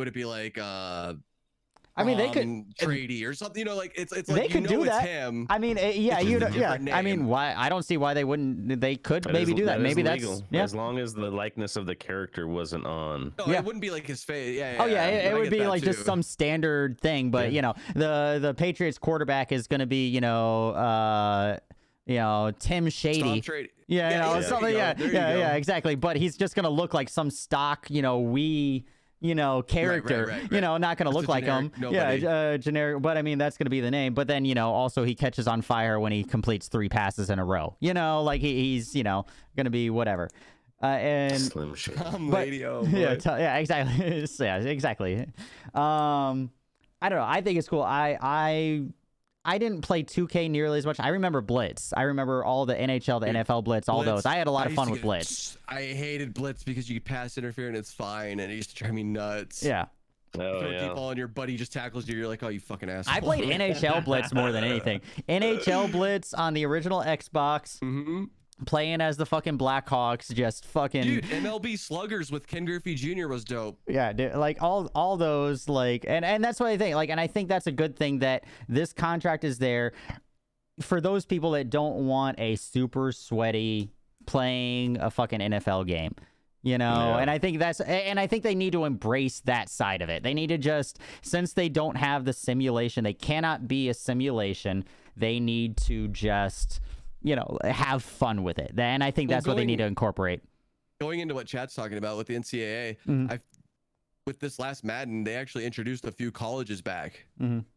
I mean, they could Trady or something, like it's like they could do that. Him, I mean, I mean, why? I don't see why they wouldn't. They could maybe do that. Maybe that's legal. As long as the likeness of the character wasn't on. No, it wouldn't be like his face. It would be like just some standard thing. But the Patriots quarterback is going to be Tim Shady. Exactly. But he's just going to look like some stock character, right. Not gonna look like him. Generic, but I mean, that's gonna be the name. But then also he catches on fire when he completes 3 passes in a row. Like he's gonna be whatever. And Slim Shady. Exactly. Exactly. I don't know. I think it's cool. I didn't play 2K nearly as much. I remember Blitz. I remember all the NHL, the NFL Blitz, all those. I had a lot of fun with Blitz. I hated Blitz because you could pass interference, it's fine, and it used to drive me nuts. Yeah. Deep ball and your buddy just tackles you. You're like, oh, you fucking asshole. I played NHL Blitz more than anything. NHL Blitz on the original Xbox. Playing as the fucking Blackhawks, just fucking... Dude, MLB Sluggers with Ken Griffey Jr. was dope. Yeah, dude, like all those, like... And that's what I think. Like, and I think that's a good thing that this contract is there for those people that don't want a super sweaty playing a fucking NFL game. And I think I think they need to embrace that side of it. They need to just, since they don't have the simulation, they cannot be a simulation. They need to just... have fun with it. And I think that's what they need to incorporate. Going into what chat's talking about with the NCAA, with this last Madden, they actually introduced a few colleges back.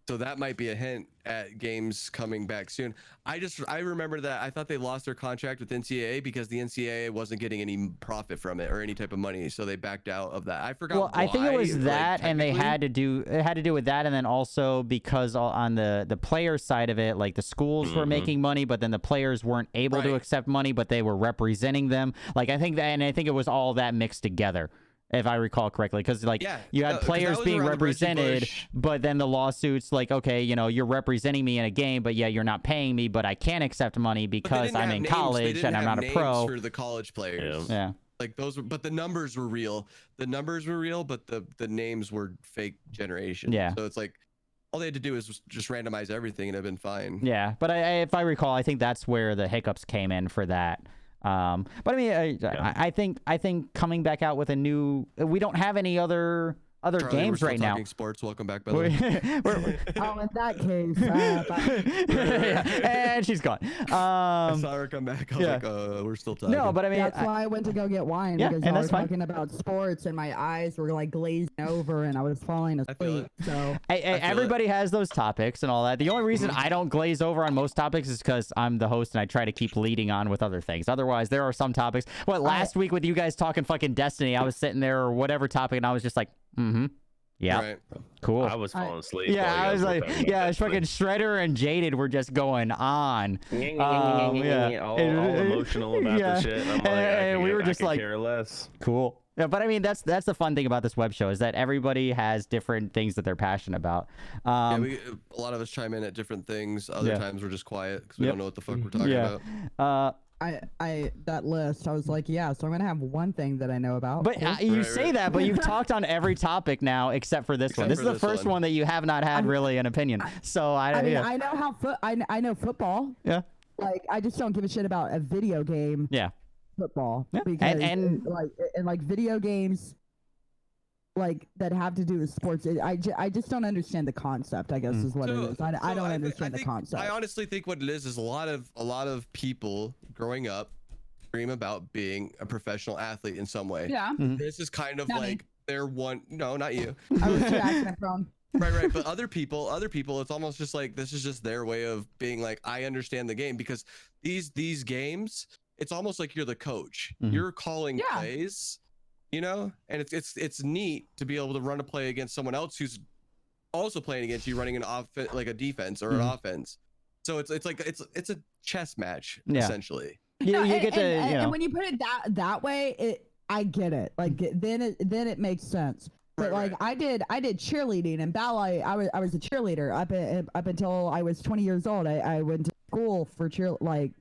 So that might be a hint at games coming back soon. I remember that I thought they lost their contract with NCAA because the NCAA wasn't getting any profit from it or any type of money, so they backed out of that. I forgot. Well, why, I think it was that, and they had to do with that, and then also because on the player side of it, like the schools were making money, but then the players weren't able to accept money, but they were representing them. Like I think it was all that mixed together, if I recall correctly, because like you had players being represented, but then the lawsuits, like, okay, you know, you're representing me in a game, but you're not paying me, but I can't accept money because I'm in college and I'm not a pro. For the college players, yeah. Like those were, but the numbers were real. The numbers were real, but the names were fake generation. Yeah. So it's like all they had to do is just randomize everything and it'd been fine. Yeah, but if I recall, I think that's where the hiccups came in for that. But I mean, I think coming back out with a new, we don't have any other Charlie, games right now. Sports, welcome back, by the way. Oh, in that case, and she's gone. I saw her come back. I was like, we're still talking. No, but I mean, that's why I went to go get wine, because I was talking about sports and my eyes were like glazing over and I was falling asleep. So everybody has those topics and all that. The only reason I don't glaze over on most topics is because I'm the host and I try to keep leading on with other things. Otherwise, there are some topics. Last week with you guys talking fucking Destiny, I was sitting there or whatever topic and I was just like, yeah. Right. Cool. I was falling asleep. Yeah, I was like, it's fucking Shredder and Jaded were just going on. All emotional about the shit. I'm like, we were just like, care less. Cool. Yeah, but I mean, that's the fun thing about this web show is that everybody has different things that they're passionate about. A lot of us chime in at different things. Other times we're just quiet because we don't know what the fuck we're talking about. That list, I was like, so I'm gonna have one thing that I know about. But you say that, but you've talked on every topic now except for this one. This is the first one that you have not had really an opinion. So I mean, I know how I know football. Yeah. Like I just don't give a shit about a video game. Yeah. Football. Yeah. Because and video games like that have to do with sports. I just don't understand the concept, I guess is what it is. I don't understand the concept. I honestly think what it is a lot of people growing up dream about being a professional athlete in some way. Yeah. This is kind of like their one. No, not you. I was too accident prone. Right. But other people, it's almost just like this is just their way of being like, I understand the game, because these games, it's almost like you're the coach. You're calling plays. You know, and it's neat to be able to run a play against someone else who's also playing against you, running an offense, like a defense or an offense. So it's like it's a chess match essentially. Yeah, you get to, and when you put it that way, I get it. Like then it makes sense. But I did cheerleading and ballet. I was a cheerleader up until I was 20 years old. I went to school for cheer like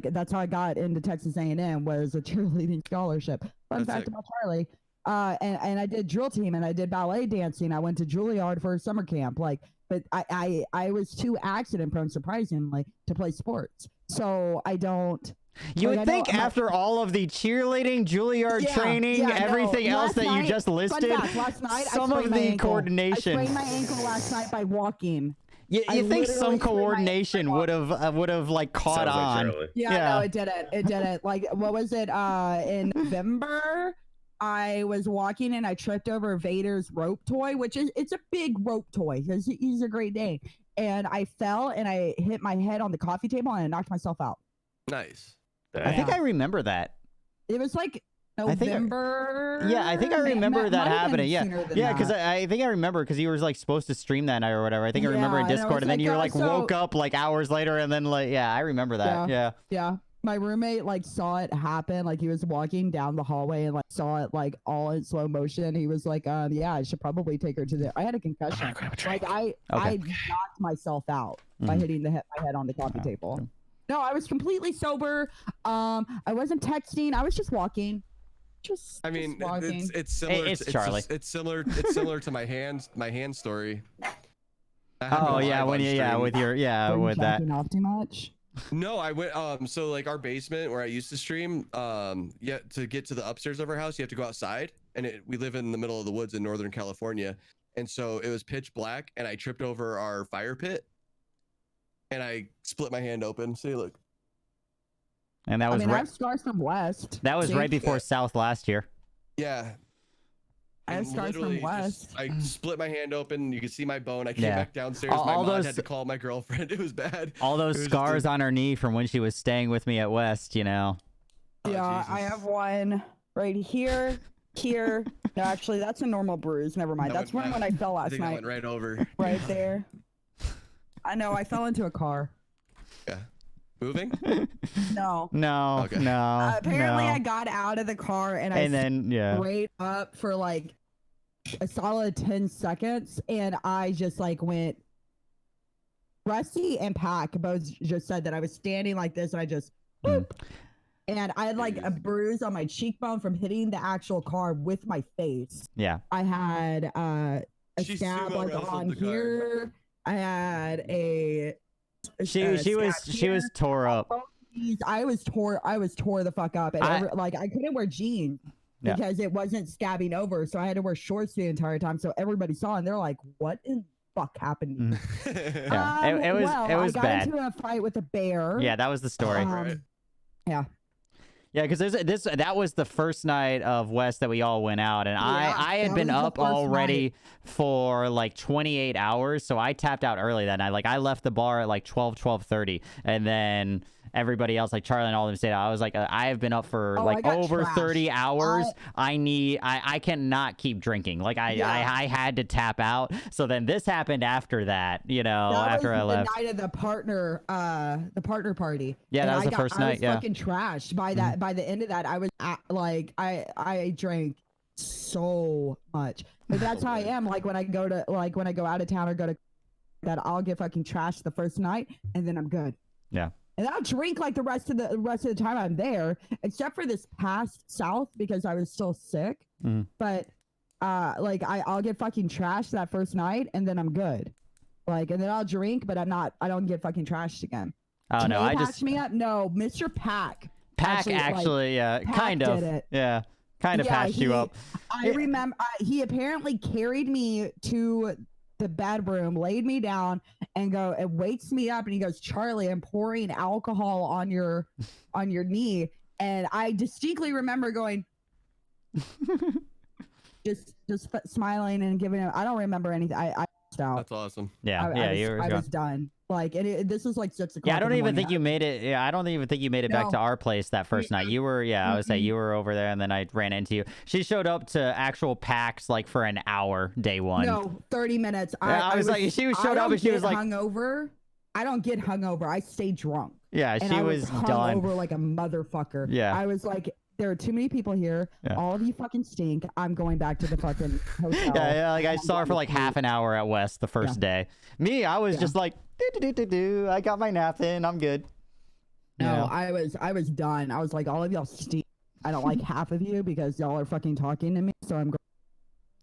that's how I got into Texas A&M, was a cheerleading scholarship. Fun fact about Charlie. And I did drill team and I did ballet dancing. I went to Juilliard for a summer camp. But I was too accident prone, surprisingly, to play sports. So I don't. You would think after all of the cheerleading, Juilliard training, everything else that you just listed, last night, some of the coordination. I sprained my ankle last night by walking. You think some coordination would have like caught on? Like no, it didn't. Like, what was it? In November, I was walking and I tripped over Vader's rope toy, it's a big rope toy because he's a Great Dane, and I fell and I hit my head on the coffee table and I knocked myself out. Nice. I think I remember that. It was like November. I think I remember that happening. Yeah, because I think I remember because you were like supposed to stream that night or whatever. I think I remember in Discord, and then you were like woke up like hours later, and then like I remember that. Yeah. My roommate like saw it happen. Like he was walking down the hallway and like saw it like all in slow motion. He was like, I should probably take her to the. I had a concussion. Like I knocked myself out by hitting my head on the coffee table. No, I was completely sober. I wasn't texting. I was just walking. Just walking. It's similar. It's Charlie. It's similar to my hand story. Oh yeah, with that. Off too much. No, I went. So like our basement where I used to stream. To get to the upstairs of our house, you have to go outside, and we live in the middle of the woods in Northern California, and so it was pitch black, and I tripped over our fire pit. And I split my hand open. See, look. And that was I have scars from West. That was right before South last year. Yeah. I have scars from West. I split my hand open. You can see my bone. I came Yeah. back downstairs. My mom had to call my girlfriend. It was bad. All those scars on her knee from when she was staying with me at West, you know. Yeah, I have one right here. Here. No, actually, that's a normal bruise. Never mind. That's when I fell last night. I went right over. Right there. I know. I fell into a car. Yeah. Moving? No. No. Okay. No. Apparently, no. I got out of the car and then straight up for like a solid 10 seconds, and I just like went. Rusty and Pack both just said that I was standing like this, and I just. Whoop, and I had like a bruise on my cheekbone from hitting the actual car with my face. Yeah. I had a scab like on here. I had a. She was tore up. I was tore the fuck up, and I couldn't wear jeans because it wasn't scabbing over, so I had to wear shorts the entire time. So everybody saw, and they're like, "What in the fuck happened to you?" Yeah, it was I got bad. into a fight with a bear. Yeah, that was the story. Yeah. Yeah, because that was the first night of West that we all went out, and I had been up already for like 28 hours, so I tapped out early that night. Like I left the bar at like 12:30, and then everybody else, like Charlie and all of them, stayed out. I was like, I have been up for like over 30 hours. I cannot keep drinking. Like I had to tap out. So then this happened after that, you know, after I left. The night of the partner party. Yeah, that was the first night. I was fucking trashed by that. By the end of that, I was I drank so much. But that's how I am. Like when I go out of town or go to that, I'll get fucking trashed the first night, and then I'm good. Yeah. And I'll drink like the rest of the time I'm there, except for this past South because I was still sick. But like I'll get fucking trashed that first night, and then I'm good. Like, and then I'll drink, but I don't get fucking trashed again. Oh no, I just me up. No, Mr. Pack. Actually, Pack kind of. did it. Yeah, kind of patched you up. I remember he apparently carried me to the bedroom, laid me down, and wakes me up, and he goes, "Charlie, I'm pouring alcohol on your knee," and I distinctly remember going, just smiling and giving him. I don't remember anything. I out. That's awesome. Yeah, I was done. Like, this was like 6 o'clock. Yeah, I don't even think you made it. Yeah, I don't even think you made it back to our place that first night. You were, I would say you were over there, and then I ran into you. She showed up to actual PAX like for an hour day one. No, 30 minutes. I was like, she showed up and she was like, hungover. I don't get hungover. I stay drunk. Yeah, and she I was done. Hungover like a motherfucker. Yeah, I was like, there are too many people here. Yeah. All of you fucking stink. I'm going back to the fucking hotel. Yeah, like I saw her for like half an hour at West the first day. Me, I was just like, I got my nap in. I'm good. No, I was done. I was like, all of y'all stink. I don't like half of you because y'all are fucking talking to me. So I'm going.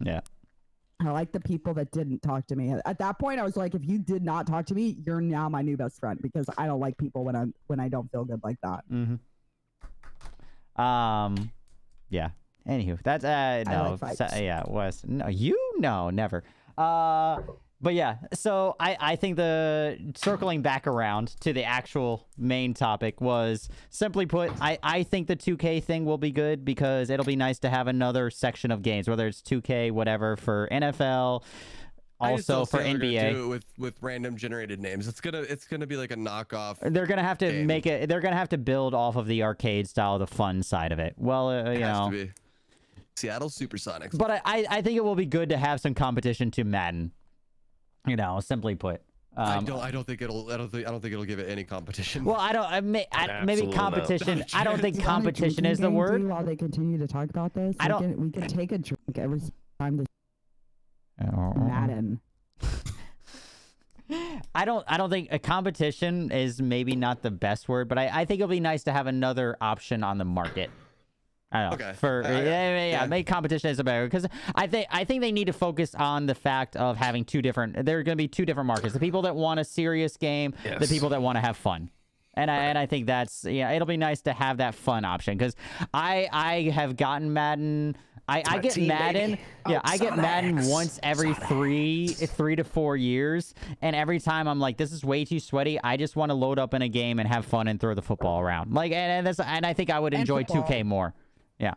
Yeah. I like the people that didn't talk to me. At that point, I was like, if you did not talk to me, you're now my new best friend because I don't like people when I don't feel good like that. Mm-hmm. Yeah. Anywho, that's no. Yeah, Wes. No, never. But yeah, so I think the circling back around to the actual main topic was simply put, I think the 2K thing will be good because it'll be nice to have another section of games, whether it's 2K, whatever, for NFL, also for NBA. Do it with random generated names. It's gonna be like a knockoff. They're gonna have to make it. They're gonna have to build off of the arcade style, the fun side of it. Well, you know, to be. Seattle Supersonics. But I think it will be good to have some competition to Madden. You know, simply put. I don't think it'll give it any competition. Well, maybe competition. I don't think competition is the word. While they continue to talk about this, we can take a drink every time. Madden. I don't think a competition is maybe not the best word, but I think it'll be nice to have another option on the market. I don't know. Okay. Make competition is better because I think they need to focus on the fact of having there are going to be two different markets: the people that want a serious game, the people that want to have fun. And I think that's it'll be nice to have that fun option because I have gotten Madden. I get Madden. Yeah, I get Madden once every 3 to 4 years, and every time I'm like, this is way too sweaty. I just want to load up in a game and have fun and throw the football around. Like, and I think I would enjoy 2K more. Yeah.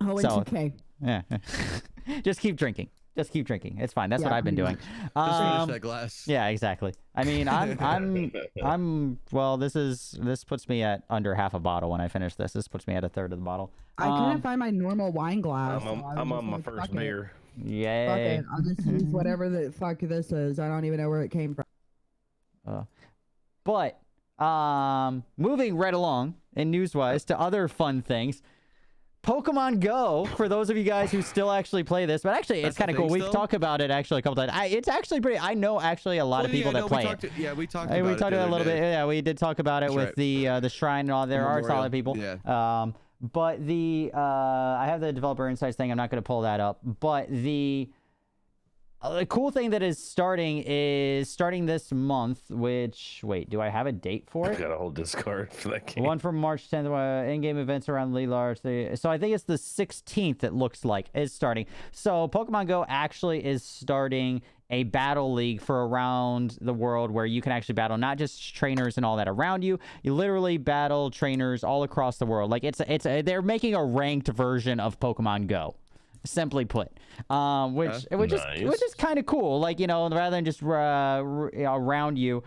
Oh, so, it's okay. Yeah. Just keep drinking. Just keep drinking. It's fine. That's what I've been doing. Just finish that glass. Yeah, exactly. I mean, I'm well, this puts me at under half a bottle when I finish this. This puts me at a third of the bottle. I couldn't find my normal wine glass. I'm on my first beer. Yay. Fuck it. I'll just use whatever the fuck this is. I don't even know where it came from. But moving right along in news-wise to other fun things. Pokemon Go, for those of you guys who still actually play this, but actually it's kind of cool. We've talked about it actually a couple times. It's actually pretty. I know actually a lot of people that play it. We talked about it. We talked about it a little bit. Yeah, we did talk about it with the shrine and all. There are solid people. Yeah. But I have the developer insights thing. I'm not going to pull that up. But the cool thing that is starting this month, which, wait, do I have a date for it? I got a whole Discord for that game. One from March 10th, in-game events around Lelar. So I think it's the 16th, it looks like, is starting. So Pokemon Go actually is starting a battle league for around the world where you can actually battle not just trainers and all that around you. You literally battle trainers all across the world. Like they're making a ranked version of Pokemon Go. Simply put, which is kind of cool. Like, you know, rather than just around you,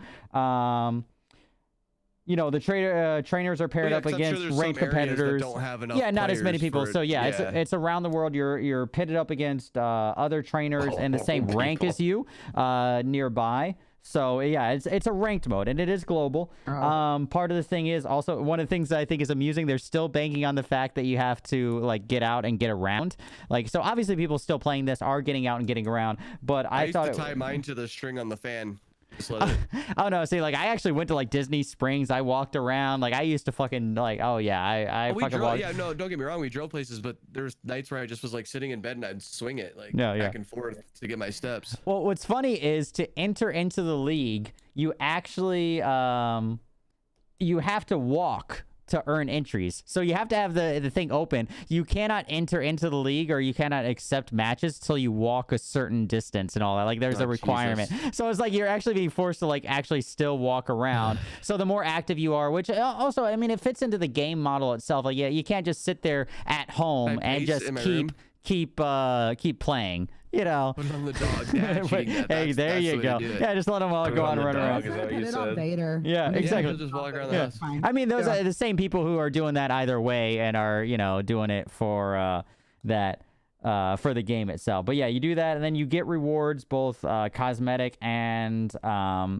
you know, the trainers are paired up against ranked competitors. Don't have enough not as many people. For, so yeah, it's around the world. You're pitted up against other trainers in the same rank as you nearby. So yeah, it's a ranked mode, and it is global. Part of the thing is also one of the things that I think is amusing. They're still banking on the fact that you have to like get out and get around. Like, so obviously people still playing this are getting out and getting around. But I thought used to tie mine to the string on the fan. Oh no, see, like I actually went to like Disney Springs. I walked around. Like I used to fucking like, oh yeah, I fucking walked. Yeah, no, don't get me wrong, we drove places, but there's nights where I just was like sitting in bed and I'd swing it like back and forth to get my steps. Well, what's funny is to enter into the league, you actually you have to walk to earn entries. So you have to have the thing open. You cannot enter into the league or you cannot accept matches till you walk a certain distance and all that. Like there's a requirement. Jesus. So it's like you're actually being forced to like actually still walk around. So the more active you are, which also, I mean, it fits into the game model itself. Like, yeah, you can't just sit there at home and just keep playing. You know. Put it on the dog. Hey, there you go. Yeah, just let them all go on and run around. Is that what you said? Yeah, exactly. Just walk around the house. I mean, those are the same people who are doing that either way and are, you know, doing it for for the game itself. But yeah, you do that and then you get rewards, both cosmetic and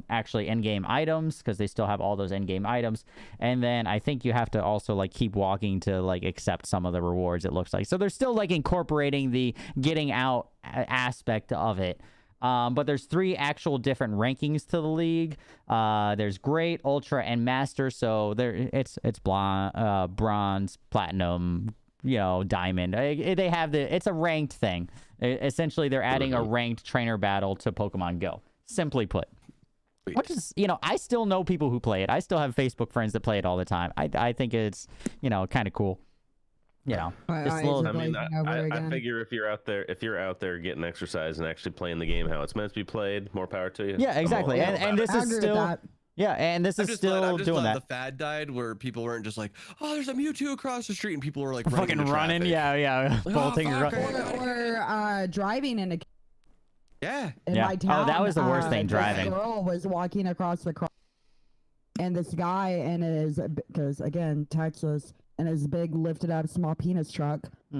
actually in-game items, because they still have all those in-game items. And then I think you have to also like keep walking to like accept some of the rewards, it looks like. So they're still like incorporating the getting out aspect of it. But there's 3 actual different rankings to the league. There's Great, Ultra, and Master. So it's bronze, platinum, you know, diamond. They have it's a ranked thing. Essentially, they're adding a ranked trainer battle to Pokemon Go. Simply put. Which is, you know, I still know people who play it. I still have Facebook friends that play it all the time. I think it's, you know, kind of cool. You know, just a little. I mean, I figure if you're out there getting exercise and actually playing the game how it's meant to be played, more power to you. Yeah, exactly. And this is still. Yeah, and this is still doing that. The fad died where people weren't just like, oh, there's a Mewtwo across the street, and people were like fucking running. Yeah, bolting. Or driving in a. Yeah. In my town, that was the worst thing. Driving. This girl was walking across the cross, and this guy in his, because again Texas, and his big lifted up small penis truck. He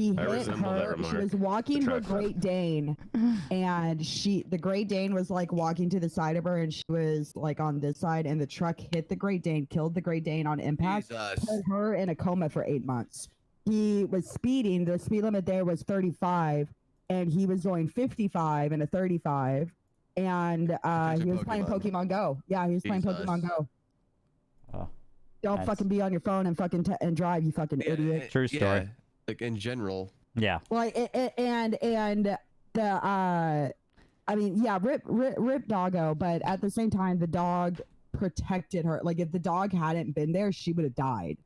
hit her. She was walking her Great Dane, and the Great Dane was like walking to the side of her, and she was like on this side, and the truck hit the Great Dane, killed the Great Dane on impact, put her in a coma for 8 months. He was speeding. The speed limit there was 35, and he was going 55 and a 35, and he was playing Pokemon Go. Yeah, he was playing Pokemon Go. Don't fucking be on your phone and fucking and drive, you fucking idiot. True story. Yeah. Like in general. Yeah. Well, and the I mean, yeah, rip doggo, but at the same time, the dog protected her. Like if the dog hadn't been there, she would have died.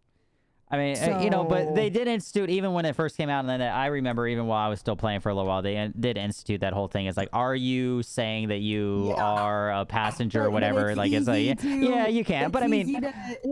I mean, you know, but they did institute, even when it first came out, and then I remember even while I was still playing for a little while, they did institute that whole thing. It's like, are you saying that you are a passenger or whatever? Like, it's like, yeah, you can. But I mean, hit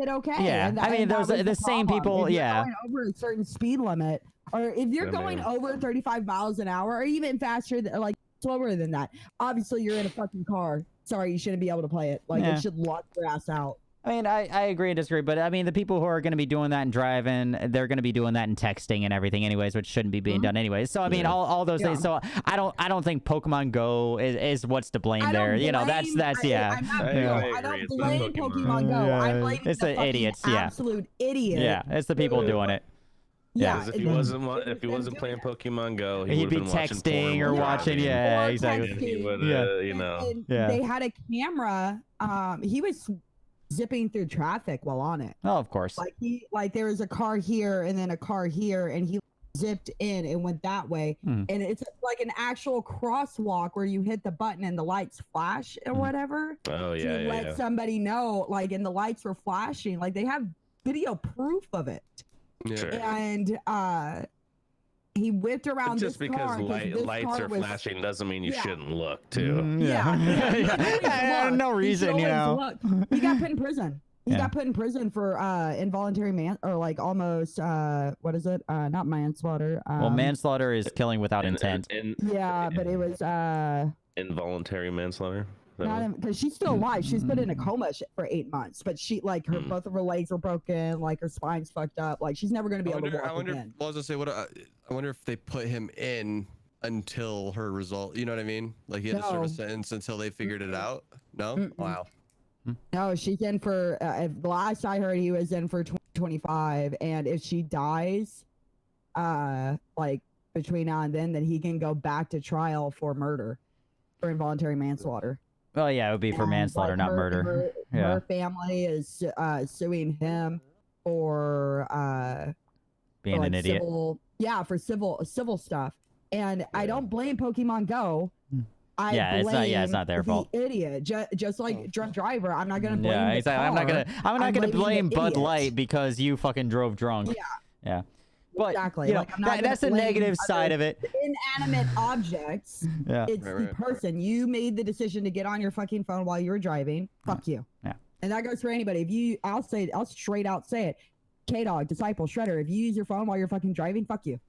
okay. Yeah, and I mean, those the same people. If you're Yeah, going over a certain speed limit, or if you're going over 35 miles an hour, or even faster, like slower than that, obviously you're in a fucking car. Sorry, you shouldn't be able to play it. Like, it should lock your ass out. I mean, I agree and disagree, but I mean, the people who are going to be doing that and driving, they're going to be doing that and texting and everything anyways, which shouldn't be being done anyways. So I mean, all those things. So I don't think Pokemon Go is what's to blame there. You know, that's yeah. I don't blame Pokemon Go. I'm blaming it's the idiots. Absolute idiot. Yeah, it's the people doing it. Yeah, if he wasn't playing Pokemon Go, he'd be texting or watching. Yeah, exactly. He would, you know. They had a camera. He was zipping through traffic while on it. Oh, of course. Like there was a car here and then a car here, and he zipped in and went that way. And it's like an actual crosswalk where you hit the button and the lights flash or whatever. Oh yeah. To let somebody know, like, and the lights were flashing. Like, they have video proof of it. Sure. And he whipped around just this because car. lights are flashing doesn't mean you shouldn't look too. No reason, you know. He got put in prison. He got put in prison for involuntary or like almost what is it? Not manslaughter. Well, manslaughter is killing without intent. But it was involuntary manslaughter. Because she's still alive. She's been in a coma for 8 months, but she like both of her legs were broken, like her spine's fucked up, like she's never gonna be able to walk again. I was gonna say, I wonder if they put him in until her result. You know what I mean? Like, he had to serve a sentence until they figured it out. No, wow. No, she's in for. The last I heard, he was in for 25, and if she dies, like between now and then he can go back to trial for murder, for involuntary manslaughter. Well, yeah, it would be for manslaughter, not murder. Her family is suing him for being an idiot. For civil stuff. And I don't blame Pokemon Go. It's not their fault. Idiot, just like drunk driver. I'm not gonna blame. Yeah, exactly. I'm not gonna blame Bud Light because you fucking drove drunk. Yeah. But, exactly. You know, that's the negative side of it. Inanimate objects. It's the person. You made the decision to get on your fucking phone while you were driving. Fuck you. Yeah. And that goes for anybody. I'll straight out say it. Kdog, Disciple, Shredder. If you use your phone while you're fucking driving, fuck you.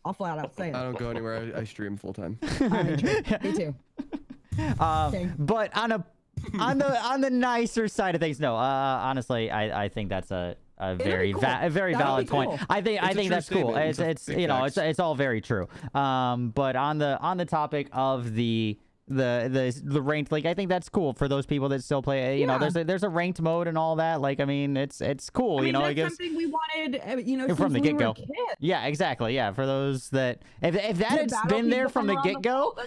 I'll flat out say it. I don't go anywhere. I stream full time. Me too. But on the nicer side of things, no. Honestly, I think that's a very valid point. Cool. I think that's cool. It's you know, it's all very true. But on the topic of the ranked league, I think that's cool for those people that still play. You know, there's a ranked mode and all that. Like, I mean, it's cool. I mean, you know, that's something we wanted. You know, from the get go. Yeah, exactly. Yeah, for those that if that had been there from the get go,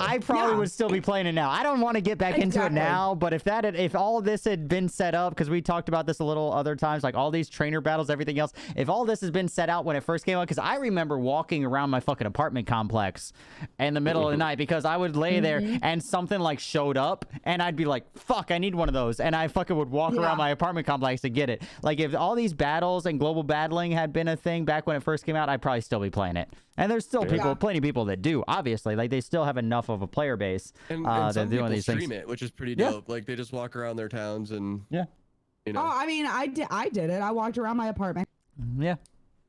I probably would still be playing it now. I don't want to get back into it now, but if all this had been set up, because we talked about this a little other times, like all these trainer battles, everything else, if all this has been set out when it first came out, because I remember walking around my fucking apartment complex in the middle of the night because I would lay there and something like showed up and I'd be like, fuck, I need one of those, and I fucking would walk around my apartment complex to get it. Like, if all these battles and global battling had been a thing back when it first came out, I'd probably still be playing it. And there's still plenty of people that do, obviously. Like, they still have enough of a player base that doing these things. Stream it, which is pretty dope. Like, they just walk around their towns and you know. Oh, I mean, I did it. I walked around my apartment. Yeah.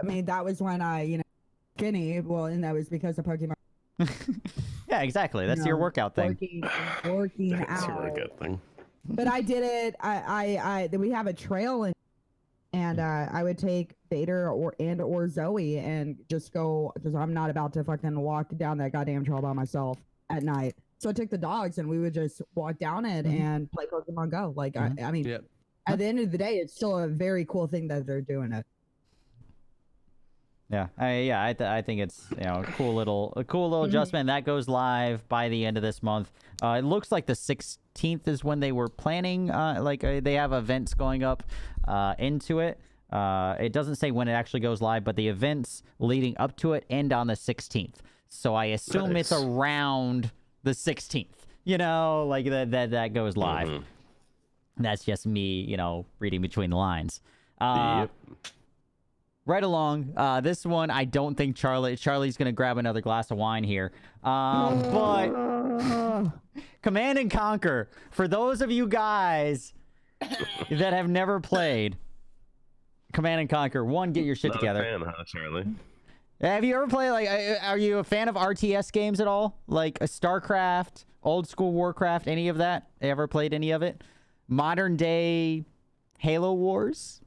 I mean, that was when I, skinny. Well, and that was because of Pokemon. Yeah, exactly. That's your workout thing. Working out. That's your workout thing. But I did it. We have a trail, and I would take Vader or Zoe and just go, because I'm not about to fucking walk down that goddamn trail by myself at night. So I took the dogs and we would just walk down it and play Pokemon Go. Like, I mean, at the end of the day, it's still a very cool thing that they're doing it. Yeah, I think it's a cool little adjustment. That goes live by the end of this month. It looks like the 16th is when they were planning. They have events going up into it. It doesn't say when it actually goes live, but the events leading up to it end on the 16th. So I assume it's around the 16th. Like that goes live. That's just me, reading between the lines. Yep. right along. This one, I don't think Charlie's gonna grab another glass of wine here. But Command and Conquer, for those of you guys that have never played Command and Conquer, one, get your shit together. Not a fan, huh, Charlie? Have you ever played, like, are you a fan of RTS games at all? Like a StarCraft, old school Warcraft, any of that? Ever played any of it? Modern day Halo Wars?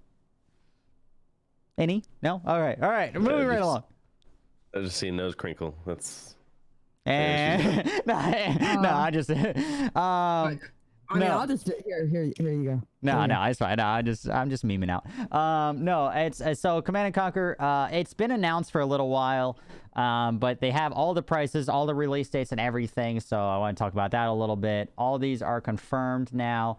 Any? No? All right. Moving right along. I just see nose crinkle. That's... And no, I just I mean, I'll just here you go. No, it's fine. No, I'm just memeing out. No, it's so Command and Conquer. It's been announced for a little while, but they have all the prices, all the release dates, and everything. So I want to talk about that a little bit. All these are confirmed now.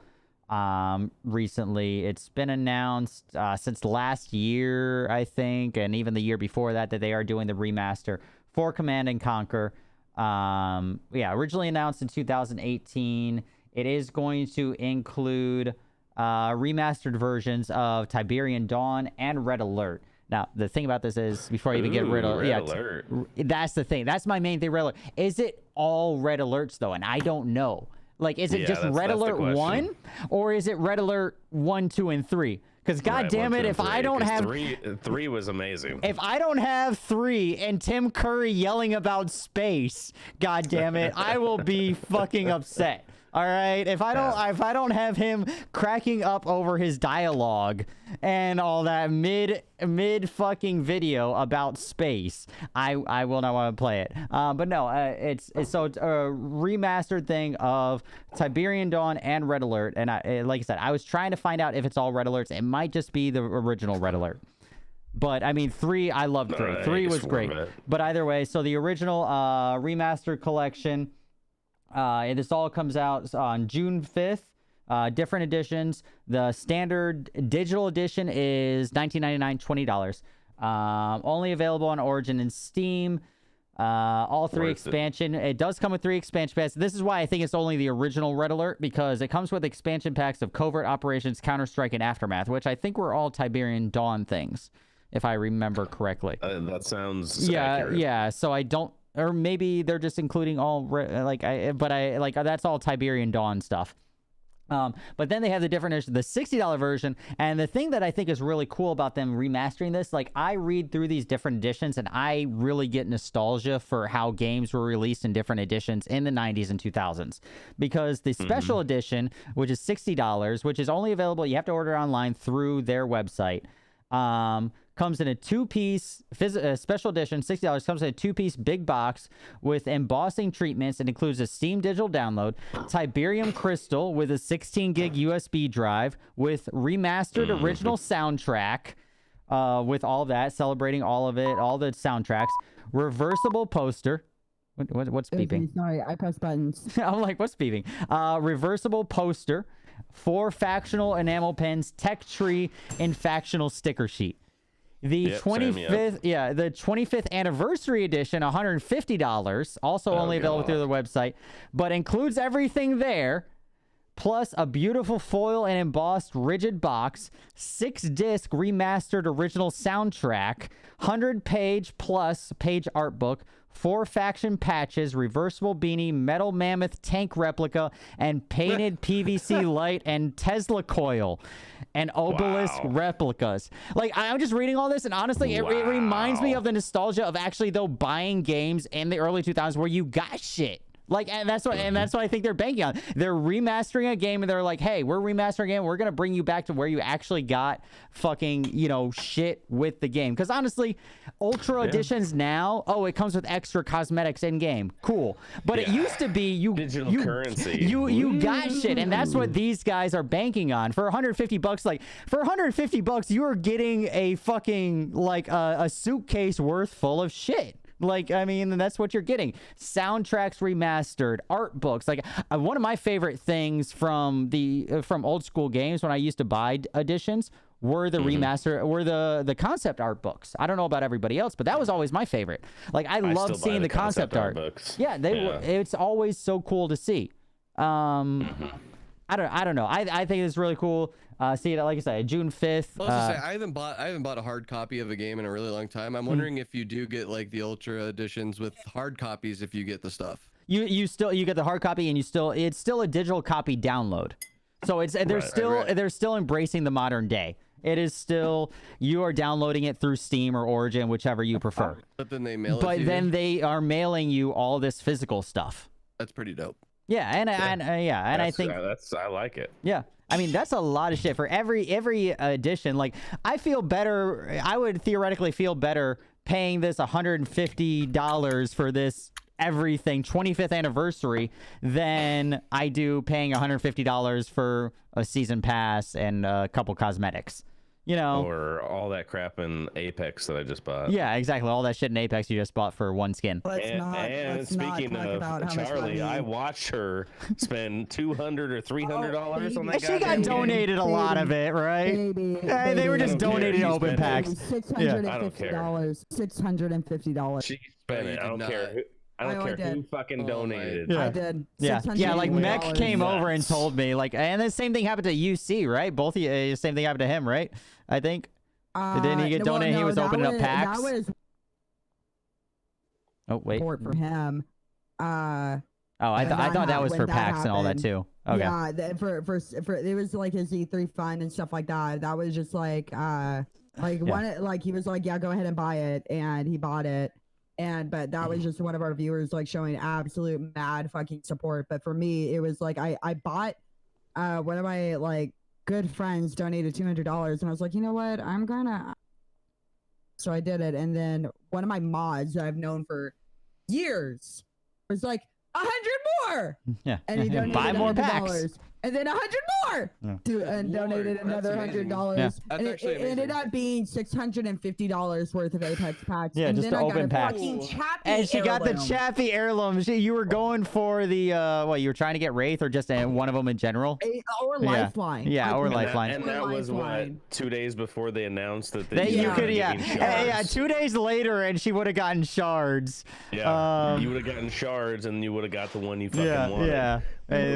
Recently, it's been announced since last year, I think, and even the year before that they are doing the remaster for Command and Conquer. Originally announced in 2018. It is going to include remastered versions of Tiberian Dawn and Red Alert. Now, the thing about this is, before I even get Red Alert, that's the thing. That's my main thing, Red Alert. Is it all Red Alerts, though? And I don't know. Like, is it just Red Alert 1? Or is it Red Alert 1, 2, and 3? Because goddamn it, if I don't have... Three was amazing. If I don't have 3 and Tim Curry yelling about space, goddamn it, I will be fucking upset. All right, if I don't have him cracking up over his dialogue and all that mid fucking video about space, I will not want to play it. But no, it's a remastered thing of Tiberian Dawn and Red Alert. And like I said, I was trying to find out if it's all Red Alerts. It might just be the original Red Alert. But I mean, 3, I loved 3. 3 was great. But either way, so the original remastered collection. This all comes out on June 5th. Different editions. The standard digital edition is $19.99, $20. Only available on Origin and Steam. All 3 expansion. It does come with 3 expansion packs. This is why I think it's only the original Red Alert, because it comes with expansion packs of Covert Operations, Counter-Strike, and Aftermath, which I think were all Tiberian Dawn things, if I remember correctly. That sounds accurate. Yeah. So I don't. Or maybe they're just including all that's all Tiberian Dawn stuff. But then they have the different edition, the $60 version. And the thing that I think is really cool about them remastering this, like, I read through these different editions and I really get nostalgia for how games were released in different editions in the 90s and 2000s. Because the special edition, which is $60, which is only available, you have to order online through their website, comes in a 2-piece special edition, $60, comes in a 2-piece big box with embossing treatments. It includes a Steam digital download, Tiberium Crystal with a 16-gig USB drive with remastered original soundtrack, with all that, celebrating all of it, all the soundtracks, reversible poster. What's beeping? Sorry, I press buttons. I'm like, what's beeping? Reversible poster, 4 factional enamel pens, tech tree, and factional sticker sheet. The 25th anniversary edition, $150, also only available through the website, but includes everything there, plus a beautiful foil and embossed rigid box, 6-disc remastered original soundtrack, 100-page plus page art book, 4 faction patches, reversible beanie, metal mammoth tank replica, and painted PVC light and Tesla coil, and obelisk replicas. Like, I'm just reading all this, and honestly, it reminds me of the nostalgia of actually, though, buying games in the early 2000s where you got shit. Like, and that's what I think they're banking on. They're remastering a game, and they're like, hey, we're remastering a game. We're going to bring you back to where you actually got fucking, shit with the game. Because honestly, Ultra editions now, it comes with extra cosmetics in game. Cool. But it used to be digital currency. You got shit, and that's what these guys are banking on. For $150, like, for $150, you are getting a fucking, like, a suitcase worth full of shit. Like, I mean, that's what you're getting. Soundtracks remastered, art books. Like, one of my favorite things from old school games when I used to buy editions were the remaster, were the concept art books. I don't know about everybody else, but that was always my favorite. Like, I loved seeing the concept art. Books. Yeah, it's always so cool to see. I I don't know. I think it's really cool. See it, like I said, June 5th. I haven't bought a hard copy of a game in a really long time. I'm wondering if you do get like the ultra editions with hard copies, if you get the stuff. You get the hard copy, and it's still a digital copy download. So they're still embracing the modern day. It is still, you are downloading it through Steam or Origin, whichever you prefer. But then they mail it. But then they are mailing you all this physical stuff. That's pretty dope. Yeah, and I think I like it. Yeah, I mean that's a lot of shit for every edition. Like I feel better. I would theoretically feel better paying this $150 for this everything 25th anniversary than I do paying $150 for a season pass and a couple cosmetics. You know, or all that crap in Apex that I just bought. Yeah, exactly. All that shit in Apex you just bought for one skin. And speaking of Charlie, I watched her spend $200 or $300 on that. She got donated a lot of it, right? They were just donating open packs. $650. $650. She spent it. I don't care. I don't care who fucking donated. I did. Yeah, like Mech came over and told me, like, and the same thing happened to UC, right? Both of you, same thing happened to him, right? I think. Didn't he get donated? He was opening up packs. That was wait. For him. I thought that was for packs and all that too. Okay. Yeah, for it was like his E3 fund and stuff like that. That was just like one, like he was like, yeah, go ahead and buy it, and he bought it. But that was just one of our viewers like showing absolute mad fucking support. But for me, it was like I bought one of my like good friends donated $200, and I was like, you know what, I'm gonna. So I did it, and then one of my mods that I've known for years was like 100 more. Yeah, and he donated buy more packs. And then 100 more, and donated another $100. Yeah. And it ended up being $650 worth of Apex packs. Yeah, and just then to I open got packs. And she got the Chappie heirloom. You were going for the you were trying to get Wraith or just one of them in general? Or Lifeline. Yeah, or Lifeline. And that was what, 2 days before they announced that you could 2 days later, and she would have gotten shards. Yeah, you would have gotten shards, and you would have got the one you fucking wanted. Yeah,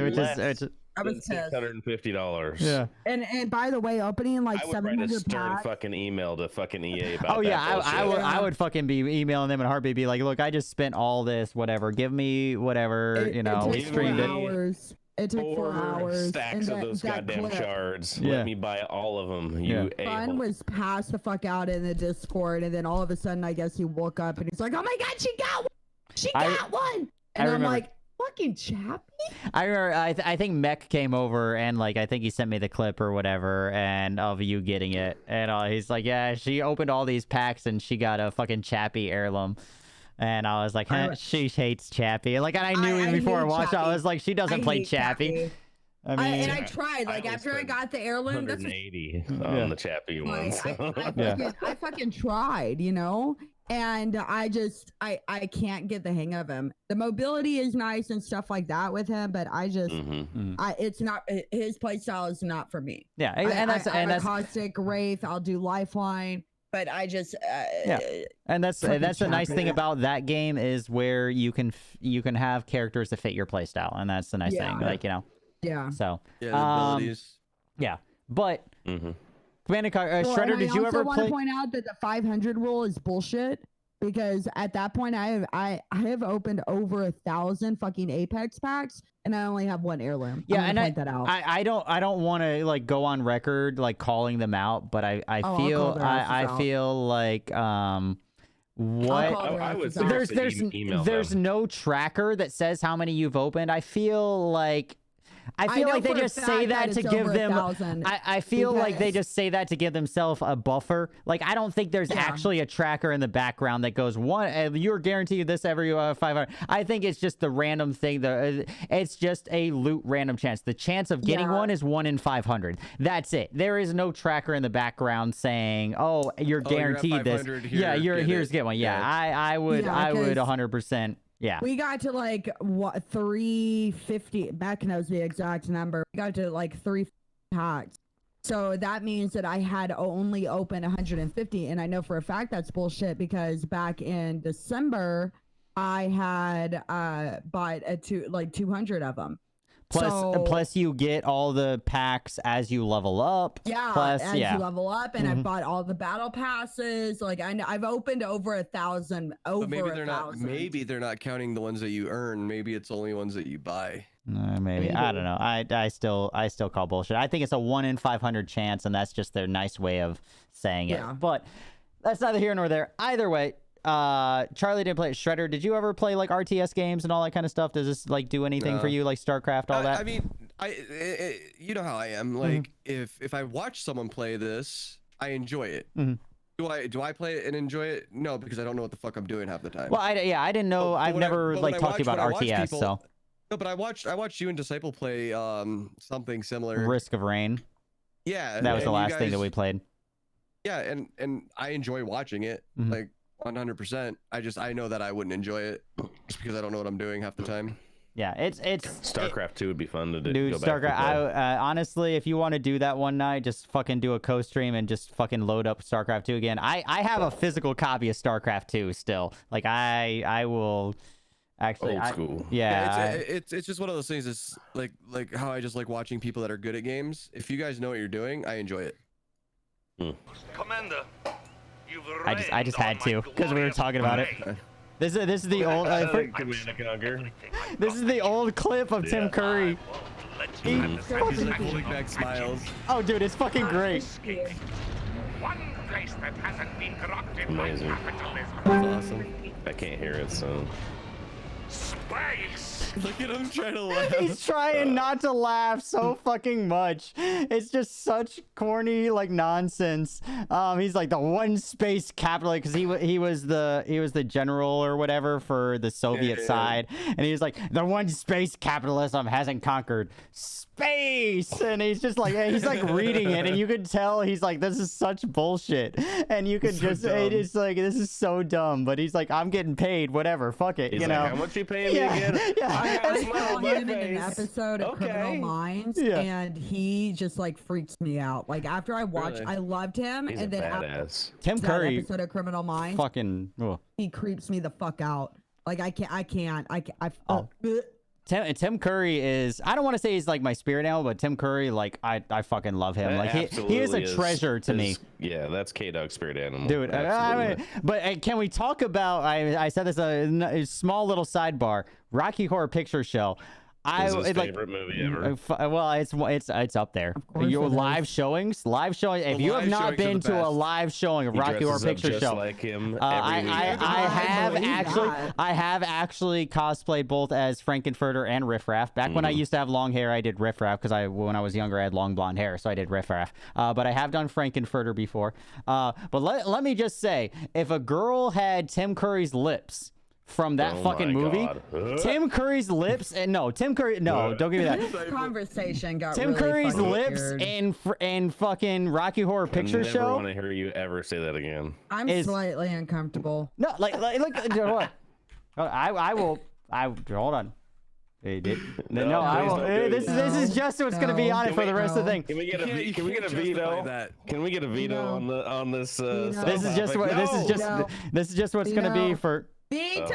which is. I was $650. Yeah. And by the way, opening like 700 write a stern packs. fucking email to fucking EA about I would fucking be emailing them in a heartbeat, be like, look, I just spent all this, whatever. Give me whatever, It streamed it. Hours. It took 4 hours. Stacks of those goddamn shards. Yeah. Let me buy all of them. You Fun was passed the fuck out in the Discord, and then all of a sudden, I guess he woke up and he's like, "Oh my god, she got one! She got one!" And I'm like, "Fucking Chappie." I remember. I think Mech came over and like I think he sent me the clip or whatever, and of you getting it, and he's like, "Yeah, she opened all these packs and she got a fucking Chappie heirloom." And I was like, she hates Chappie. Like, and I knew even before I watched it, I was like, she doesn't play Chappie. I mean, I tried. Like, after I got the heirloom, 180 on the Chappie one. I fucking tried, you know? And I can't get the hang of him. The mobility is nice and stuff like that with him, but I just, it's not, his play style is not for me. Yeah, and that's Caustic, Wraith, I'll do Lifeline. But I just and that's the nice thing about that game is where you can have characters that fit your playstyle, and that's the nice thing, like, you know. Yeah. So the abilities. Yeah, but Commander Shredder, did you ever play? I want to point out that the 500 rule is bullshit, because at that point I have opened over 1,000 fucking Apex packs, and I only have one heirloom. Yeah, and I don't want to like go on record like calling them out, but I feel like there's no tracker that says how many you've opened. I feel like they just say that to give them. I feel like they just say that to give themselves a buffer. Like, I don't think there's actually a tracker in the background that goes you're guaranteed this every 500. I think it's just the random thing. It's just a loot random chance. The chance of getting one is 1 in 500. That's it. There is no tracker in the background saying, "Oh, you're guaranteed this." Here's get one. Yeah, I would 100%. Yeah, we got to like 350. Beck knows the exact number. We got to like 3 packs. So that means that I had only opened 150, and I know for a fact that's bullshit, because back in December I had bought 200 of them. Plus you get all the packs as you level up. Yeah, plus, as you level up, and I've bought all the battle passes. Like I've opened over 1,000. But maybe they're not counting the ones that you earn. Maybe it's only ones that you buy. Maybe. I don't know. I still call bullshit. I think it's a 1 in 500 chance, and that's just their nice way of saying it. But that's neither here nor there. Either way, Charlie didn't play Shredder. Did you ever play like RTS games and all that kind of stuff? Does this like do anything for you, like StarCraft, all that? I mean, you know how I am. Like if I watch someone play this, I enjoy it. Do I play it and enjoy it? No, because I don't know what the fuck I'm doing half the time. Well, I didn't know. I've never like talked about RTS, people, so. No, but I watched you and Disciple play something similar. Risk of Rain. Yeah, that was the last thing that we played. Yeah, and I enjoy watching it, like 100%. I know that I wouldn't enjoy it just because I don't know what I'm doing half the time. Yeah, it's StarCraft 2 would be fun to do. Dude, StarCraft. Honestly, if you want to do that one night, just fucking do a co-stream and just fucking load up StarCraft 2 again. I have a physical copy of StarCraft 2 still. Like I will. Actually, old school. It's just one of those things. It's like how I just like watching people that are good at games. If you guys know what you're doing, I enjoy it. Commander, I just had to because we were talking about it. This is the old. This is the old clip of Tim Curry. He's like holding back smiles. Oh, dude, it's fucking great. One place that hasn't been corrupted Amazing. by capitalism. That's awesome. I can't hear it, so. Space. Look at him trying to laugh. He's trying not to laugh so fucking much. It's just such corny like nonsense. He's like the one space capital because he was the general or whatever for the Soviet side, and he was like the one space capitalism hasn't conquered space, and he's just like he's like reading it, and you could tell he's like this is such bullshit, and you could just it's like this is so dumb, but he's like I'm getting paid, whatever, fuck it, He's you like, know. How much you paying me again? I saw him in an episode of Criminal Minds, and he just like freaks me out. Like after I watched, I loved him, He's and then badass. Tim Curry episode of Criminal Minds, fucking he creeps me the fuck out. Like I can't. Tim Curry is, I don't want to say he's like my spirit animal, but Tim Curry, like I fucking love him. Like he is a treasure to me. Yeah, that's Kdog spirit animal. Dude, but can we talk about, I said this a small little sidebar, Rocky Horror Picture Show. It's his favorite movie ever. Well, it's up there. Your live showings. If you have not been to a live showing of Rocky Horror Picture Show, like him. I have actually cosplayed both as Frankenfurter and Riff Raff. Back when I used to have long hair, I did Riff Raff because when I was younger I had long blonde hair, so I did Riff Raff. But I have done Frankenfurter before. But let me just say, if a girl had Tim Curry's lips from that fucking movie, Tim Curry's lips, and don't give me that. This conversation got Tim really Curry's lips weird. and fucking Rocky Horror Picture Show. I never want to hear you ever say that again. I'm slightly uncomfortable. No, like what? I will. Hold on. He did. No, I will. This is just what's gonna be on it for the rest of the thing. Can we get a veto? Can we get a veto on this? This is just what's gonna be for. Veto!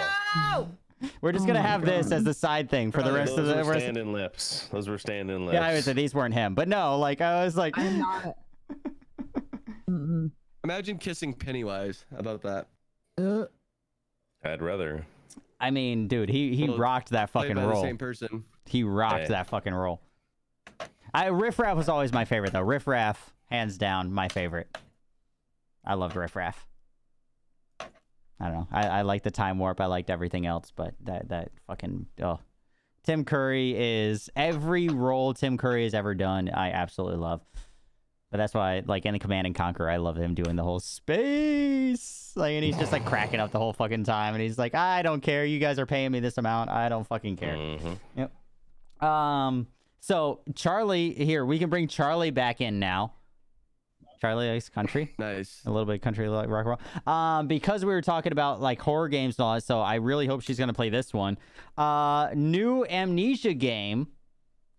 We're just gonna have this as the side thing for the rest of the. Those were stand-in lips. Yeah, I would say these weren't him, but no, like I was like. I'm not. Imagine kissing Pennywise. How about that? I'd rather. I mean, dude, he rocked that fucking role. The same person. He rocked that fucking role. Riff Raff was always my favorite though. Riff Raff, hands down, my favorite. I loved Riff Raff. I don't know. I liked the time warp. I liked everything else, but that fucking Tim Curry is every role Tim Curry has ever done. I absolutely love. But that's why, like in the Command and Conquer, I love him doing the whole space, like, and he's just like cracking up the whole fucking time, and he's like, I don't care. You guys are paying me this amount. I don't fucking care. Yep. So Charlie here, we can bring Charlie back in now. Charlie likes country. Nice. A little bit of country like rock and roll. Because we were talking about like horror games and all that, so I really hope she's gonna play this one. New Amnesia game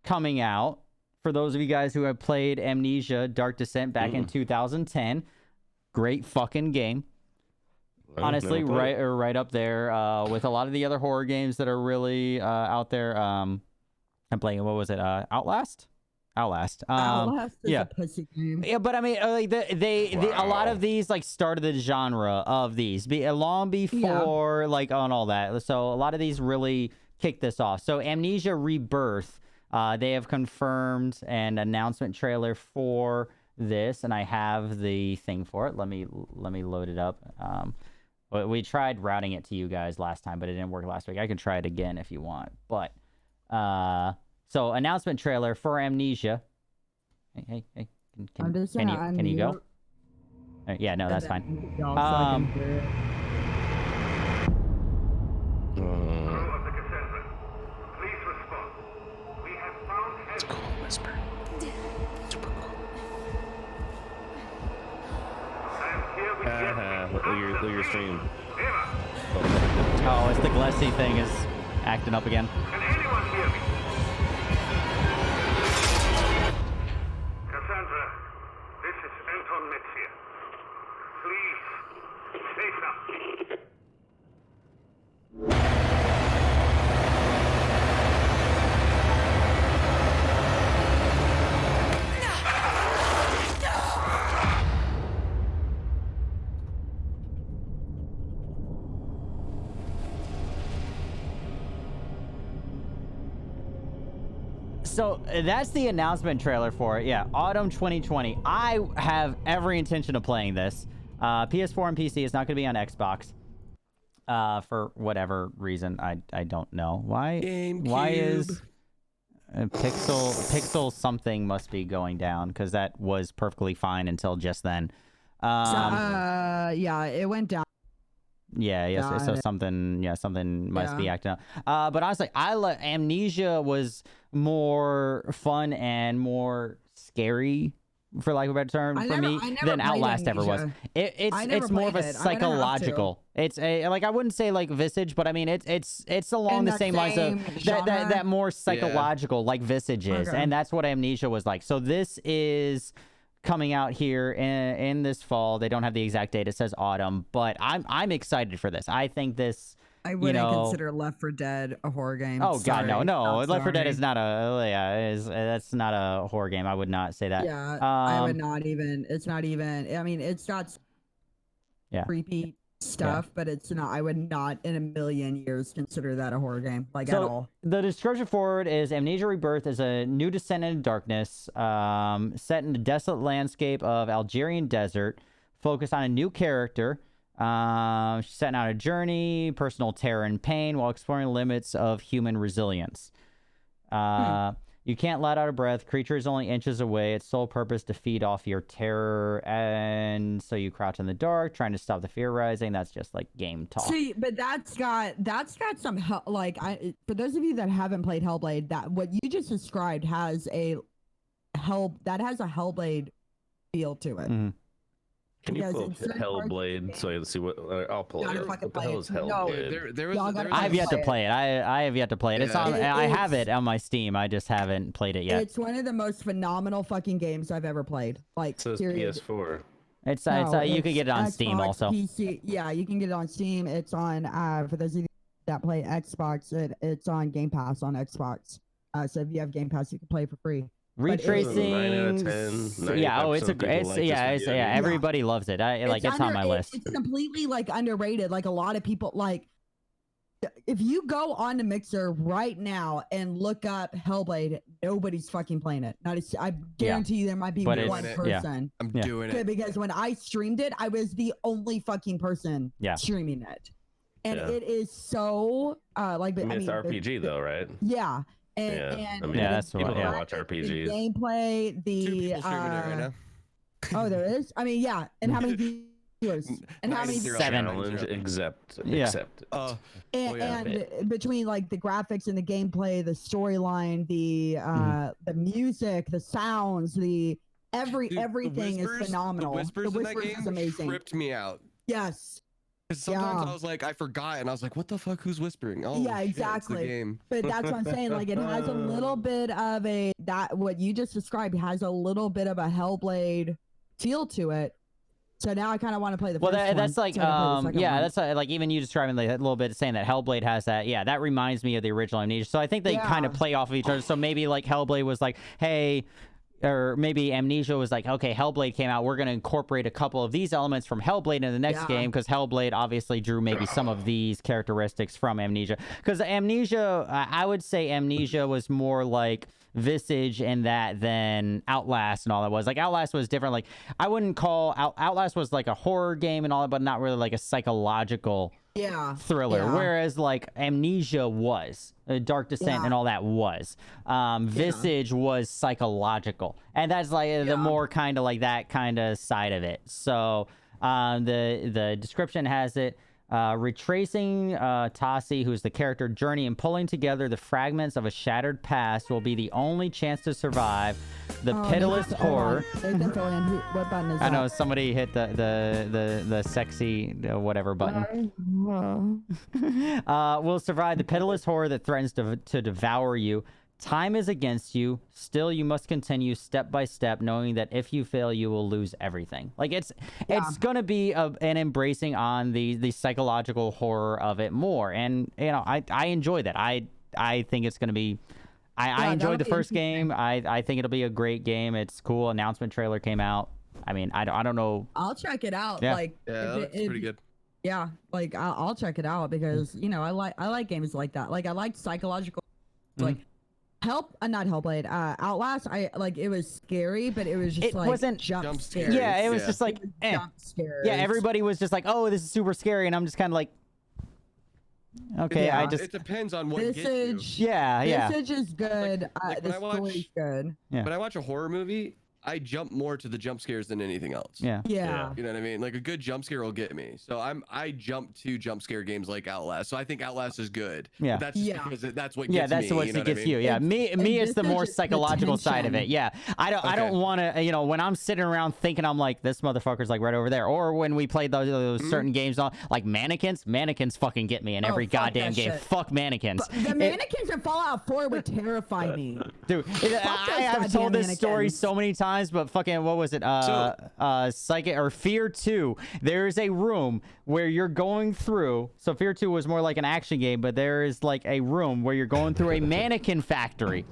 coming out for those of you guys who have played Amnesia Dark Descent back in 2010. Great fucking game. Honestly, right up there with a lot of the other horror games that are really out there. I'm playing. What was it? Outlast. Outlast is yeah. a pussy game. Yeah, but I mean, like a lot of these like started the genre of these long before like on all that. So a lot of these really kicked this off. So Amnesia Rebirth, they have confirmed an announcement trailer for this, and I have the thing for it. Let me load it up. We tried routing it to you guys last time, but it didn't work last week. I can try it again if you want. But so announcement trailer for Amnesia. Hey, can you go? Yeah, no, that's fine. It's cool, Whisper. Super cool. Look at your stream. Oh, it's the Glessy thing is acting up again. Can anyone hear me? Cassandra, this is Anton Metzia. Please, say something. So that's the announcement trailer for it. Yeah, autumn 2020. I have every intention of playing this. PS4 and PC. It's not going to be on Xbox. For whatever reason, I don't know why. GameCube. Why is Pixel something must be going down, because that was perfectly fine until just then. Yeah, it went down. Yeah, so something must be acting up. But honestly, Amnesia was more fun and more scary, for lack of a better term, for me than Outlast ever was. It's more of a psychological. It's a I wouldn't say like Visage, but I mean it's along the same lines of that more psychological like Visage is, and that's what Amnesia was like. So this is coming out here in this fall. They don't have the exact date. It says autumn, but I'm excited for this. I think this. I wouldn't consider Left 4 Dead a horror game. Oh God, no. Left 4 Dead is not that's not a horror game. I would not say that. Yeah, I would not even. It's not even. I mean, it's got creepy stuff, but it's not. I would not in a million years consider that a horror game, at all. The description for it is Amnesia Rebirth is a new descent into darkness, set in the desolate landscape of Algerian desert, focused on a new character. She's setting out a journey, personal terror and pain, while exploring the limits of human resilience. You can't let out a breath. Creature is only inches away. Its sole purpose to feed off your terror, and so you crouch in the dark, trying to stop the fear rising. That's just like game talk. See, but that's got some for those of you that haven't played Hellblade, that what you just described has a Hellblade feel to it. Mm-hmm. Can you pull Hellblade so I can see what I'll pull it. What the hell is Hellblade? I have yet to play it. I have yet to play it. It's on. I have it on my Steam. I just haven't played it yet. It's one of the most phenomenal fucking games I've ever played. It says PS4. It's you can get it on Xbox, Steam also. PC. Yeah, you can get it on Steam. It's on for those of you that play Xbox. It's on Game Pass on Xbox. So if you have Game Pass, you can play it for free. Retracing, 9 out of 10, yeah. Oh, everybody loves it. It's on my list. It's completely underrated. A lot of people if you go on the Mixer right now and look up Hellblade, nobody's fucking playing it. I guarantee you there might be one person. I'm doing it because when I streamed it, I was the only fucking person streaming it, and it is so it's RPG though, right? Yeah. That's people don't watch RPGs. The gameplay, right now. Oh, there is. I mean, and how many viewers? And how many? 7. Accept. And between the graphics and the gameplay, the storyline, the music, the sounds, everything is phenomenal. The whispers in that game is amazing. Tripped me out. Yes. Sometimes I was like, I forgot, and I was like, what the fuck? Who's whispering? Oh, yeah, shit, exactly. It's the game. But that's what I'm saying. It has a little bit of what you just described has a little bit of a Hellblade feel to it. So now I kind of want to play the well, first one. that's like, yeah, that's like even you describing like a little bit saying that Hellblade has that. Yeah, that reminds me of the original Amnesia. So I think they kind of play off of each other. So maybe like Hellblade was like, hey, or maybe Amnesia was like, okay, Hellblade came out. We're going to incorporate a couple of these elements from Hellblade in the next game because Hellblade obviously drew maybe some of these characteristics from Amnesia. Because Amnesia, I would say Amnesia was more like Visage in that than Outlast and all that was. Like Outlast was different. Like I wouldn't call Outlast was like a horror game and all that, but not really like a psychological thriller. Whereas like Amnesia was Dark Descent and all that was. Visage was psychological, and that's like the more kind of like that kind of side of it. So the description has it. Retracing Tassi, who's the character journey, and pulling together the fragments of a shattered past will be the only chance to survive the pitiless horror. What button is that? I know somebody hit the sexy whatever button. Will survive the pitiless horror that threatens to devour you. Time is against you. Still, you must continue step by step, knowing that if you fail, you will lose everything. Like it's gonna be an embracing on the psychological horror of it more, and you know I enjoy that. I think it's gonna be. I enjoyed the first game. I think it'll be a great game. It's cool. Announcement trailer came out. I mean, I don't know. I'll check it out. Yeah. Like it's pretty good. Yeah, like I'll check it out because you know I like games like that. Like I like psychological, like. Not Hellblade. Outlast. I like it was scary, but it was just it like wasn't jump scares. Yeah, it was just like jump scares. Yeah, everybody was just like, "Oh, this is super scary," and I'm just kind of like, "Okay, I just." It depends on what gets Visage. you. Visage is good. Like the story's good. Yeah. When I watch a horror movie, I jump more to the jump scares than anything else. Yeah. You know what I mean? Like a good jump scare will get me. So I jump to jump scare games like Outlast. So I think Outlast is good. Yeah. But that's just because that's what gets me. Yeah, that's what gets you. Yeah, me it's the more psychological side of it. Yeah, I don't want to. You know, when I'm sitting around thinking, I'm like, this motherfucker's like right over there. Or when we played those certain games on like mannequins fucking get me in every goddamn game. Fuck mannequins. The mannequins in Fallout 4 would terrify me. Dude, I have told this story so many times, but fucking what was it? Psychic or Fear 2. There's a room where you're going through. So Fear 2 was more like an action game, but there is like a room where you're going through a mannequin factory.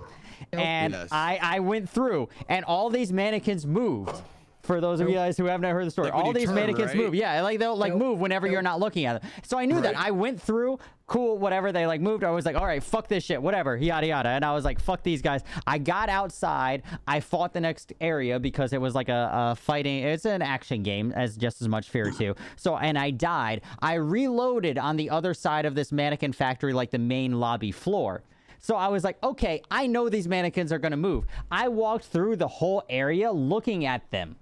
And I went through, and all these mannequins moved. For those of you guys who haven't heard the story, like all these mannequins move. Yeah, like they'll like move whenever you're not looking at them. So I knew that. I went through, cool, whatever. They like moved. I was like, all right, fuck this shit, whatever, yada yada. And I was like, fuck these guys. I got outside. I fought the next area because it was like a fighting. It's an action game as just as much Fear 2. So and I died. I reloaded on the other side of this mannequin factory, like the main lobby floor. So I was like, okay, I know these mannequins are gonna move. I walked through the whole area looking at them.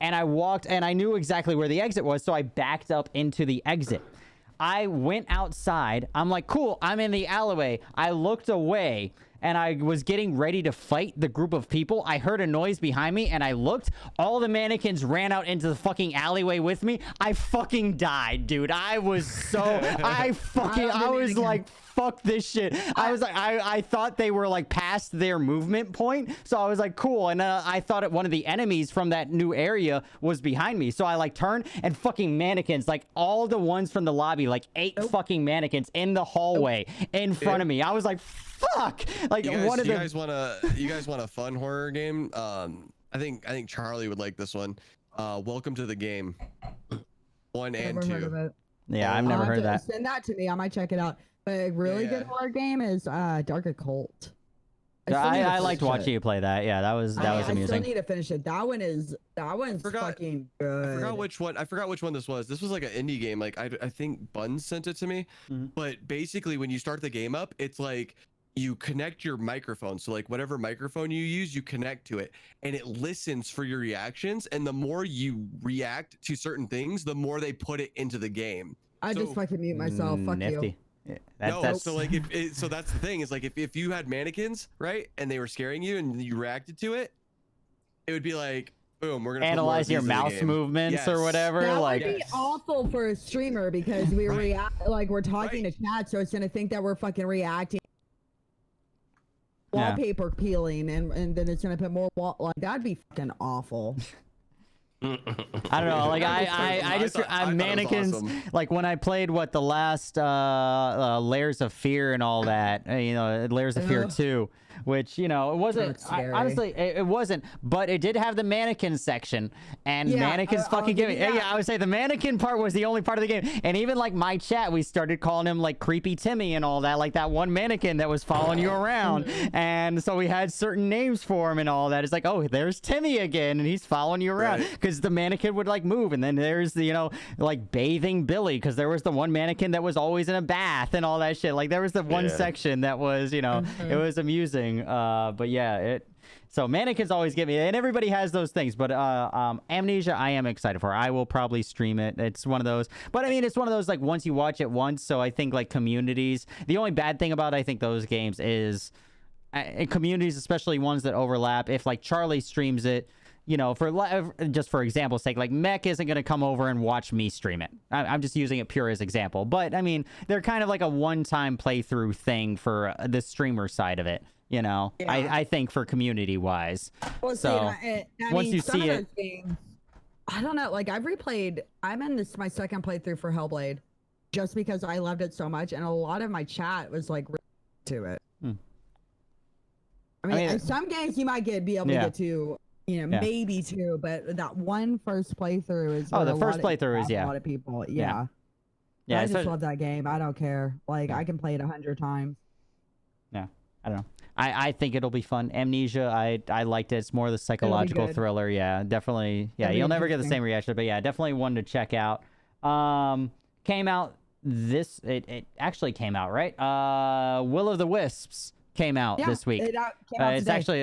And I walked, and I knew exactly where the exit was, so I backed up into the exit. I went outside. I'm like, cool, I'm in the alleyway. I looked away, and I was getting ready to fight the group of people. I heard a noise behind me, and I looked. All the mannequins ran out into the fucking alleyway with me. I fucking died, dude. I was so... I was like... Fuck this shit. I was like, I thought they were like past their movement point. So I was like, cool. And I thought one of the enemies from that new area was behind me. So I like turned and fucking mannequins, like all the ones from the lobby, like 8 fucking mannequins in the hallway in front of me. I was like, fuck. Like you guys want a fun horror game? I think Charlie would like this one. Welcome to the Game 1 and 2. Yeah, I've never heard of that. Send that to me. I might check it out. A really good horror game is Dark Occult. I liked watching you play that. Yeah, that was amusing. I still need to finish it. That one's fucking good. I forgot which one this was. This was like an indie game. Like I think Buns sent it to me. But basically, when you start the game up, it's like you connect your microphone. So like whatever microphone you use, you connect to it, and it listens for your reactions. And the more you react to certain things, the more they put it into the game. I just fucking mute myself. Fuck nifty. you. Yeah, so like so that's the thing is like if you had mannequins, right, and they were scaring you and you reacted to it, it would be like, boom, we're gonna analyze your mouse movements or whatever. That like would be awful for a streamer because we react like we're talking to chat, so it's gonna think that we're fucking reacting. Wallpaper peeling and then it's gonna put more like that'd be fucking awful. I don't know. Like I'm mannequins. Awesome. Like when I played the last Layers of Fear and all that. Layers of Fear 2. Which, it wasn't, honestly, it wasn't, but it did have the mannequin section, and mannequins fucking give me, I would say the mannequin part was the only part of the game, and even, like, my chat, we started calling him, like, Creepy Timmy and all that, like that one mannequin that was following you around, and so we had certain names for him and all that. It's like, oh, there's Timmy again, and he's following you around, because the mannequin would, like, move, and then there's the, like, Bathing Billy, because there was the one mannequin that was always in a bath and all that shit. Like, there was the one section that was, it was amusing. But yeah, so mannequins always get me, and everybody has those things, but Amnesia I am excited for. I will probably stream it. It's one of those, but I mean, it's one of those, like, once you watch it once, so I think, like, communities, the only bad thing about, I think, those games is communities, especially ones that overlap. If, like, Charlie streams it, for example's sake, like, Mech isn't going to come over and watch me stream it. I'm just using it pure as example, but I mean, they're kind of like a one-time playthrough thing for the streamer side of it. I think for community wise. Well, so once you see it, games, I don't know. Like, I'm in my second playthrough for Hellblade, just because I loved it so much, and a lot of my chat was like to it. I mean, some games you might be able to get to, maybe two, but that one first playthrough is. Oh, the first playthrough is a lot of people. Yeah. I just love that game. I don't care. Like, I can play it 100 times. Yeah, I don't know. I think it'll be fun. Amnesia, I liked it. It's more of the psychological thriller. Yeah, definitely. Yeah, you'll never get the same reaction, but yeah, definitely one to check out. Came out it actually came out, right? Will of the Wisps came out this week. Came out it's actually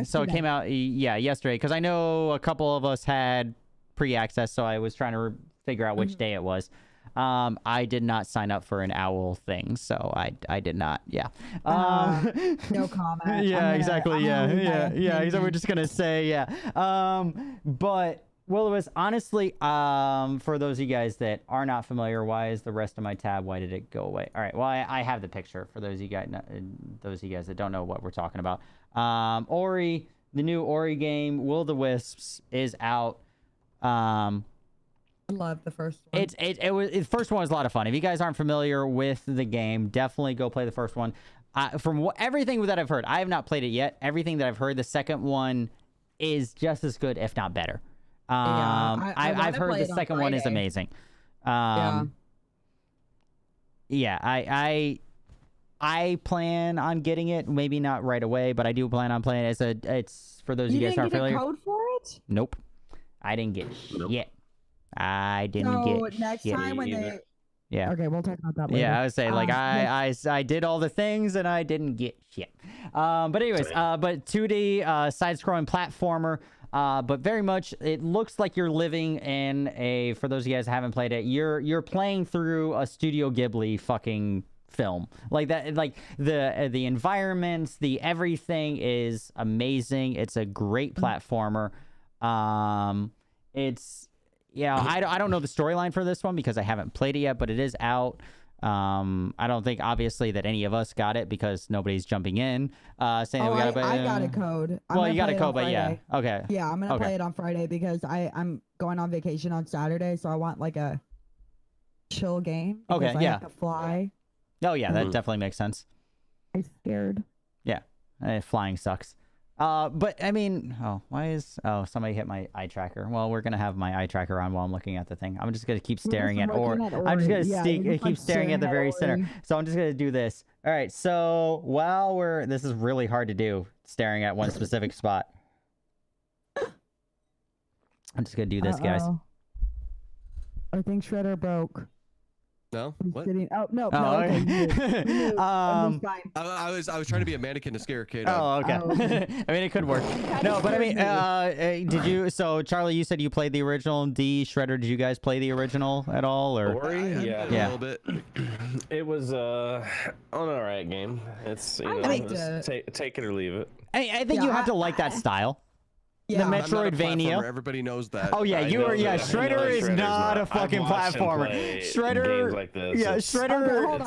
so it came out yesterday, because I know a couple of us had pre-access, so I was trying to figure out which day it was. I did not sign up for an owl thing, so I did not. Yeah. No comment. Yeah, exactly. Yeah. So we're just gonna say but Will of Wisp, honestly, for those of you guys that are not familiar, why is the rest of my tab? Why did it go away? All right. Well, I have the picture for those of you guys that don't know what we're talking about. Ori, the new Ori game, Will of the Wisps, is out. I love the first one. The first one was a lot of fun. If you guys aren't familiar with the game, definitely go play the first one. From everything that I've heard, I have not played it yet. Everything that I've heard, the second one is just as good, if not better. I've heard the second one is amazing. I plan on getting it. Maybe not right away, but I do plan on playing it. It's for those of you guys aren't familiar. You didn't get a code for it? Nope. I didn't get shit. I didn't get next shit. time when they... Yeah. Okay, we'll talk about that later. Yeah, I would say, like, I did all the things and I didn't get shit. But anyways, but 2D side-scrolling platformer. But very much, it looks like you're living in for those of you guys who haven't played it, you're playing through a Studio Ghibli fucking film. Like that, like the environments, the everything is amazing. It's a great platformer. I don't know the storyline for this one because I haven't played it yet, but it is out. I don't think obviously that any of us got it because nobody's jumping in saying that we got it. I got a code. Well, you got a code, but yeah. Okay. Yeah, I'm gonna play it on Friday because I'm going on vacation on Saturday, so I want like a chill game. Okay, I have to fly. Oh yeah, that definitely makes sense. I'm scared. Yeah, flying sucks. But I mean, somebody hit my eye tracker. Well, we're gonna have my eye tracker on while I'm looking at the thing. I'm just gonna keep staring at Ori. I'm just gonna keep staring at the very center. So I'm just gonna do this. All right. So while this is really hard to do, staring at one specific spot. I'm just gonna do this, guys. I think Shredder broke. No? What? Oh no! Oh, okay. I was trying to be a mannequin to scare Kdog. Oh, okay. I mean, it could work. No, but I mean, did you? So, Charlie, you said you played the original. D, Shredder, did you guys play the original at all? Or Ori? Yeah, a little bit. It was an alright game. It's take it or leave it. I think you have to like that style. Yeah. The Metroidvania. Everybody knows that. Oh yeah, Shredder is not a fucking platformer. Shredder. Games like this. Yeah, Shredder. Okay, hold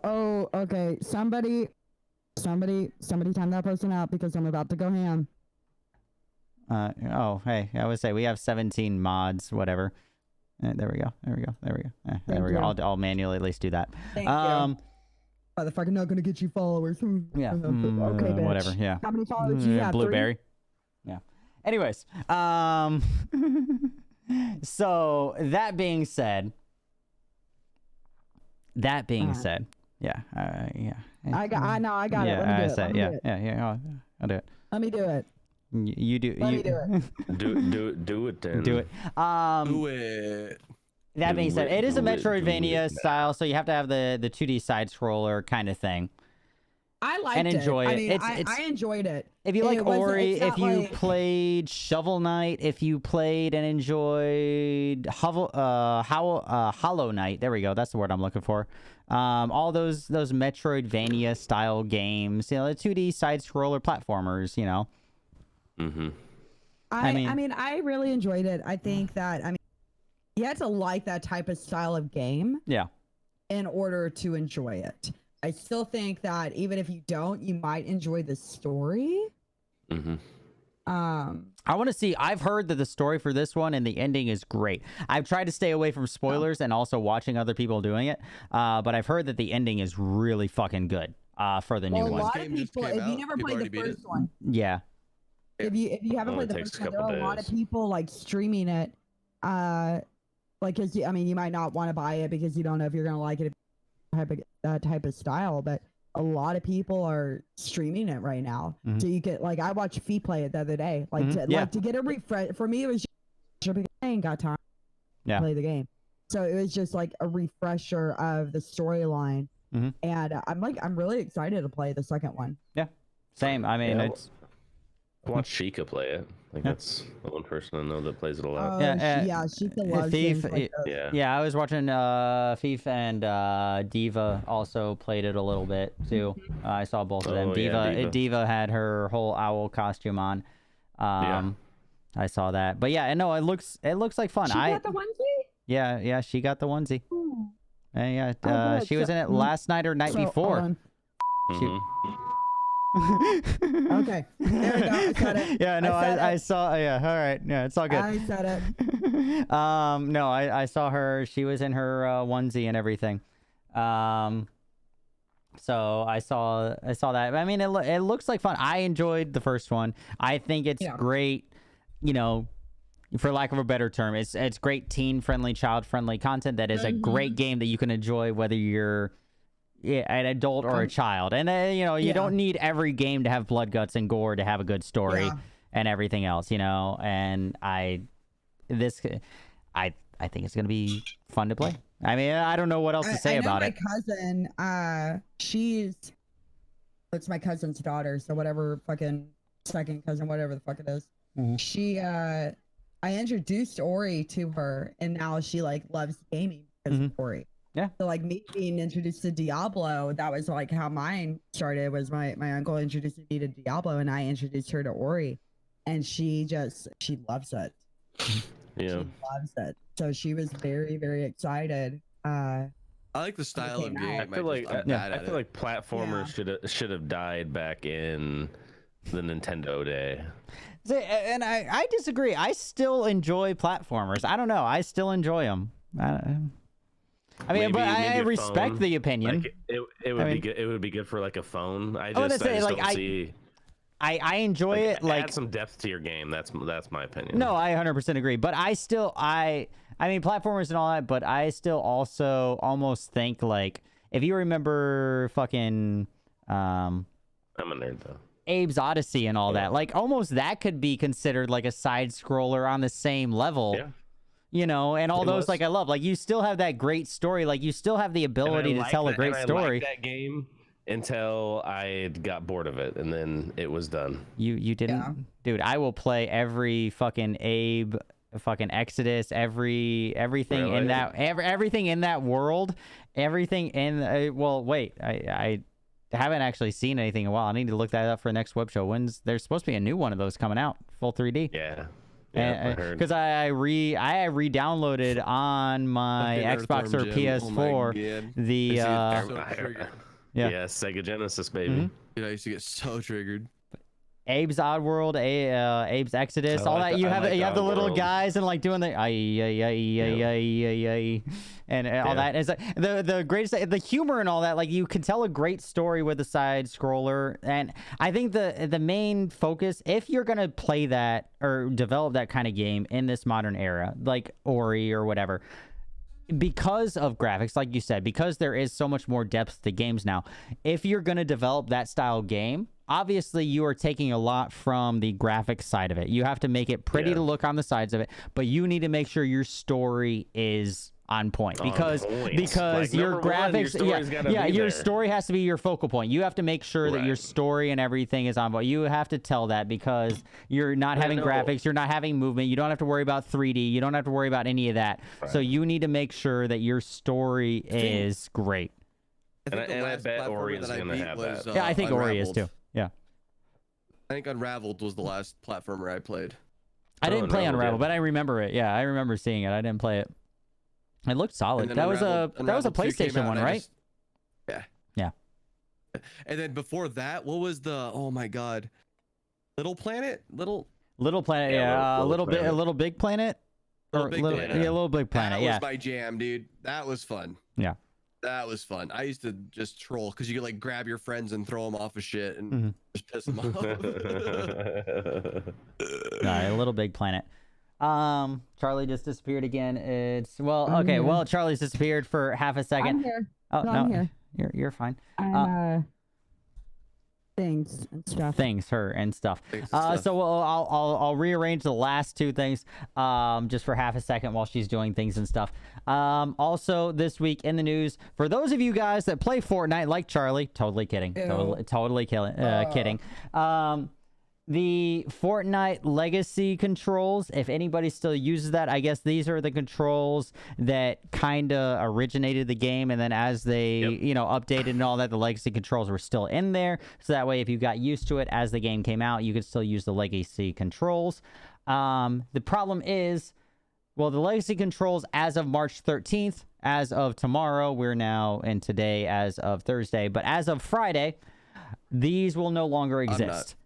on. Okay. Somebody time that person out because I'm about to go ham. Oh, hey, I would say we have 17 mods, whatever. There we go. There we go. There we go. There we go. I'll manually at least do that. Thank you. Motherfucker, not gonna get you followers. Yeah. Okay, bitch. Whatever. Yeah. How many followers do you have? Blueberry. 3? Yeah. Anyways, so that being said, yeah, yeah. I got it. Let me do it. Yeah. I'll do it. Let me do it. You do. Let me do it. do it then. Do it. Do it. That being said, it is a Metroidvania style, so you have to have the 2D side scroller kind of thing. I liked and enjoy it. it. I mean, I enjoyed it. If you like Ori, if you played Shovel Knight, if you played and enjoyed Hollow Knight, there we go. That's the word I'm looking for. All those Metroidvania style games, you know, the 2D side scroller platformers, you know. Mm-hmm. I mean, I really enjoyed it. I think that you had to like that type of style of game. Yeah. In order to enjoy it. I still think that even if you don't, you might enjoy the story. Mm-hmm. I want to see. I've heard that the story for this one and the ending is great. I've tried to stay away from spoilers and also watching other people doing it. But I've heard that the ending is really fucking good. For the new one. A lot of people, if you never played the first one, yeah. If you haven't played the first one, there are a lot of people like streaming it. Like, cause you might not want to buy it because you don't know if you're gonna like it. Type of style, but a lot of people are streaming it right now. So you get I watched Fee play it the other day, to get a refresh. For me, it was just because I ain't got time to play the game, so it was just like a refresher of the storyline. And I'm really excited to play the second one. Yeah, same. I mean, it's. I watched Sheikah play it. That's the one person I know that plays it a lot. Sheikah loves Thief. Yeah, I was watching Thief and Diva also played it a little bit too. I saw both of them. Diva had her whole owl costume on. I saw that, but yeah, no, it looks like fun. She got the onesie. Yeah, she got the onesie. She was in it last night or night before. Okay, there we go. I said it. Yeah, no, I saw. Yeah, all right. Yeah, it's all good. I said it. No, I saw her. She was in her onesie and everything. So I saw that. I mean, it looks like fun. I enjoyed the first one. I think it's great. You know, for lack of a better term, it's great teen friendly, child friendly content that is a great game that you can enjoy whether you're an adult or a child. And you don't need every game to have blood, guts, and gore to have a good story and everything else, you know. And I think it's gonna be fun to play. I mean, I don't know what else to say about it. My cousin, it's my cousin's daughter, so whatever, fucking second cousin, whatever the fuck it is. She I introduced Ori to her, and now she loves gaming because of Ori. Yeah. So me being introduced to Diablo, that was how mine started. Was my uncle introduced me to Diablo, and I introduced her to Ori, and she loves it. Yeah. She loves it. So she was very, very excited. I like the style of game. I feel like platformers should have died back in the Nintendo day. And I disagree. I still enjoy platformers. I don't know. I still enjoy them. I mean, but I respect the opinion. It would be good. It would be good for a phone. I just enjoy it. Add some depth to your game. That's my opinion. No, I 100% agree. But I mean, platformers and all that. But I still also almost think if you remember fucking I'm a nerd though. Abe's Odyssey and all that, almost that could be considered a side scroller on the same level. Yeah. You know, and all those I love. You still have that great story. You still have the ability to tell a great story. I liked that game until I got bored of it, and then it was done. You didn't, dude. I will play every fucking Abe, fucking Exodus, everything really? in that everything in that world, everything in. Well, wait, I haven't actually seen anything in a while. I need to look that up for the next web show. There's supposed to be a new one of those coming out, full 3D. Yeah. Because I re-downloaded on my Xbox or PS4 the Sega Genesis, baby. Dude, I used to get so triggered. Abe's Oddworld, Abe's Exodus, all that. You have the little guys and like doing the and all that. It's like the greatest, the humor and all that. Like you can tell a great story with a side scroller, and I think the main focus, if you're gonna play that or develop that kind of game in this modern era, like Ori or whatever, because of graphics, like you said, because there is so much more depth to games now, if you're going to develop that style game, obviously you are taking a lot from the graphics side of it. You have to make it pretty to look on the sides of it, but you need to make sure your story is on point, because like, your graphics, your story has to be your focal point. You have to make sure that your story and everything is on point. You have to tell that, because you're not having graphics, you're not having movement, you don't have to worry about 3D, you don't have to worry about any of that. So you need to make sure that your story is great. I bet Ori is going to have that. Yeah, I think Ori is too. Yeah. I think Unraveled was the last platformer I played. I didn't play Unraveled, but I remember it. Yeah, I remember seeing it. I didn't play it. It looked solid. That was a PlayStation one, right? Yeah. And then before that, what was the? Oh my God, Little Planet, Little Planet, yeah, Little Big Planet, Little Big Planet. That was my jam, dude. That was fun. Yeah. That was fun. I used to just troll because you could like grab your friends and throw them off of shit and just piss them off. No, Little Big Planet. Charlie just disappeared again. It's okay. Well, Charlie's disappeared for half a second. I'm here. Oh no, I'm here. You're fine. Things and stuff. So I'll rearrange the last two things just for half a second while she's doing things and stuff. Also this week in the news, for those of you guys that play Fortnite like Charlie, totally kidding. Totally kidding. The Fortnite legacy controls, if anybody still uses that, I guess these are the controls that kind of originated the game, and then as they updated and all that, the legacy controls were still in there, so that way if you got used to it as the game came out, you could still use the legacy controls. The problem is, well, the legacy controls as of March 13th, as of tomorrow, we're now in today as of Thursday, but as of Friday, these will no longer exist.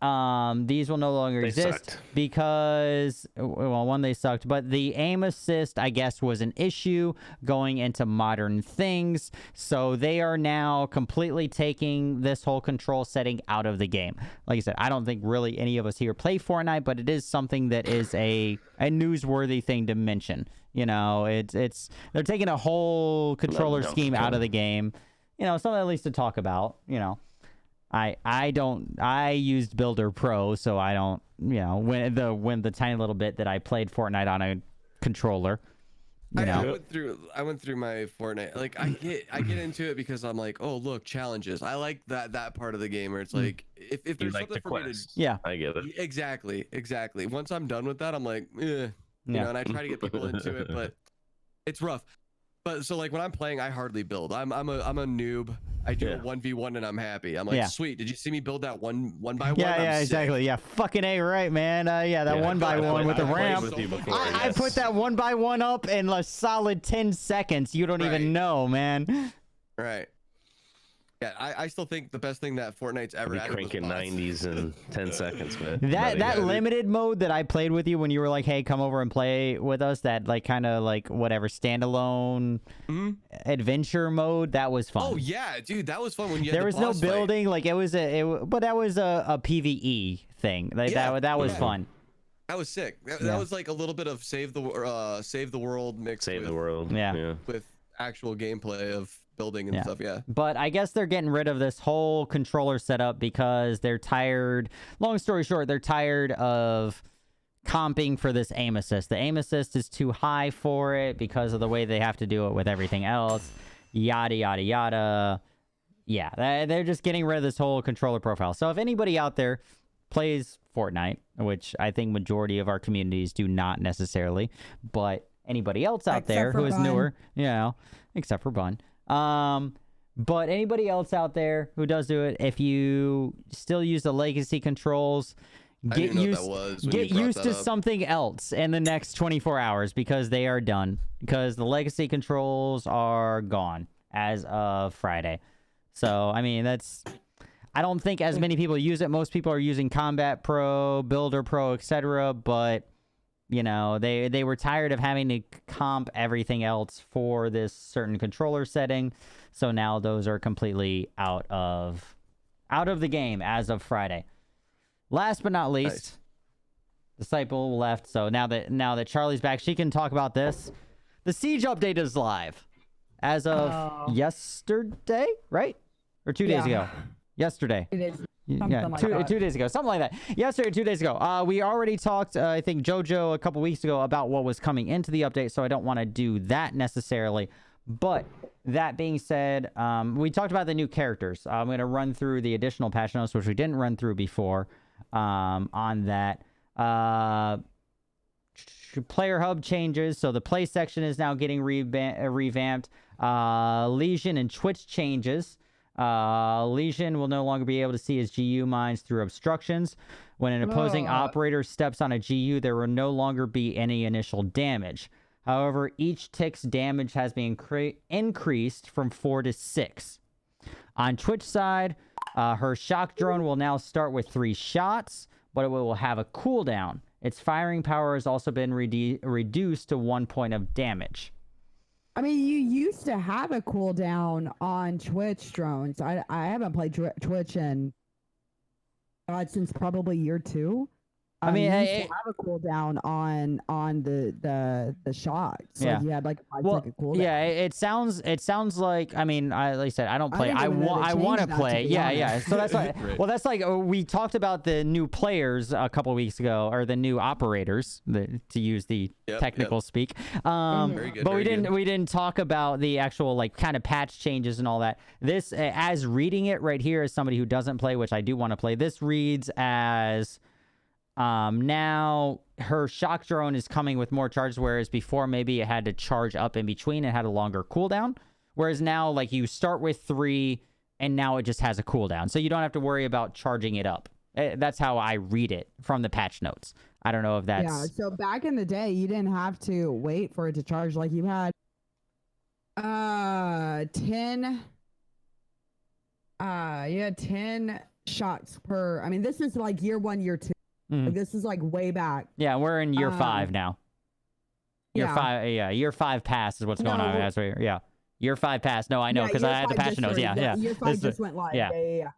These will no longer exist because, well, one, they sucked, but the aim assist, I guess, was an issue going into modern things, so they are now completely taking this whole control setting out of the game. Like I said, I don't think really any of us here play Fortnite, but it is something that is a newsworthy thing to mention. You know, it's they're taking a whole controller scheme out of the game. You know, something at least to talk about, you know. I used Builder Pro, so I don't, when the tiny little bit that I played Fortnite on a controller. I went through my Fortnite. Like I get into it because I'm like, oh look, challenges. I like that part of the game where it's like if there's something for me to, I get it. Exactly. Once I'm done with that, I'm like, you know, and I try to get people into it, but it's rough. But so like when I'm playing, I hardly build. I'm a noob. I do a 1v1 and I'm happy. I'm like, sweet. Did you see me build that one by one? Yeah, exactly. Yeah, fucking A, right, man. That 1x1 with the ramp. I put that 1x1 up in a solid 10 seconds. You don't even know, man. Right. Yeah, I still think the best thing that Fortnite's ever added was cranking 90s in 10 seconds, man. That limited mode that I played with you when you were like, hey, come over and play with us, that like kind of like whatever standalone adventure mode, that was fun. Oh yeah, dude, that was fun when you had there was no building fight. Like but that was a PvE thing. Like that was fun. That was sick. That was like a little bit of save the world mixed with actual gameplay of building and stuff. But I guess they're getting rid of this whole controller setup because they're tired. Long story short, they're tired of comping for this aim assist. The aim assist is too high for it because of the way they have to do it with everything else. Yada yada yada. Yeah, they're just getting rid of this whole controller profile. So if anybody out there plays Fortnite, which I think majority of our communities do not necessarily, but anybody else out there who is newer, except for Bun. But anybody else out there who does do it, if you still use the legacy controls, get used to something else in the next 24 hours because they are done. Because the legacy controls are gone as of Friday. So, I mean, I don't think as many people use it. Most people are using Combat Pro, Builder Pro, etc. But you know, they were tired of having to comp everything else for this certain controller setting. So now those are completely out of the game as of Friday. Last but not least, nice. Disciple left. So now that Charlie's back, she can talk about this. The Siege update is live as of yesterday, right? Or 2 days ago? Yesterday. It is. Yeah, like 2 days ago, something like that. Yesterday, 2 days ago. We already talked, I think, JoJo a couple weeks ago about what was coming into the update, so I don't want to do that necessarily. But that being said, we talked about the new characters. I'm going to run through the additional patch notes, which we didn't run through before on that. Player hub changes, so the play section is now getting revamped. Legion and Twitch changes. Legion will no longer be able to see his GU mines through obstructions. When an opposing operator steps on a GU, there will no longer be any initial damage. However, each tick's damage has been increased from 4 to 6. On Twitch side, her shock drone will now start with 3 shots, but it will have a cooldown. Its firing power has also been reduced to 1 point of damage. I mean, you used to have a cooldown on Twitch drones. I haven't played Twitch in since probably year 2. I mean, you used to have a cooldown on the shots. Yeah. Like you had like a 5-second cooldown. Yeah, it sounds like, I mean, like I said, I don't play. I want to play. Yeah. So that's like, right. Well, that's like we talked about the new players a couple weeks ago, or the new operators, to use the technical speak. Very good, but we didn't talk about the actual like kind of patch changes and all that. This, as reading it right here, as somebody who doesn't play, which I do want to play, this reads as. Now her shock drone is coming with more charges, whereas before maybe it had to charge up in between. It had a longer cooldown, whereas now like you start with 3 and now it just has a cooldown, so you don't have to worry about charging it up. That's how I read it from the patch notes. I don't know if that's... Yeah, so back in the day, you didn't have to wait for it to charge. Like you had 10 shots per... I mean, this is like year 1, year 2. Like this is like way back. Yeah, we're in year 5 now. Year 5, year 5 pass is what's going on. That's right. Yeah, year 5 pass. No, I know because I had the patch notes. Yeah. Year 5 just went live. Yeah.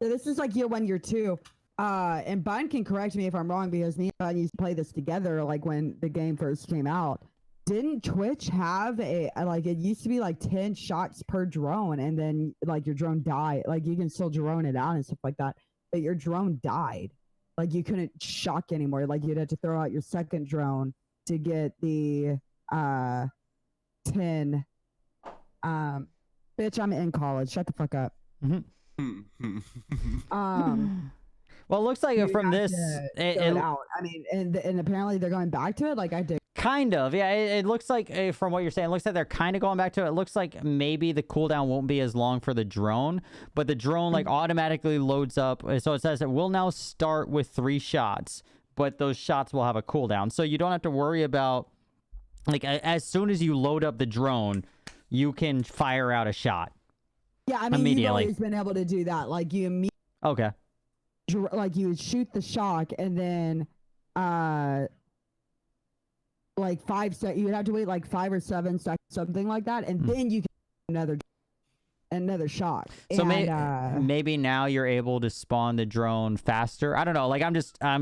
So this is like year 1, year 2. And Bun can correct me if I'm wrong, because me and Bun used to play this together. Like when the game first came out, didn't Twitch have like it used to be like 10 shots per drone, and then like your drone died. Like you can still drone it out and stuff like that, but your drone died. Like you couldn't shock anymore. Like you'd have to throw out your second drone to get the 10. Bitch, I'm in college. Shut the fuck up. Well, it looks like from this, it out. I mean, and apparently they're going back to it. Like I did. Kind of, yeah. It looks like, from what you're saying, it looks like they're kind of going back to it. It looks like maybe the cooldown won't be as long for the drone, but the drone like automatically loads up. So it says it will now start with 3 shots, but those shots will have a cooldown. So you don't have to worry about, like, as soon as you load up the drone, you can fire out a shot. Yeah, I mean, you've always been able to do that. Like you immediately. Okay. Like you would shoot the shock, and then like 5 seconds, you would have to wait like 5 or 7 seconds, something like that, and then you can another shot. So maybe now you're able to spawn the drone faster. I don't know. Like I'm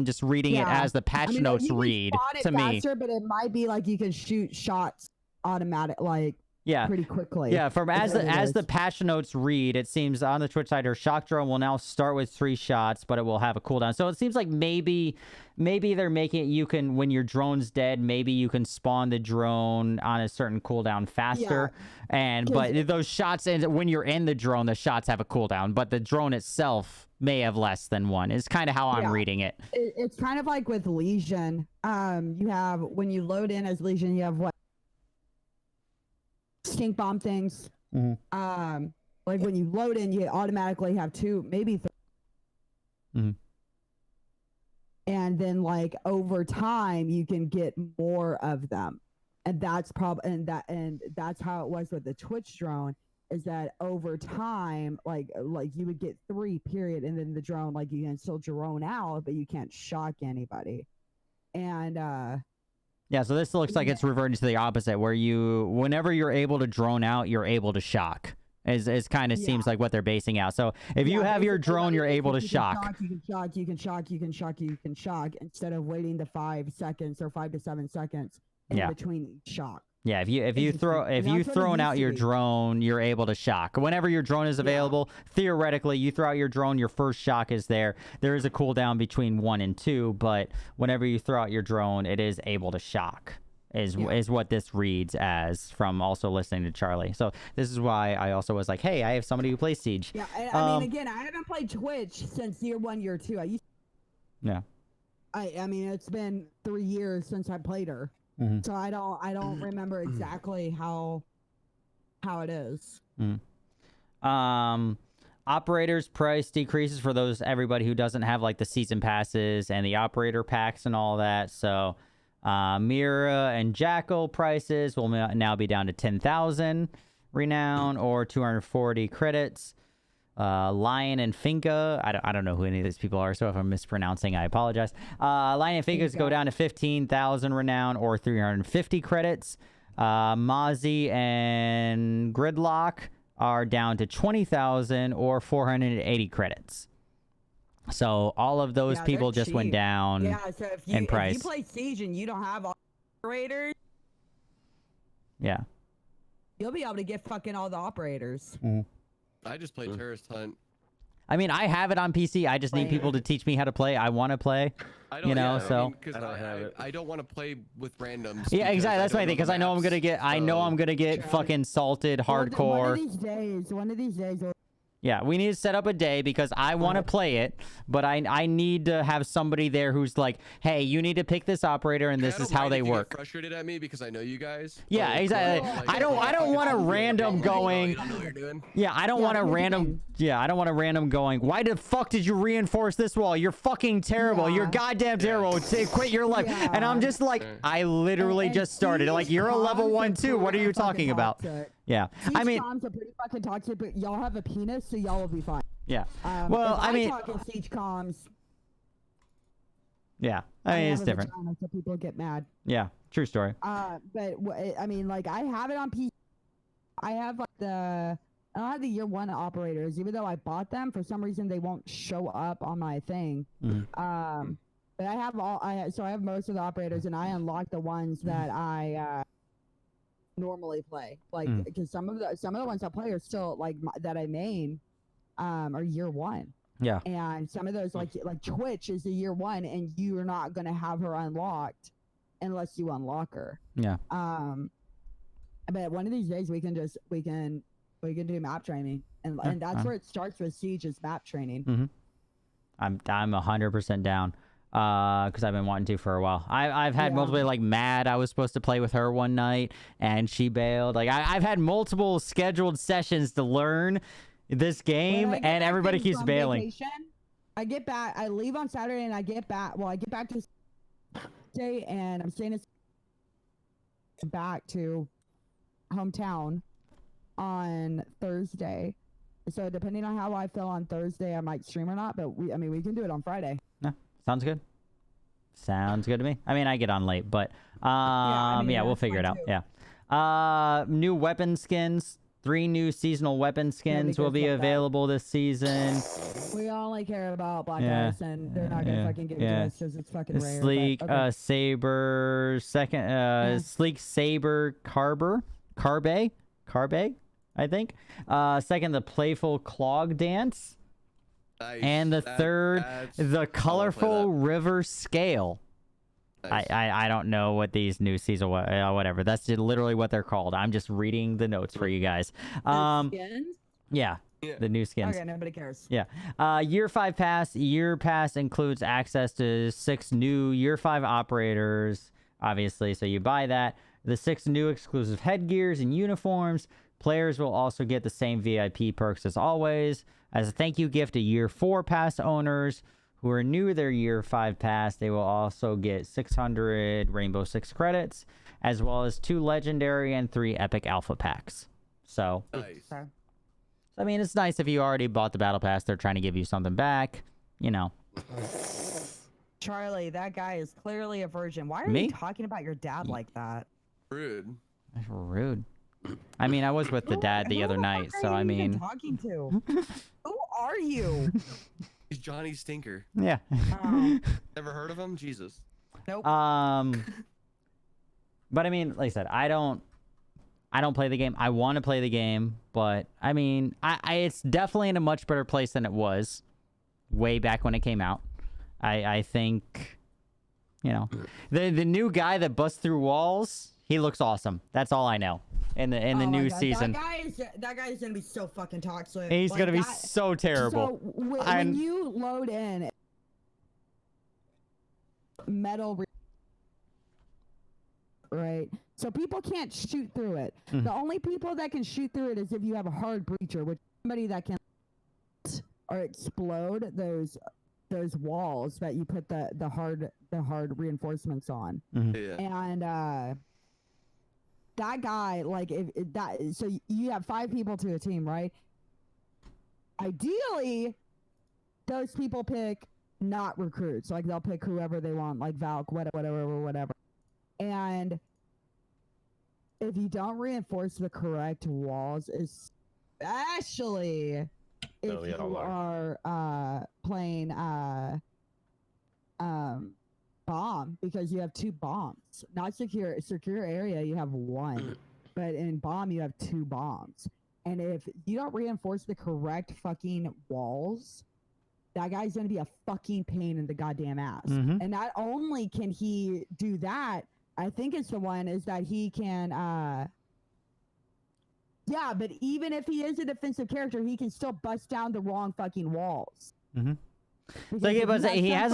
just reading it as the patch notes read to me. Faster, but it might be like you can shoot shots automatic, like pretty quickly. Yeah, from as the patch notes read, it seems on the Twitch side, her shock drone will now start with 3 shots, but it will have a cooldown. So it seems like maybe they're making it, you can, when your drone's dead, maybe you can spawn the drone on a certain cooldown faster. Yeah. But those shots, and when you're in the drone, the shots have a cooldown, but the drone itself may have less than 1. Is kind of how I'm reading it. It's kind of like with Legion. You have, when you load in as Legion, you have what? Stink bomb things. Like when you load in, you automatically have 2, maybe 3. And then like over time you can get more of them, and that's that's how it was with the Twitch drone. is that over time, like you would get 3 period, and then the drone, like you can still drone out, but you can't shock anybody. And yeah, so this looks like it's reverting to the opposite, where whenever you're able to drone out, you're able to shock. Is kind of seems like what they're basing out. So if you have your drone, you're able to shock. You can shock instead of waiting the 5 seconds or 5 to 7 seconds in between each shock. Yeah, if you've thrown out your drone, you're able to shock. Whenever your drone is available, theoretically, you throw out your drone, your first shock is there. There is a cooldown between 1 and 2, but whenever you throw out your drone, it is able to shock. Is what this reads as from also listening to Charlie. So this is why I also was like, hey, I have somebody who plays Siege. Yeah, I mean, again, I haven't played Twitch since year 1, year 2. I mean, it's been 3 years since I played her. Mm-hmm. So I don't remember exactly how it is. Mm. Operators price decreases for everybody who doesn't have like the season passes and the operator packs and all that. So Mira and Jackal prices will now be down to 10,000 renown or 240 credits. Lion and Finka, I don't know who any of these people are, so if I'm mispronouncing, I apologize. Lion and Finkas go down to 15,000 renown or 350 credits. Mozzie and Gridlock are down to 20,000 or 480 credits. So all of those people just went down so if in price. If you play Siege and you don't have operators, you'll be able to get fucking all the operators. Mm-hmm. I just play Terrorist Hunt. I mean, I have it on PC. I just need people to teach me how to play. I want to play. I don't want to play with randoms. Yeah, exactly. That's my thing, because I know I'm gonna get fucking salted hardcore. One of these days. Yeah, we need to set up a day because I want to play it, but I need to have somebody there who's like, hey, you need to pick this operator and this is how they work. Get frustrated at me because I know you guys. Yeah, exactly. I don't want a random going. Yeah, I don't want a random. Yeah, I don't want a random going. Why the fuck did you reinforce this wall? You're fucking terrible. You're goddamn terrible. Quit your life. And I'm just like, I literally just started. Like, you're a level 1 too. What are you talking about? Yeah, I mean, comms are pretty fucking toxic, but y'all have a penis, so y'all will be fine. Yeah. Well, I mean, talk in Siege comms. Yeah, I mean, it's different. So people get mad. Yeah, true story. But I mean, like, I have it on PC. I have like I don't have the year 1 operators, even though I bought them. For some reason, they won't show up on my thing. Mm-hmm. But I have so I have most of the operators, and I unlock the ones that I normally play, like, because some of the ones I play are still like that I main are year 1. Yeah, and some of those like Twitch is a year 1, and you're not gonna have her unlocked unless you unlock her. Yeah. But one of these days we can do map training, and that's where it starts with Siege, is map training. Mm-hmm. I'm 100% down. Because I've been wanting to for a while. I've had multiple, like, Mad, I was supposed to play with her one night and she bailed. Like, I've had multiple scheduled sessions to learn this game, and everybody keeps bailing. Vacation, I leave on Saturday, and I get back to Saturday, and I'm staying back to hometown on Thursday. So depending on how I feel on Thursday, I might stream or not, but we can do it on Friday. Yeah. Sounds good. Sounds good to me. I mean, I get on late, but we'll figure it out. Too. Yeah. New weapon skins. 3 new seasonal weapon skins will be available this season. We only care about Black Ice, and they're not gonna fucking give it to us because it's fucking rare. Sleek Saber Sleek Saber Carbe, I think. Second, the Playful Clog Dance. Nice. And the third, the Colorful River Scale. Nice. I don't know what these new season whatever. That's literally what they're called. I'm just reading the notes for you guys. Skins? Yeah, the new skins. Okay, nobody cares. Yeah. Year 5 pass. Year pass includes access to 6 new Year 5 operators, obviously. So you buy that. The 6 new exclusive headgears and uniforms. Players will also get the same VIP perks as always. As a thank you gift to Year 4 pass owners who are new to their Year 5 pass, they will also get 600 Rainbow Six credits, as well as 2 legendary and 3 epic alpha packs. So, I mean, it's nice if you already bought the battle pass. They're trying to give you something back. You know. Charlie, that guy is clearly a virgin. Why are Me? you talking about your dad like that? Rude. That's rude. I mean, I was with the dad the other night, so I mean. Talking to? Who are you? He's Johnny Stinker. Yeah. Never heard of him? Jesus. Nope. But I mean, like I said, I don't play the game. I want to play the game, but I mean, it's definitely in a much better place than it was way back when it came out. I think, you know, the new guy that busts through walls, he looks awesome. That's all I know. In the new season, that guy is gonna be so fucking toxic. He's gonna be so terrible. So when you load in metal, right? So people can't shoot through it. The only people that can shoot through it is if you have a hard breacher, which is somebody that can or explode those walls that you put the hard reinforcements on. Yeah. And that guy, like, so you have 5 people to a team, right? Ideally, those people pick not recruits. Like, they'll pick whoever they want, like Valk, whatever. And if you don't reinforce the correct walls, especially if you are playing bomb, because you have 2 bombs. Not secure area, you have 1, but in bomb you have 2 bombs. And if you don't reinforce the correct fucking walls, that guy's gonna be a fucking pain in the goddamn ass. And not only can he do that, I think it's the one is that he can yeah, but even if he is a defensive character, he can still bust down the wrong fucking walls. So yeah, but he has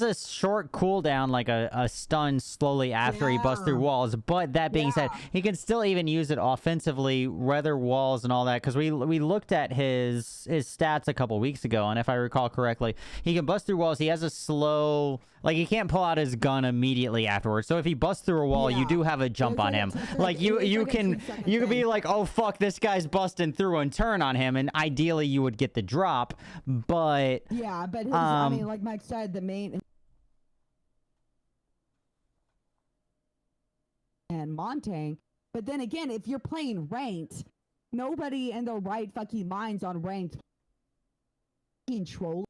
a short cooldown, like a stun slowly after he busts through walls. But that being said, he can still even use it offensively, weather walls and all that. Because we looked at his stats a couple weeks ago, and if I recall correctly, he can bust through walls. He has a slow, like he can't pull out his gun immediately afterwards. So if he busts through a wall, you do have a jump on him. Like you can be like, oh fuck, this guy's busting through, and turn on him, and ideally you would get the drop, but. Yeah, but his, I mean, like Mike said, the main and Montang. But then again, if you're playing ranked, nobody in their right fucking minds on ranked troll.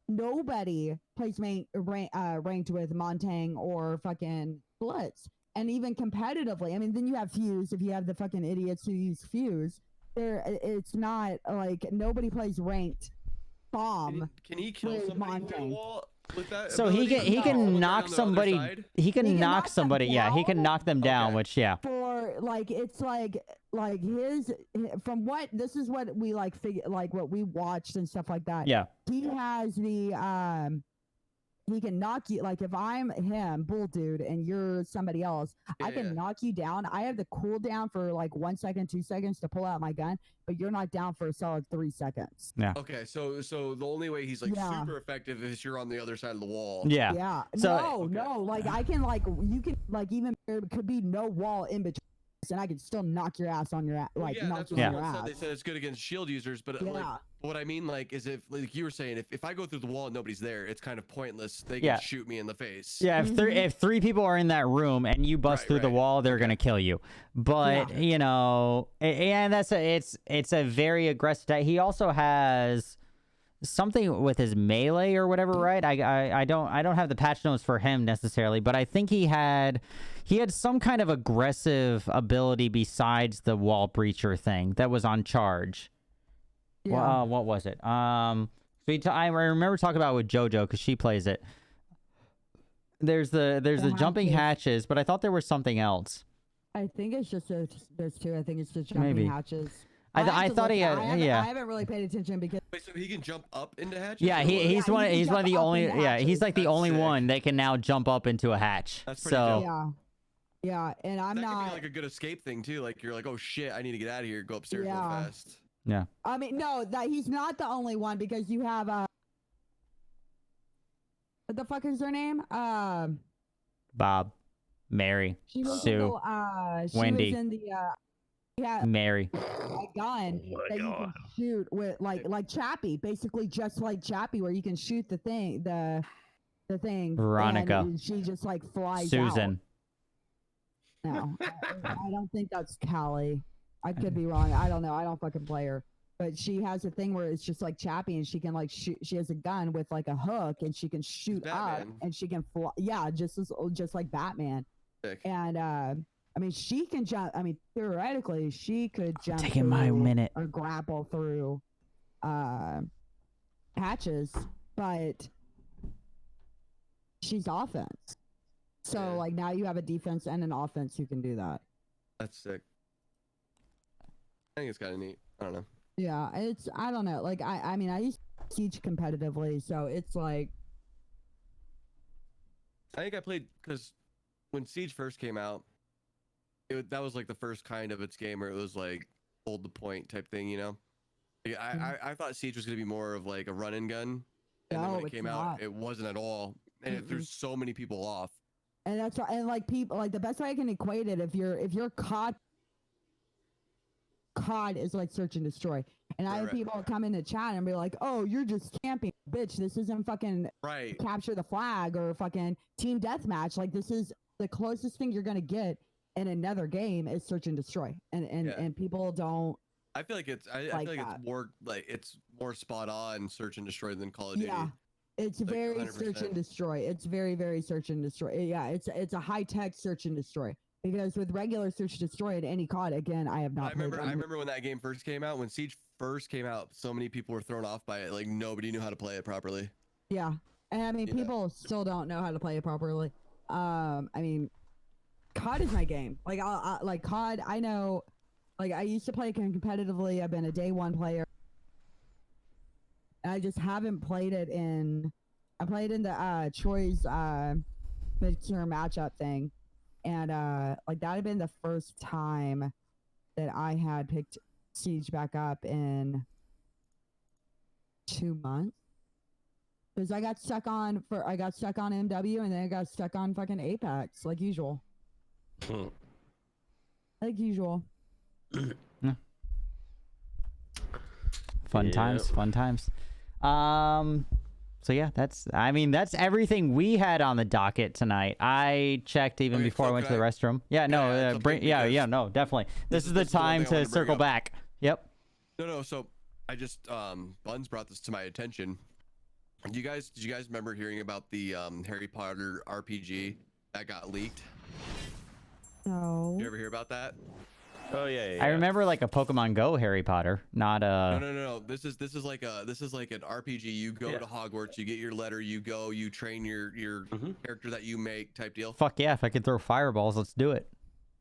Nobody plays ranked with Montang or fucking Blitz. And even competitively, I mean, then you have Fuse. If you have the fucking idiots who use Fuse, it's not like nobody plays ranked. Bomb. Can he kill somebody through the wall with that? So he can knock somebody. He can knock somebody. Yeah, he can knock them down. Which for like it's like his from what this is what we like figure like what we watched and stuff like that. Yeah, he has the he can knock you, like if I'm him, Bull Dude, and you're somebody else, I can knock you down. I have the cooldown for like 1 second, 2 seconds to pull out my gun, but you're not down for a solid 3 seconds. Yeah. Okay, so the only way he's like super effective is you're on the other side of the wall. Yeah. Yeah. So, no, like I can like you can like even there could be no wall in between. And I could still knock your ass on your ass. Like, that's what your ass. They said it's good against shield users, but like, what I mean, like, is if, like you were saying, if I go through the wall and nobody's there, it's kind of pointless. They can shoot me in the face. Yeah, if 3 people are in that room and you bust through the wall, they're gonna kill you. But you know, and it's a very aggressive attack. He also has something with his melee or whatever, right? I don't have the patch notes for him necessarily, but I think he had some kind of aggressive ability besides the wall breacher thing that was on charge. Yeah. What was it? So I remember talking about it with JoJo because she plays it. There's the jumping hatches, but I thought there was something else. I think it's just those 2. I think it's just jumping hatches. I thought he had. I haven't really paid attention because. Wait, so he can jump up into hatches? Yeah, he's one of the only. Yeah, he's like the only one that can now jump up into a hatch. That's pretty dope. Yeah, and I'm that not. Could be like a good escape thing too. Like you're like, oh shit, I need to get out of here. Go upstairs real fast. Yeah. I mean, no, that he's not the only one because you have what the fuck is their name? Bob, Mary, Sue, Wendy. She was in the Yeah, Mary. a gun that you can shoot with like Chappie, basically just like Chappie, where you can shoot the thing, the thing. Veronica. And she just like flies Susan. out. No, I don't think that's Callie. I could be wrong. I don't know. I don't fucking play her. But she has a thing where it's just like Chappie, and she can like shoot. She has a gun with like a hook, and she can shoot up, and she can fly. Yeah, just like Batman. Sick. And I mean, she can jump. I mean, theoretically, she could jump. Taking my minute. Or grapple through hatches, but she's offense. So like now you have a defense and an offense who can do that. That's sick. I think it's kind of neat. I don't know. Yeah, I don't know. Like I mean, I used to Siege competitively, so it's like. I think I played because when Siege first came out, that was like the first kind of its game where it was like hold the point type thing, you know. I thought Siege was gonna be more of like a run and gun, and then when it came out, it wasn't at all, and it threw so many people off. And that's why, and like people, like the best way I can equate it, if you're COD is like search and destroy, and I have people come in the chat and be like, "Oh, you're just camping, bitch. This isn't fucking capture the flag or fucking team deathmatch. Like this is the closest thing you're gonna get in another game is search and destroy." And people don't. I feel like it's I feel like it's more spot on search and destroy than Call of Duty. Yeah. It's like very 100%. Search and destroy. It's very, very search and destroy. Yeah, it's a high tech search and destroy. Because with regular search and destroy at any COD, again, I have not. I remember when that game first came out. When Siege first came out, so many people were thrown off by it. Like nobody knew how to play it properly. Yeah, and I mean, people still don't know how to play it properly. I mean, COD is my game. Like I like COD. I know. Like I used to play competitively. I've been a day one player. I just haven't played it in. I played in the Troy's mid-tier matchup thing, and like that had been the first time that I had picked Siege back up in 2 months. Because I got stuck on MW, and then I got stuck on fucking Apex like usual. Like usual. Fun times. So yeah, that's everything we had on the docket tonight. I checked even before I went to the restroom. Yeah, no, no, definitely. This is the time to circle back. Yep. No. So I just Buns brought this to my attention. Did you guys remember hearing about the Harry Potter RPG that got leaked? No. You ever hear about that? Oh yeah. I remember like a Pokemon Go Harry Potter, not a. No. This is like an RPG. You go to Hogwarts, you get your letter, you go, you train your character that you make type deal. Fuck yeah! If I could throw fireballs, let's do it.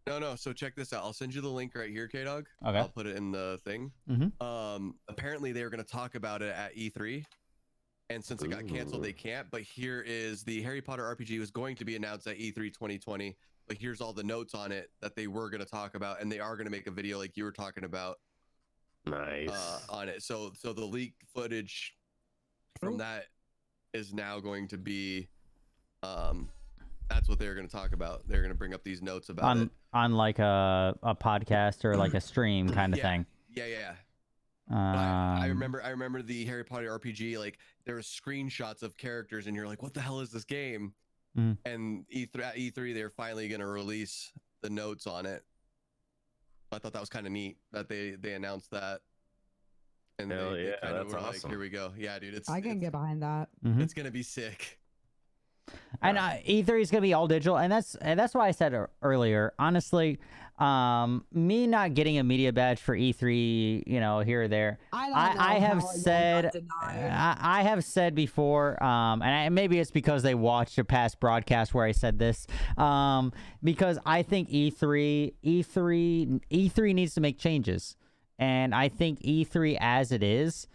No. So check this out. I'll send you the link right here, Kdog. Okay. I'll put it in the thing. Mm-hmm. Apparently they were going to talk about it at E3, and since it got canceled, they can't. But here is the Harry Potter RPG was going to be announced at E3 2020. But here's all the notes on it that they were going to talk about, and they are going to make a video like you were talking about. Nice. On it. So the leaked footage from that is now going to be, that's what they're going to talk about. They're going to bring up these notes about it on like a podcast or like a stream kind of thing. Yeah. I remember the Harry Potter RPG. Like there were screenshots of characters, and you're like, "What the hell is this game?" And at E3, they're finally going to release the notes on it. I thought that was kind of neat that they announced that. And hell they kind of that's were awesome. like, here we go. Yeah, dude, I can get behind that. It's going to be sick. And E3 is gonna be all digital, and that's why I said earlier. Honestly, me not getting a media badge for E3, here or there. I have said before, and maybe it's because they watched a past broadcast where I said this. Because I think E3 needs to make changes, and I think E3 as it is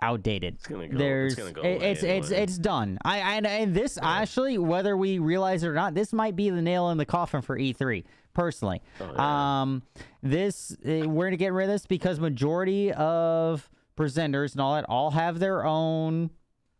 outdated. It's done. And this actually, whether we realize it or not, this might be the nail in the coffin for E3 personally. We're gonna get rid of this because majority of presenters and all that all have their own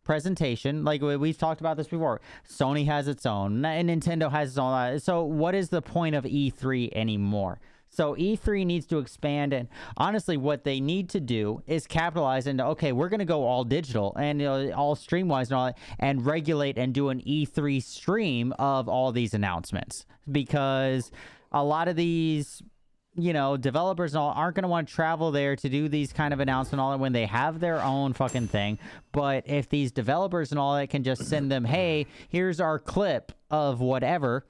presentation. Like we've talked about this before. Sony has its own, and Nintendo has its own. So what is the point of E3 anymore? So E3 needs to expand, and honestly, what they need to do is capitalize into, okay, we're going to go all digital and all stream-wise and all that, and regulate and do an E3 stream of all these announcements, because a lot of these, you know, developers and all aren't going to want to travel there to do these kind of announcements and all that when they have their own fucking thing. But if these developers and all that can just send them, hey, here's our clip of whatever,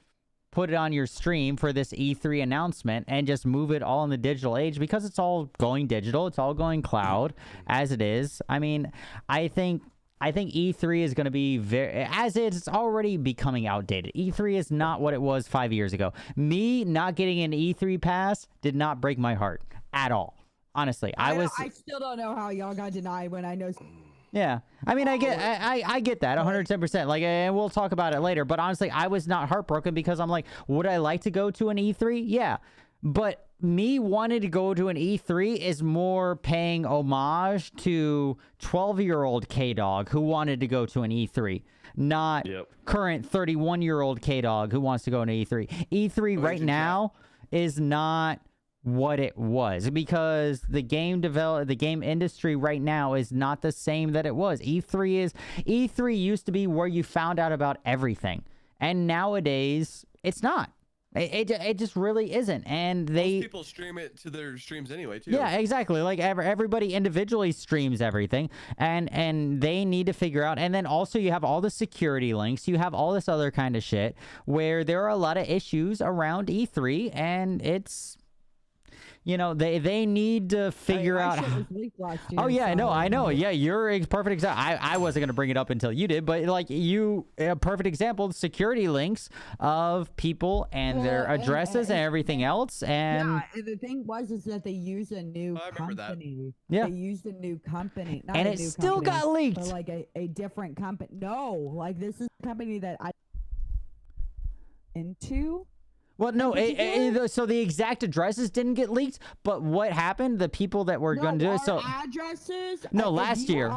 put it on your stream for this E3 announcement, and just move it all in the digital age, because it's all going digital, it's all going cloud as it is. I mean, I think E3 is going to be it's already becoming outdated. E3 is not what it was 5 years ago. Me not getting an E3 pass did not break my heart at all. Honestly, I still don't know how y'all got denied when I know. Yeah, I mean, I get that 110%. Like, and we'll talk about it later. But honestly, I was not heartbroken, because I'm like, would I like to go to an E3? Yeah, but me wanting to go to an E3 is more paying homage to 12-year-old Kdog who wanted to go to an E3, not current 31-year-old Kdog who wants to go to an E3. E3 right now is not what it was, because the game industry right now is not the same that it was. E3 used to be where you found out about everything, and nowadays it's not. It just really isn't. And most people stream it to their streams anyway too. Yeah, exactly. Like everybody individually streams everything, and they need to figure out. And then also you have all the security links, you have all this other kind of shit where there are a lot of issues around E3, and it's, you know, they need to figure out. Oh yeah, no, I know. Yeah, you're a perfect example. I wasn't gonna bring it up until you did, but like a perfect example, the security links of people and their addresses and everything else. And yeah, the thing is that they use a new company. Yeah, they used a new company, and it still got leaked. But like a different company. No, like this is a company that I into. Well, no, so the exact addresses didn't get leaked, but what happened, the people that were going to do it, so addresses? No, last year.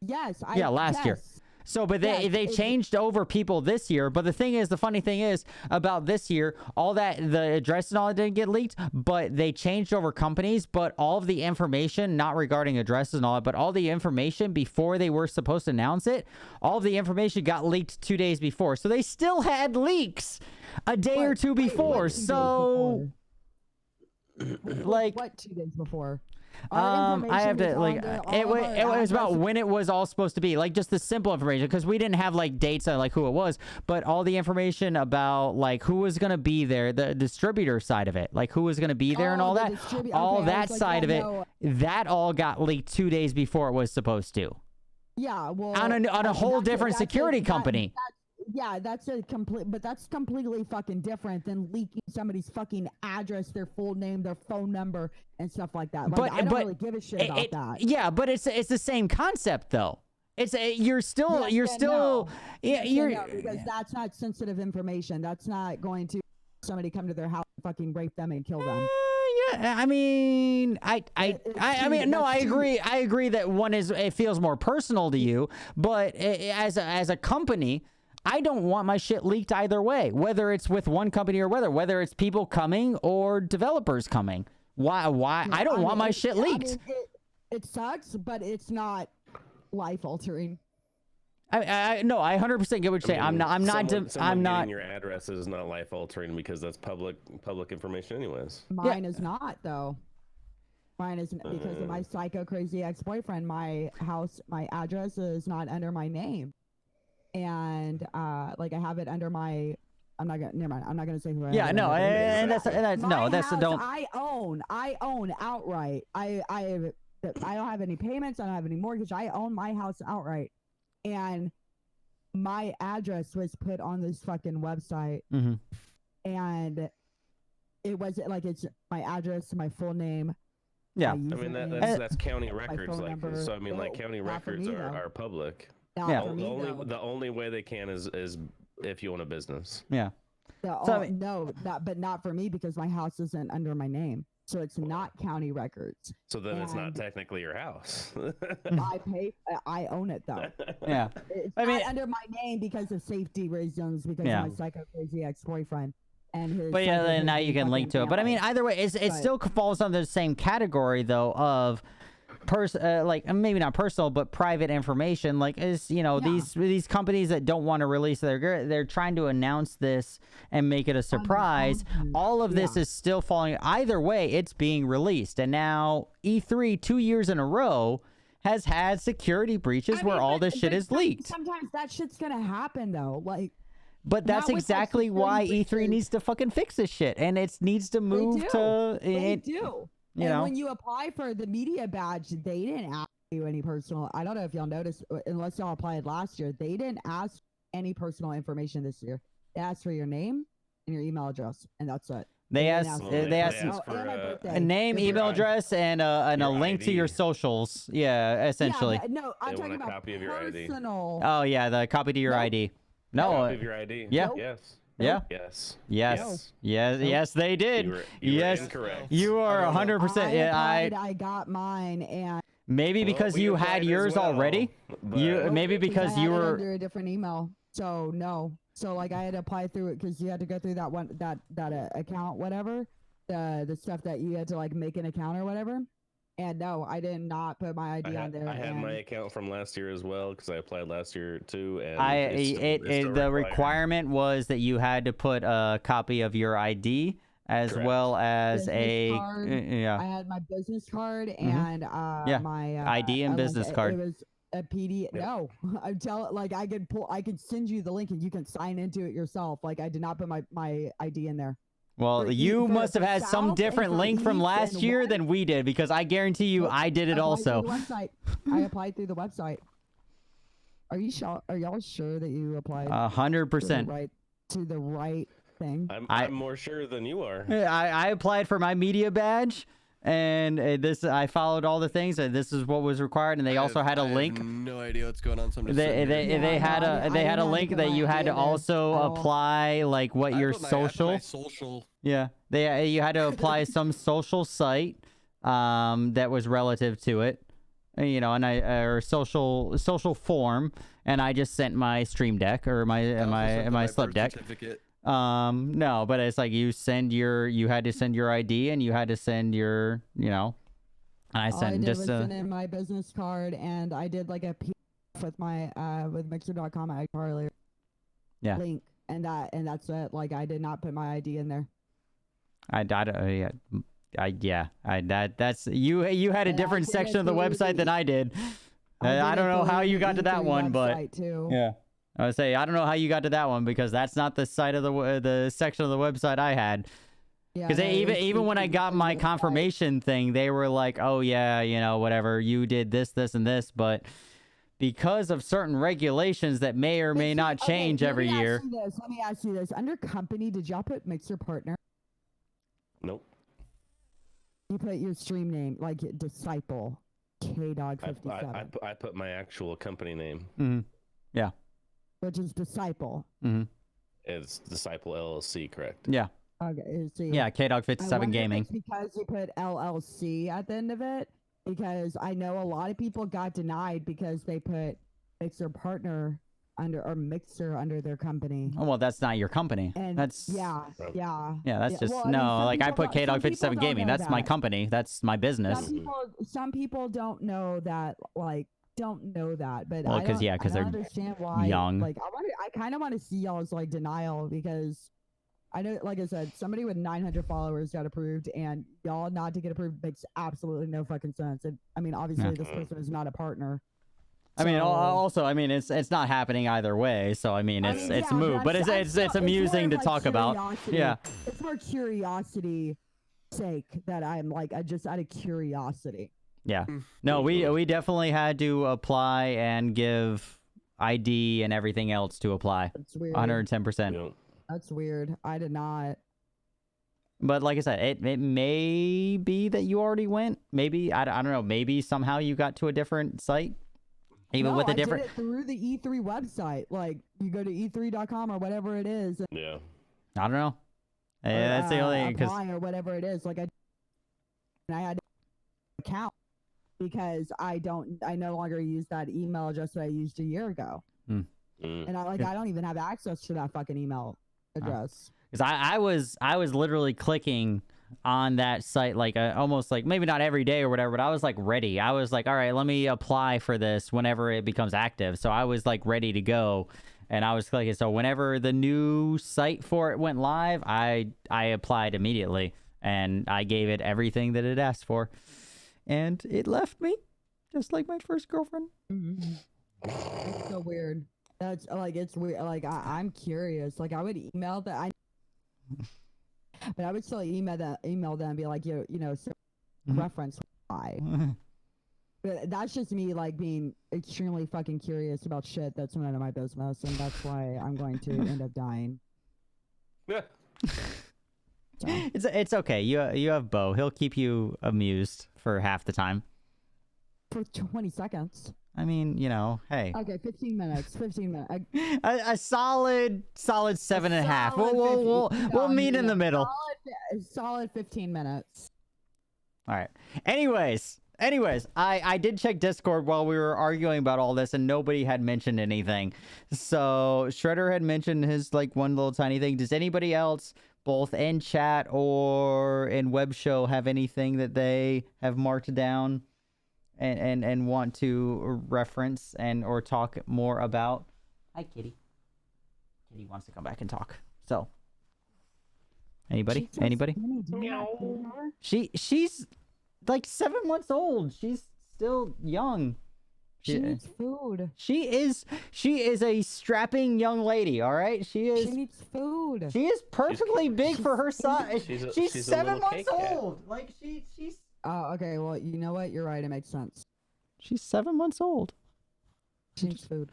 Yes. Last year. So, but they changed over people this year. But the thing is, the funny thing is about this year, all that, the address and all that didn't get leaked, but they changed over companies. But all of the information, not regarding addresses and all that, but all the information before they were supposed to announce it, all of the information got leaked 2 days before. So they still had leaks a day or two before. So, like, what 2 days before? I have to like it was about when it was all supposed to be, like just the simple information, because we didn't have like dates on like who it was, but all the information about like who was going to be there, the distributor side of it, like who was going to be there and all that, that side of it, that all got leaked 2 days before it was supposed to. Yeah, well, on a whole different security company. Yeah, that's completely fucking different than leaking somebody's fucking address, their full name, their phone number, and stuff like that. Like, I don't really give a shit about that. Yeah, but it's the same concept though. It's because that's not sensitive information. That's not going to somebody come to their house and fucking rape them and kill them. Yeah, I mean, I agree. I agree that one it feels more personal to you, but as a company, I don't want my shit leaked either way, whether it's with one company or whether it's people coming or developers coming. Why? I don't want my shit leaked. It sucks, but it's not life altering. I 100% get what you're saying. I'm not. Getting your address is not life altering because that's public information, anyways. Mine is not though. Mine isn't because of my psycho crazy ex-boyfriend. My address is not under my name. And like I have it under my, never mind. I'm not gonna say who I am. Yeah, no, and that's don't. I own outright. I don't have any payments. I don't have any mortgage. I own my house outright, and my address was put on this fucking website, and it was like it's my address, my full name. Yeah, I mean that's county records, like number. So I mean like county records are public. Yeah. The only way they can is if you own a business. Yeah. But not for me because my house isn't under my name, so it's not county records. So then it's not technically your house. I own it though. Yeah. It's not under my name because of safety reasons, because of my psycho crazy ex-boyfriend, And his But yeah, then now you can link to it. But I mean, family. either way, it still falls under the same category though of like maybe not personal, but private information. Like is these companies that don't want to release they're trying to announce this and make it a surprise. All of this is still falling. Either way, it's being released, and now E3 2 years in a row has had security breaches where all this shit is leaked. Sometimes that shit's gonna happen though, like. But that's exactly why E3 needs to fucking fix this shit, and it needs to move to. They do. You know, when you apply for the media badge, they didn't ask you any personal. I don't know if y'all noticed, unless y'all applied last year, they didn't ask any personal information this year. They asked for your name and your email address, and that's it. They asked for a name, email address, and a link to your socials. Yeah, essentially. Yeah, no, I'm talking about copy of your ID. personal. Oh yeah, the copy to your ID. No. Copy of your ID. Yeah. Nope. Yes. Yeah. Yes. Yes. Yes. Yes, they did. You were yes. incorrect. You are 100%. Yeah, I got mine, and maybe because you had yours already. Maybe because you were under a different email. So no. So like I had to apply through it because you had to go through that one that account, whatever, the stuff that you had to like make an account or whatever. And no, I did not put my ID on there. I had my account from last year as well because I applied last year too. And the requirement was that you had to put a copy of your ID as well as business card. I had my business card and my ID and business card. It was a PDF. No, I'm telling. Like I could send you the link and you can sign into it yourself. Like I did not put my ID in there. Well, you must have had some different link from last year than we did, because I guarantee you I did it also. I applied through the website. Are you sure? Are y'all sure that you applied? 100%. To the right thing. I'm more sure than you are. I applied for my media badge, and I followed all the things, and this is what was required, and they also had a link. I have no idea what's going on. So they had a link that you had to also apply like what your social. Yeah, you had to apply some social site that was relative to it, or social form, and I just sent my Stream Deck or my Slip Deck. No, but it's like you had to send your ID and you had to send your, and I sent was send in my business card, and I did like a PDF with my with Mixer.com iCharley link, and that's it. Like I did not put my ID in there. That's you had a different section of the website than I did. I don't know how you got to that one, but yeah. I would say I don't know how you got to that one, because that's not the site of the section of the website I had. Because even when I got my confirmation thing, they were like, "Oh yeah, whatever, you did this, and this," but because of certain regulations that may or may not change every year. Let me ask you this: under company, did y'all put Mixer Partner? Nope. You put your stream name, like Disciple Kdog 57. I put my actual company name. Mm-hmm. Yeah. Which is Disciple. Mm-hmm. It's Disciple LLC, correct? Yeah. Okay. So yeah, Kdog 57 Gaming. If it's because you put LLC at the end of it, because I know a lot of people got denied because they put Mixer Partner Mixer under their company. Oh well, that's not your company. And that's that's just like I put Kdog 57 Gaming. That's my company. That's my business. Some people don't know that, but well, because they're understand why, young. Like I kind of want to see y'all's like denial, because I know, like I said, somebody with 900 followers got approved, and y'all not to get approved makes absolutely no fucking sense. And I mean, obviously this person is not a partner. I mean, also, I mean, it's not happening either way. So I mean, it's moot, but it's amusing to talk about. Yeah, it's for curiosity sake that I'm like, just out of curiosity. Yeah. No, we definitely had to apply and give ID and everything else to apply. That's weird. 110%. That's weird. I did not. But like I said, it may be that you already went. Maybe I don't know. Maybe somehow you got to a different site. Even with a different. I did it through the E3 website. Like you go to e3.com or whatever it is. Yeah. I don't know. Yeah, that's the only because or whatever it is. Like I had an account because I no longer use that email address that I used a year ago. Mm. And I don't even have access to that fucking email. address. Because I was literally clicking on that site like almost like maybe not every day or whatever, but I was like ready. I was like, all right, let me apply for this whenever it becomes active. So I was like ready to go, and I was clicking. So whenever the new site for it went live, I applied immediately, and I gave it everything that it asked for, and it left me just like my first girlfriend. It's so weird. That's like, it's weird. Like I'm curious. Like I would email that. But I would still email them and be like, you know, reference why. But that's just me like being extremely fucking curious about shit that's none of my business, and that's why I'm going to end up dying. Yeah. So. It's okay. You have Bo. He'll keep you amused for half the time. For 20 seconds. I mean, you know, hey. Okay, 15 minutes. 15 minutes. A solid 7.5. We'll meet in the middle. Solid 15 minutes. All right. Anyways, I did check Discord while we were arguing about all this, and nobody had mentioned anything. So Shredder had mentioned his like one little tiny thing. Does anybody else, both in chat or in web show, have anything that they have marked down and want to reference and or talk more about? Hi, Kitty. Kitty wants to come back and talk. So, anybody? She's like 7 months old. She's still young. She needs food. She is a strapping young lady. All right, she needs food. She is perfectly big for her size. She's 7 months old. Cat. Like she's. Oh, okay. Well, you know what? You're right. It makes sense. She's 7 months old. She needs food.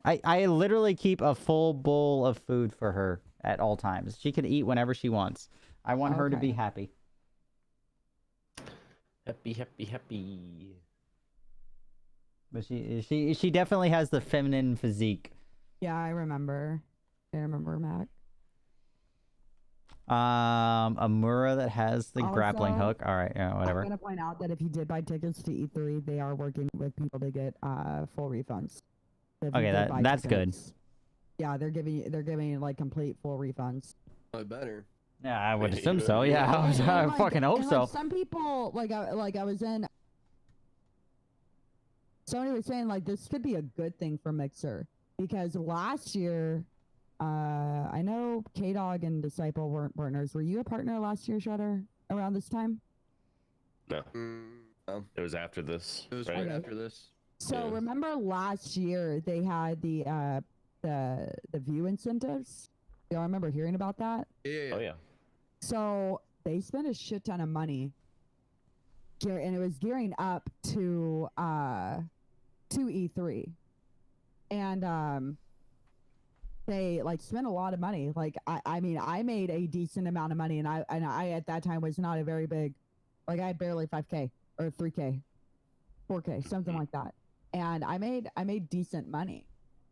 I literally keep a full bowl of food for her at all times. She can eat whenever she wants. I want her to be happy. Happy. But she definitely has the feminine physique. Yeah, I remember. Mac. Amura that has the grappling hook. All right, yeah, whatever. I'm gonna point out that if you did buy tickets to E3, they are working with people to get full refunds. So okay, that's good. Yeah, they're giving like complete full refunds. Oh, better. Yeah, I would assume so. Yeah, I fucking hope so. Some people I was in. Somebody was saying like this could be a good thing for Mixer because last year. I know Kdog and Disciple weren't partners. Were you a partner last year, Shredder, around this time? No. No. It was after this. It was right after this. So remember last year they had the view incentives? Y'all remember hearing about that? Yeah. Oh yeah. So they spent a shit ton of money, and it was gearing up to E3, and they like spent a lot of money. Like I mean, I made a decent amount of money, and I at that time was not a very big, like I had barely 5K or 3K, 4K, something like that. And I made decent money,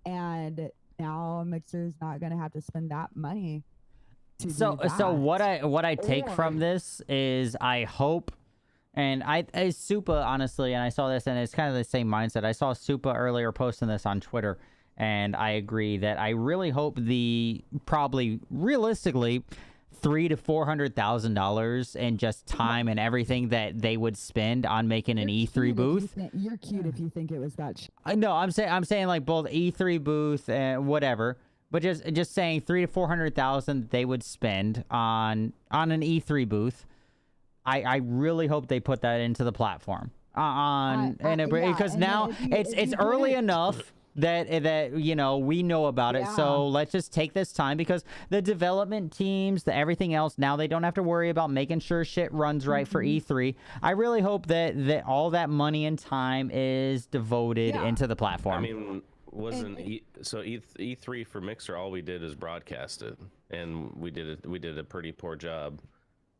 and now Mixer's not gonna have to spend that money. So what I take from this is I hope. And I Supa, honestly, and I saw this, and it's kind of the same mindset. I saw Supa earlier posting this on Twitter, and I agree that I really hope probably realistically $300,000 to $400,000 in just time and everything that they would spend on making an E3 booth. You're cute if you think it was that. No, I'm saying like both E3 booth and whatever, but just saying $300,000 to $400,000 they would spend on an E3 booth. I really hope they put that into the platform because now it's early enough that you know we know about it. So let's just take this time because the development teams, everything else, now they don't have to worry about making sure shit runs right for E3. I really hope that all that money and time is devoted into the platform. I mean, E3 for Mixer, all we did is broadcast it, and we did a pretty poor job.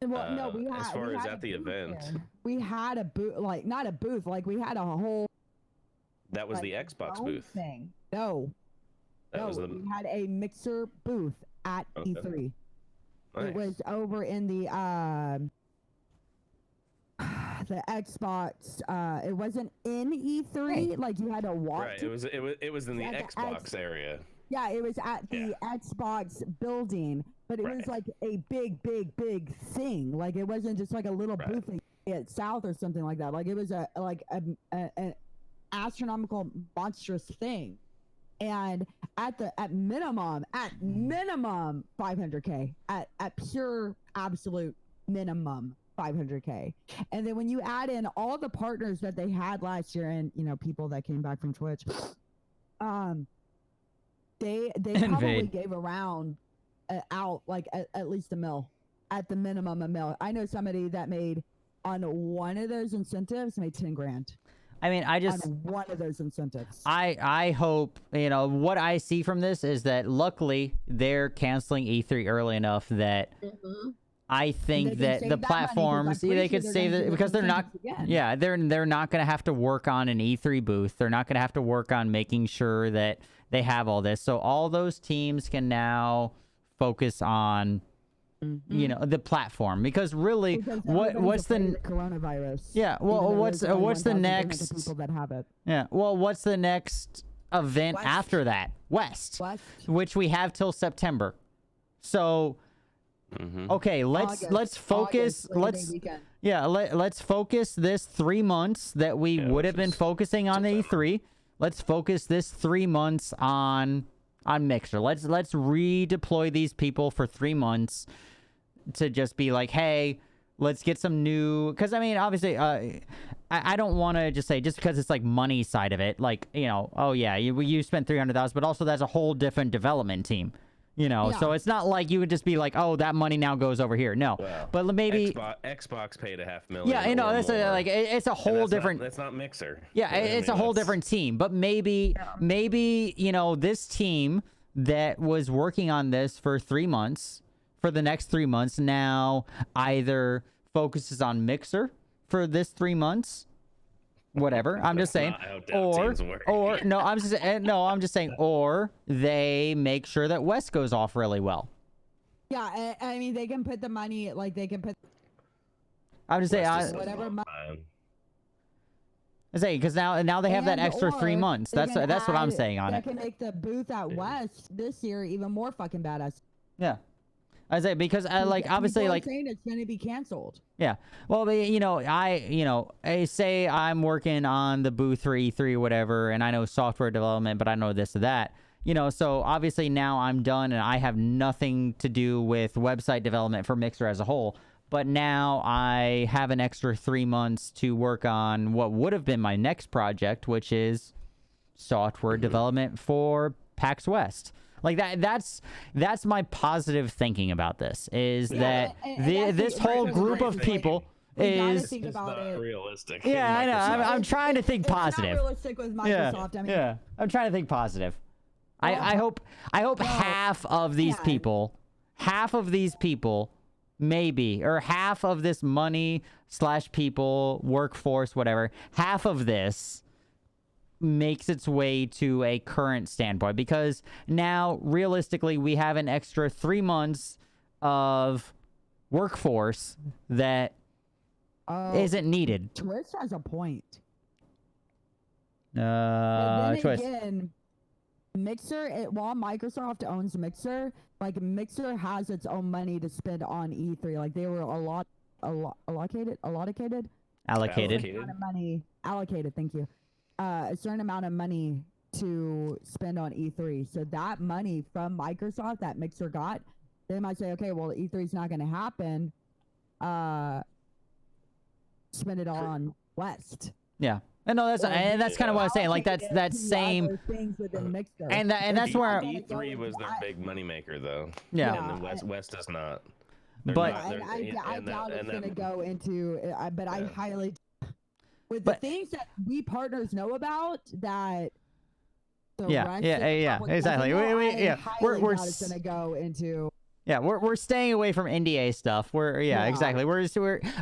Well, no, we had, as far we as had at the event, we had a booth, like not a booth, like we had a whole. That was the Xbox booth. Thing. No, we had a Mixer booth at E3. Nice. It was over in the Xbox. It wasn't in E3. Right. Like you had to walk. Right. It was in the Xbox area. Yeah, it was at the Xbox building, but it was like a big thing. Like it wasn't just like a little booth at South or something like that. Like it was an astronomical, monstrous thing. And at minimum 500K, at pure absolute minimum 500K. And then when you add in all the partners that they had last year, and people that came back from Twitch, they probably gave around out like at least $1 million, at the minimum $1 million. I know somebody that made on one of those incentives made 10 grand. I mean, I just on one of those incentives. I hope, what I see from this is that luckily they're canceling E3 early enough that I think that the platforms they could save it because they're not they're not going to have to work on an E3 booth. They're not going to have to work on making sure that they have all this. So all those teams can now focus on the platform, because really what's the coronavirus? Yeah, well, what's the next people that have it? Yeah, well, what's the next event after that? West, which we have till September. So okay, let's focus. Let's focus this 3 months that we would have been focusing on the E3. Let's focus this 3 months on Mixer. Let's redeploy these people for 3 months to just be like, hey, let's get some new. Because I mean, obviously, I don't want to just say just because it's like money side of it, like oh yeah, you spent 300,000, but also that's a whole different development team. So it's not like you would just be like, oh, that money now goes over here. No, but maybe Xbox paid $500,000. Yeah, that's it's a whole different. That's not Mixer. Yeah, it's a whole different team. But maybe this team that was working on this for 3 months, for the next 3 months, now either focuses on Mixer for this 3 months. Whatever, I'm just saying, or I'm just saying, or they make sure that West goes off really well. Yeah, I mean, they can put the money, like they can put. I'm just saying, whatever. I say because now they have that extra 3 months. That's what I'm saying on it. They can make the booth at West this year even more fucking badass. Yeah. I say because obviously saying it's going to be canceled. Yeah. Well, I say I'm working on the booth for E3 or whatever, and I know software development, but I know this or that. So obviously now I'm done and I have nothing to do with website development for Mixer as a whole. But now I have an extra 3 months to work on what would have been my next project, which is software development for PAX West. Like that's my positive thinking about this is that this whole group of people is not realistic. Yeah, I know. I'm trying to think positive. It's not realistic with Microsoft. I'm trying to think positive. I hope half of these people, maybe, or half of this money / people, workforce, whatever, half of this makes its way to a current standpoint, because now realistically we have an extra 3 months of workforce that isn't needed. Twitch has a point. Twitch. Again, Mixer, while Microsoft owns Mixer, like Mixer has its own money to spend on E3. Like they were allocated. Thank you. A certain amount of money to spend on E3. So that money from Microsoft that Mixer got, they might say, okay, well, E3 is not going to happen. Spend it all on West. Yeah. And no, that's kind of what I was saying. Like that's same. And that's where E3 was their big moneymaker, though. Yeah. And then West does not. I doubt it's going to go into. But I highly. With the things that we partners know about, that exactly. We're gonna go into. Yeah, we're staying away from NDA stuff. Exactly.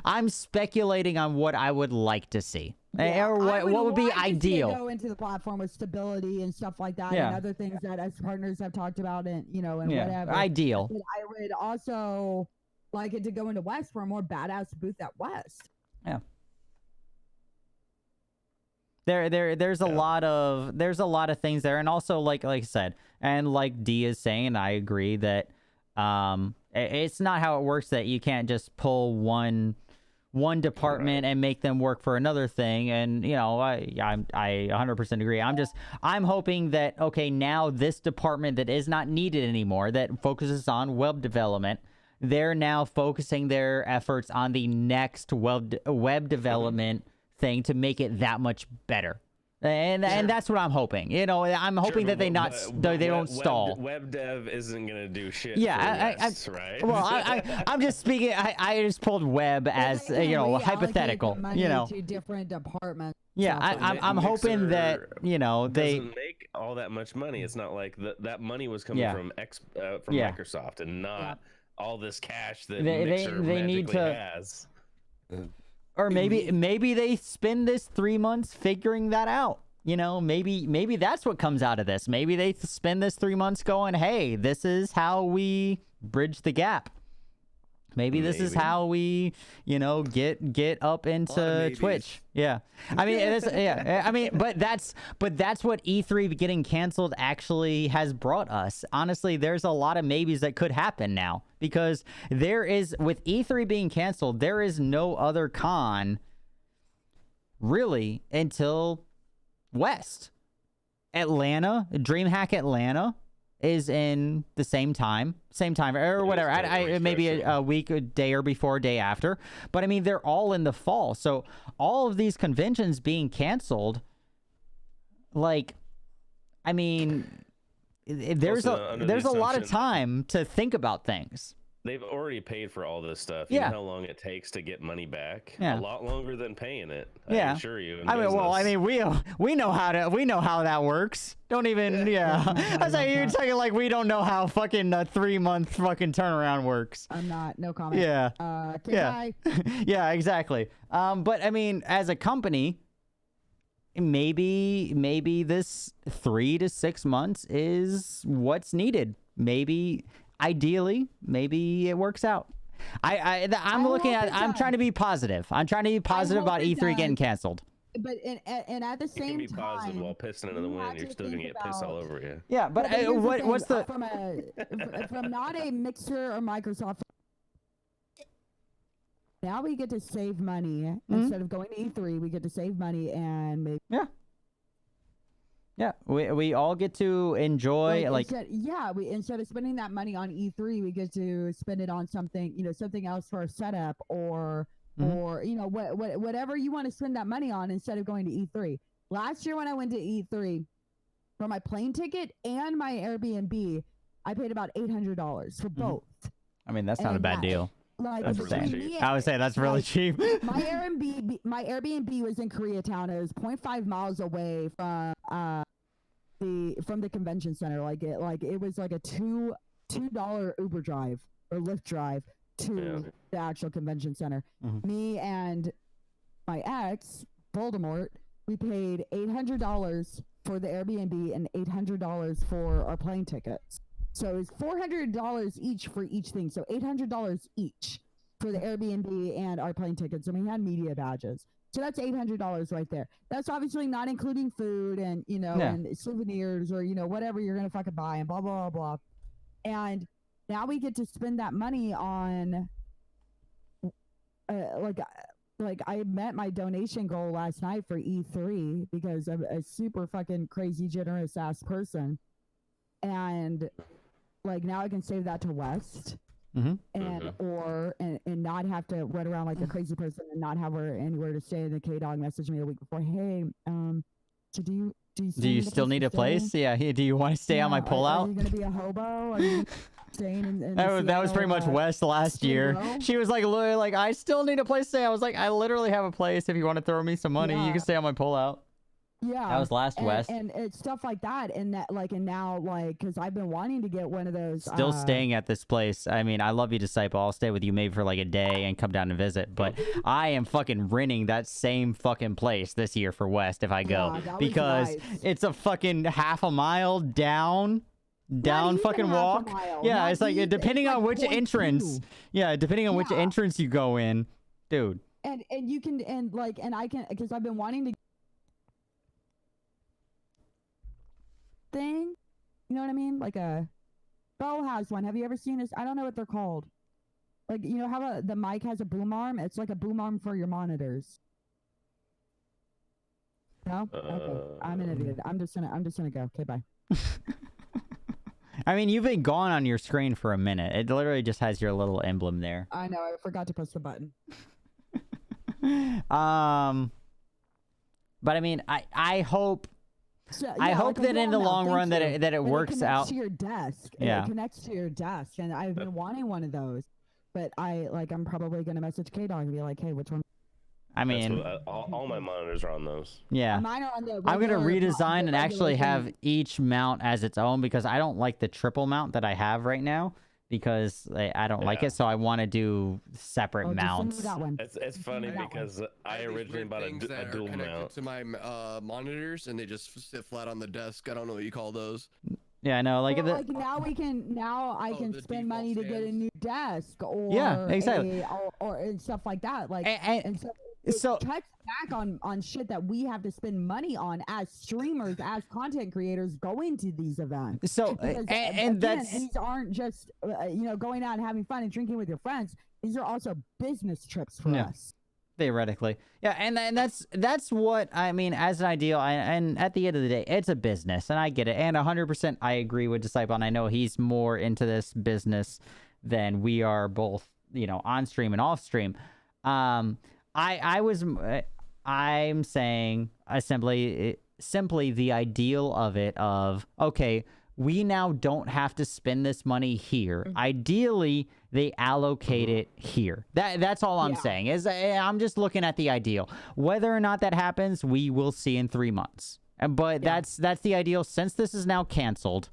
I'm speculating on what I would like to see, or what would be ideal. Go into the platform with stability and stuff like that, and other things that as partners have talked about, and whatever. Ideal. But I would also like it to go into West for a more badass booth at West. Yeah. there's a lot of things there, and also like I said, and like D is saying, I agree that it's not how it works that you can't just pull one department and make them work for another thing. And I 100% agree. I'm hoping that, okay, now this department that is not needed anymore, that focuses on web development, they're now focusing their efforts on the next web development thing to make it that much better. And that's what I'm hoping. I'm hoping that they don't stall. Web dev isn't gonna do shit. Yeah, right? Well, I'm just speaking. I just pulled web as hypothetical. To different departments. Yeah, I'm hoping that they doesn't make all that much money. It's not like that money was coming from Microsoft and not all this cash that Mixer they need to has. Or maybe they spend this 3 months figuring that out. Maybe that's what comes out of this. Maybe they spend this 3 months going, hey, this is how we bridge the gap. Maybe this is how we, get up into Twitch. Yeah. I mean, it is, yeah. I mean, but that's what E3 getting canceled actually has brought us. Honestly, there's a lot of maybes that could happen now, because with E3 being canceled, there is no other con really until West. Atlanta, DreamHack Atlanta is in the same time or whatever. Maybe a week, a day or before, day after. But I mean, they're all in the fall. So all of these conventions being canceled, there's a lot of time to think about things. They've already paid for all this stuff. Yeah. You know how long it takes to get money back? Yeah. A lot longer than paying it. Yeah. I assure you. We know how that works. Don't even. Yeah. That's like you're talking like we don't know how fucking a 3-month fucking turnaround works. I'm not. No comment. Yeah. Yeah. Yeah. Exactly. But I mean, as a company, maybe this 3 to 6 months is what's needed. Ideally, maybe it works out. I'm trying to be positive. I'm trying to be positive about E3 getting canceled. But and at the same time, you can be positive while pissing into the wind. You're still gonna get pissed all over you. Yeah, but what's the from not a Mixer or Microsoft? Now we get to save money instead of going to E3. We get to save money and maybe. Yeah, we all get to enjoy instead of spending that money on E3, we get to spend it on something else for a setup or whatever you want to spend that money on instead of going to E3. Last year when I went to E3 for my plane ticket and my Airbnb, I paid about $800 for both. I mean, that's not a bad deal. Like, I would say that's really cheap. My Airbnb was in Koreatown. It was 0.5 miles away from the convention center. It was like a $2 Uber drive or Lyft drive to the actual convention center. Me and my ex, Voldemort, we paid $800 for the Airbnb and $800 for our plane tickets. So it was $400 each for each thing. So $800 each for the Airbnb and our plane tickets. And we had media badges. So that's $800 right there. That's obviously not including food and, and souvenirs or, whatever you're going to fucking buy and blah, blah, blah, blah. And now we get to spend that money on, like I met my donation goal last night for E3 because I'm a super fucking crazy, generous ass person. And now I can save that to West and not have to run around like a crazy person and not have anywhere to stay. And the Kdog messaged me a week before, hey, so do you still need a place? Yeah. Do you want to stay on my pullout? Are you going to be a hobo? Are you staying in that was pretty much West last year. She was like, I still need a place to stay. I was like, I literally have a place. If you want to throw me some money, you can stay on my pullout. Yeah, that was last West, and it's stuff like that, and now because I've been wanting to get one of those. Still staying at this place. I mean, I love you, Disciple. I'll stay with you maybe for like a day and come down and visit. But I am fucking renting that same fucking place this year for West if I go because it's a fucking half a mile down fucking walk. Yeah, it's like depending on which entrance. Yeah, depending on which entrance you go in, dude. And you can and I can because I've been wanting to. thing. You know what I mean? Like a Bo has one. Have you ever seen this? I don't know what they're called. Like, you know how the mic has a boom arm? It's like a boom arm for your monitors. No? Okay. I'm an idiot. I'm just gonna go. Okay, bye. I mean, you've been gone on your screen for a minute. It literally just has your little emblem there. I know. I forgot to press the button. But I mean, I hope. So, I hope like that in the long run that it works out. To your desk. Yeah. It connects to your desk, and I've been wanting one of those. But I'm probably gonna message Kdog and be like, hey, which one? I mean, all my monitors are on those. Yeah. Mine are on the I'm gonna redesign and actually have thing. each mount as its own because I don't like the triple mount that I have right now because I don't like it. So I want to do separate mounts. It's funny because I originally bought a dual mount to my monitors, and they just sit flat on the desk. I don't know what you call those. Yeah, I know. Like, now I can spend money to get a new desk or exactly. or and stuff like that. Like so cuts back on shit that we have to spend money on as streamers, as content creators going to these events. So because, and again, that's these aren't just going out and having fun and drinking with your friends. These are also business trips for us. Theoretically, yeah, and that's what I mean as an ideal. And at the end of the day, it's a business, and I get it. And 100%, I agree with Disciple, and I know he's more into this business than we are both, on stream and off stream. I'm saying simply the ideal of it of okay. We now don't have to spend this money here. Ideally, they allocate it here. That's all I'm saying. Is I'm just looking at the ideal. Whether or not that happens, we will see in 3 months. But that's the ideal. Since this is now canceled,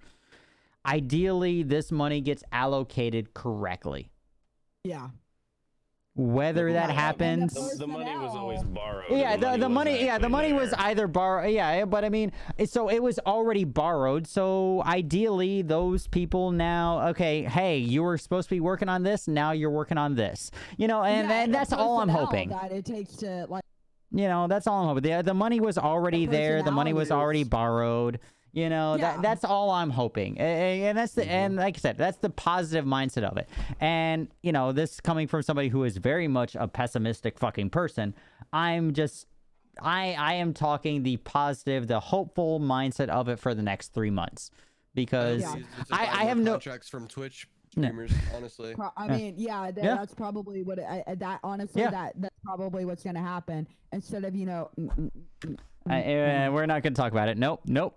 ideally this money gets allocated correctly. Yeah. Whether that happens, the money was always borrowed. Yeah, the money was either borrowed. Yeah, but I mean, so it was already borrowed. So ideally, those people now, okay, hey, you were supposed to be working on this. Now you're working on this. And that's all I'm hoping. That it takes to that's all I'm hoping. The money was already there. The money was already borrowed. That's all I'm hoping, and that's and like I said, that's the positive mindset of it. And this coming from somebody who is very much a pessimistic fucking person, I am talking the positive, the hopeful mindset of it for the next 3 months, because I have no contracts from Twitch streamers, honestly. I mean, that's probably what that's probably what's gonna happen instead of we're not going to talk about it. Nope. I'm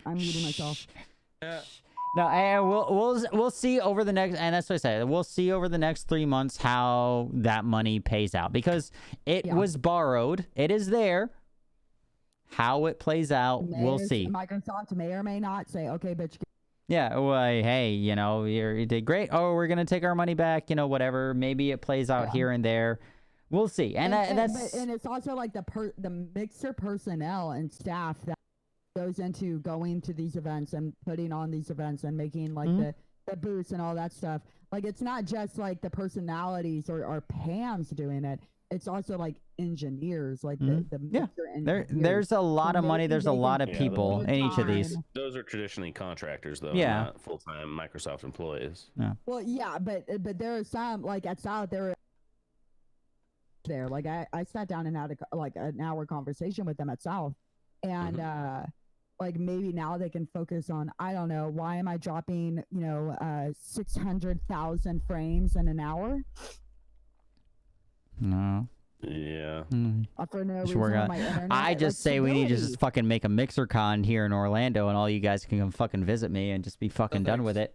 muting myself. Yeah. No, and we'll see over the next, and that's what I said. We'll see over the next 3 months how that money pays out, because it was borrowed. It is there. How it plays out, we'll see. Microsoft may or may not say, "Okay, bitch." Yeah, well, hey, you did great. Oh, we're gonna take our money back. Whatever. Maybe it plays out here and there. We'll see, and it's also like the mixer personnel and staff that goes into going to these events and putting on these events and making like the booths and all that stuff. Like, it's not just like the personalities or Pam's doing it. It's also like engineers, like the mixer engineers. There's a lot of money. There's a lot of people in each of these. Those are traditionally contractors, though. Yeah, not full-time Microsoft employees. Yeah. Well, yeah, but there are some, like at South, there like I sat down and had an hour conversation with them at South, and like maybe now they can focus on, I don't know, why am I dropping 600,000 frames in an hour? No. Yeah. For no reason on my internet. I just say we need to just fucking make a MixerCon here in Orlando, and all you guys can come fucking visit me and just be fucking done with it.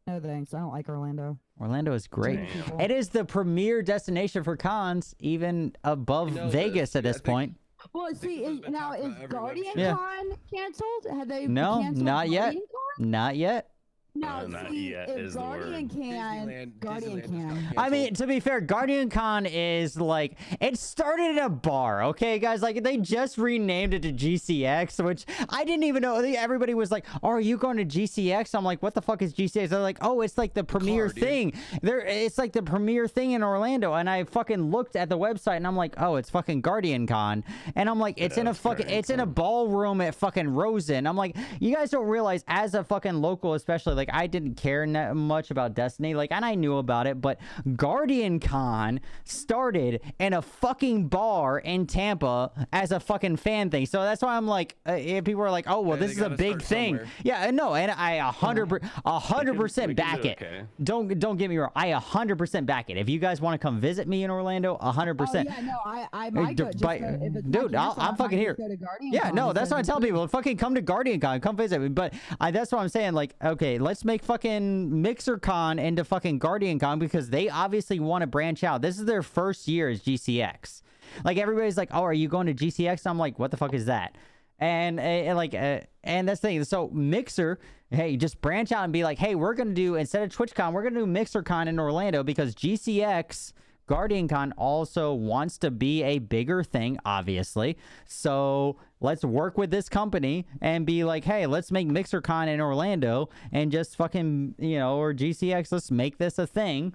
No thanks. I don't like Orlando. Orlando is great. It is the premier destination for cons, even above Vegas at this point. Well, see, now is Guardian Con canceled? Have they No, canceled not yet. Con? Not yet. No, not see, yet if is the Guardian word. can, Guardian Disneyland just can. got I mean, canceled. to be fair, Guardian Con is like, it started in a bar, okay, guys? Like, they just renamed it to GCX, which I didn't even know. Everybody was like, oh, are you going to GCX? I'm like, what the fuck is GCX? They're like, oh, it's like the premier thing. It's like the premier thing in Orlando. And I fucking looked at the website and I'm like, oh, it's fucking Guardian Con. And I'm like, it's in a fucking, it's in a ballroom at fucking Rosen. I'm like, you guys don't realize, as a fucking local, especially, like, I didn't care much about Destiny, like, and I knew about it, but Guardian Con started in a fucking bar in Tampa as a fucking fan thing. So that's why I'm like, if people are like, oh, well, this is a big thing. Yeah, no, and I 100% back it. Okay. Don't get me wrong. I 100% back it. If you guys want to come visit me in Orlando, 100%. Oh, yeah, no, I might go. Dude, I'm fucking here. Yeah, no, that's what I tell people. Fucking come to Guardian Con. Come visit me. But that's what I'm saying. Like, okay, let's make fucking MixerCon into fucking Guardian Con, because they obviously want to branch out. This is their first year as GCX. Like, everybody's like, oh, are you going to GCX? I'm like, what the fuck is that? And that's the thing. So Mixer, hey, just branch out and be like, hey, we're going to do, instead of TwitchCon, we're going to do MixerCon in Orlando, because GCX Guardian Con also wants to be a bigger thing, obviously. So let's work with this company and be like, hey, let's make MixerCon in Orlando and just fucking, you know, or GCX, let's make this a thing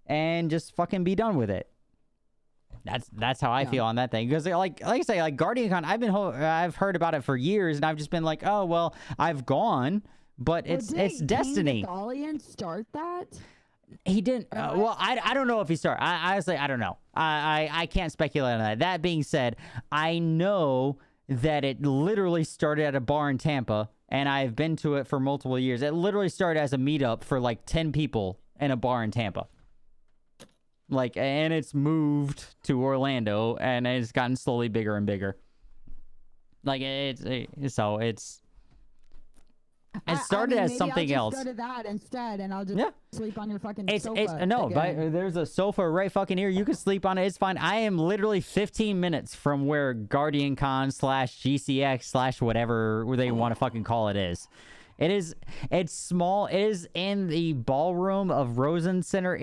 and just fucking be done with it. That's how I feel on that thing, because like I say, like Guardian Con, I've heard about it for years, and I've just been like, oh well, I've gone, but it's Destiny. Did King start that? He didn't. Well, I don't know if he started. Honestly, I don't know. I can't speculate on that. That being said, I know that it literally started at a bar in Tampa, and I've been to it for multiple years. It literally started as a meetup for like 10 people in a bar in Tampa. Like, and it's moved to Orlando, and it's gotten slowly bigger and bigger. Like, it started as something else. I'll just go to that instead, and I'll just sleep on your fucking sofa. But there's a sofa right fucking here. You can sleep on it. It's fine. I am literally 15 minutes from where Guardian Con / GCX / whatever they want to fucking call it is. It's small. It is in the ballroom of Rosen Center.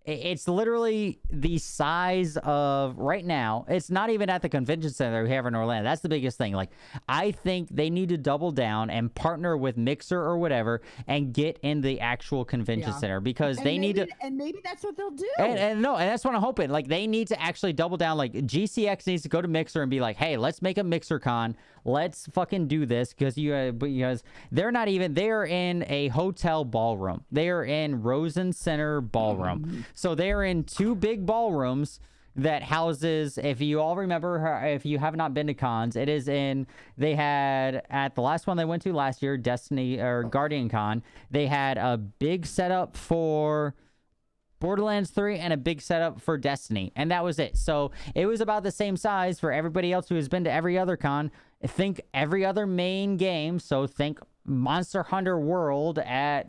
It's literally the size of, right now, it's not even at the convention center we have in Orlando. That's the biggest thing. Like, I think they need to double down and partner with Mixer or whatever and get in the actual convention center, because they need to. And maybe that's what they'll do. And that's what I'm hoping. Like, they need to actually double down. Like, GCX needs to go to Mixer and be like, hey, let's make a MixerCon. Let's fucking do this, because they're not even, they're in a hotel ballroom. They are in Rosen Center ballroom. So they're in 2 big ballrooms that houses, if you all remember, if you have not been to cons, it is in, they had, at the last one they went to last year, Destiny or Guardian Con, they had a big setup for Borderlands 3 and a big setup for Destiny, and that was it. So it was about the same size for everybody else who has been to every other con. Think every other main game, so think Monster Hunter World at,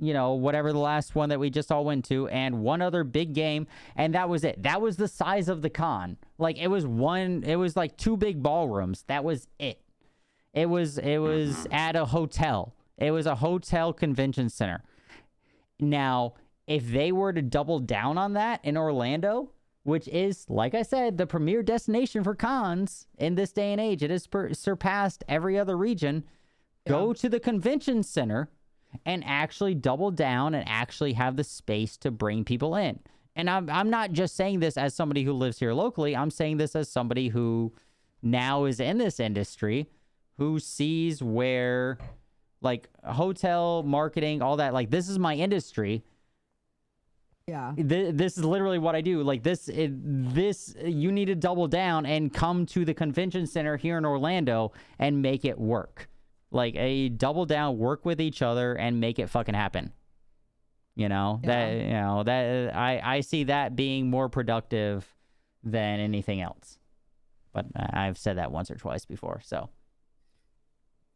you know, whatever the last one that we just all went to, and one other big game, and that was it. That was the size of the con. Like, it was like 2 big ballrooms. That was it. It was at a hotel. It was a hotel convention center. Now, if they were to double down on that in Orlando, which is, like I said, the premier destination for cons in this day and age, it has surpassed every other region. Go to the convention center and actually double down and actually have the space to bring people in. And I'm not just saying this as somebody who lives here locally. I'm saying this as somebody who now is in this industry, who sees where, like, hotel marketing, all that, like, this is my industry. Yeah. This is literally what I do. Like, this, you need to double down and come to the convention center here in Orlando and make it work. Like, a double down, work with each other and make it fucking happen. You know, I see that being more productive than anything else. But I've said that once or twice before, so.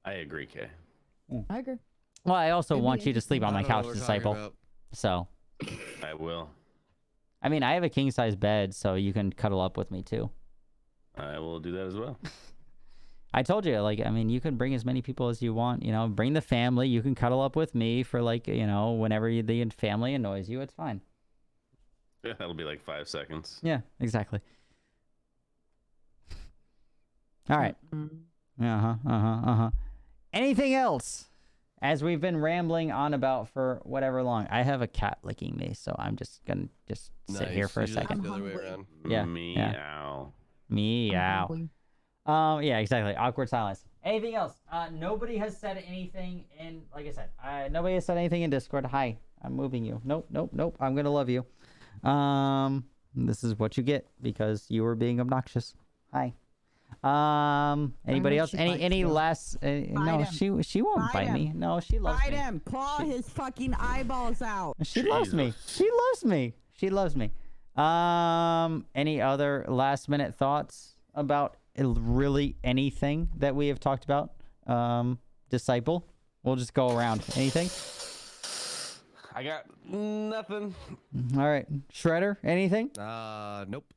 I agree, Kay. I agree. Well, I also want you to sleep on my couch, Disciple. So. I will. I mean, I have a king-size bed, so you can cuddle up with me, too. I will do that as well. I told you, like, I mean, you can bring as many people as you want. You know, bring the family. You can cuddle up with me for like, you know, whenever the family annoys you, it's fine. Yeah, that'll be like 5 seconds. Yeah, exactly. All right. Anything else? As we've been rambling on about for whatever long. I have a cat licking me, so I'm just gonna sit here for a second. The other way around. Yeah. Meow. Meow. Yeah, exactly. Awkward silence. Anything else? Nobody has said anything in, like I said, nobody has said anything in Discord. Hi, I'm moving you. Nope. I'm gonna love you. This is what you get because you were being obnoxious. Hi. Anybody else? Any last? No, she won't bite me. No, she loves me. Bite him. Claw his fucking eyeballs out. She loves me. She loves me. She loves me. Any other last minute thoughts about really anything that we have talked about? Disciple. We'll just go around. Anything? I got nothing. All right, Shredder. Anything? Nope.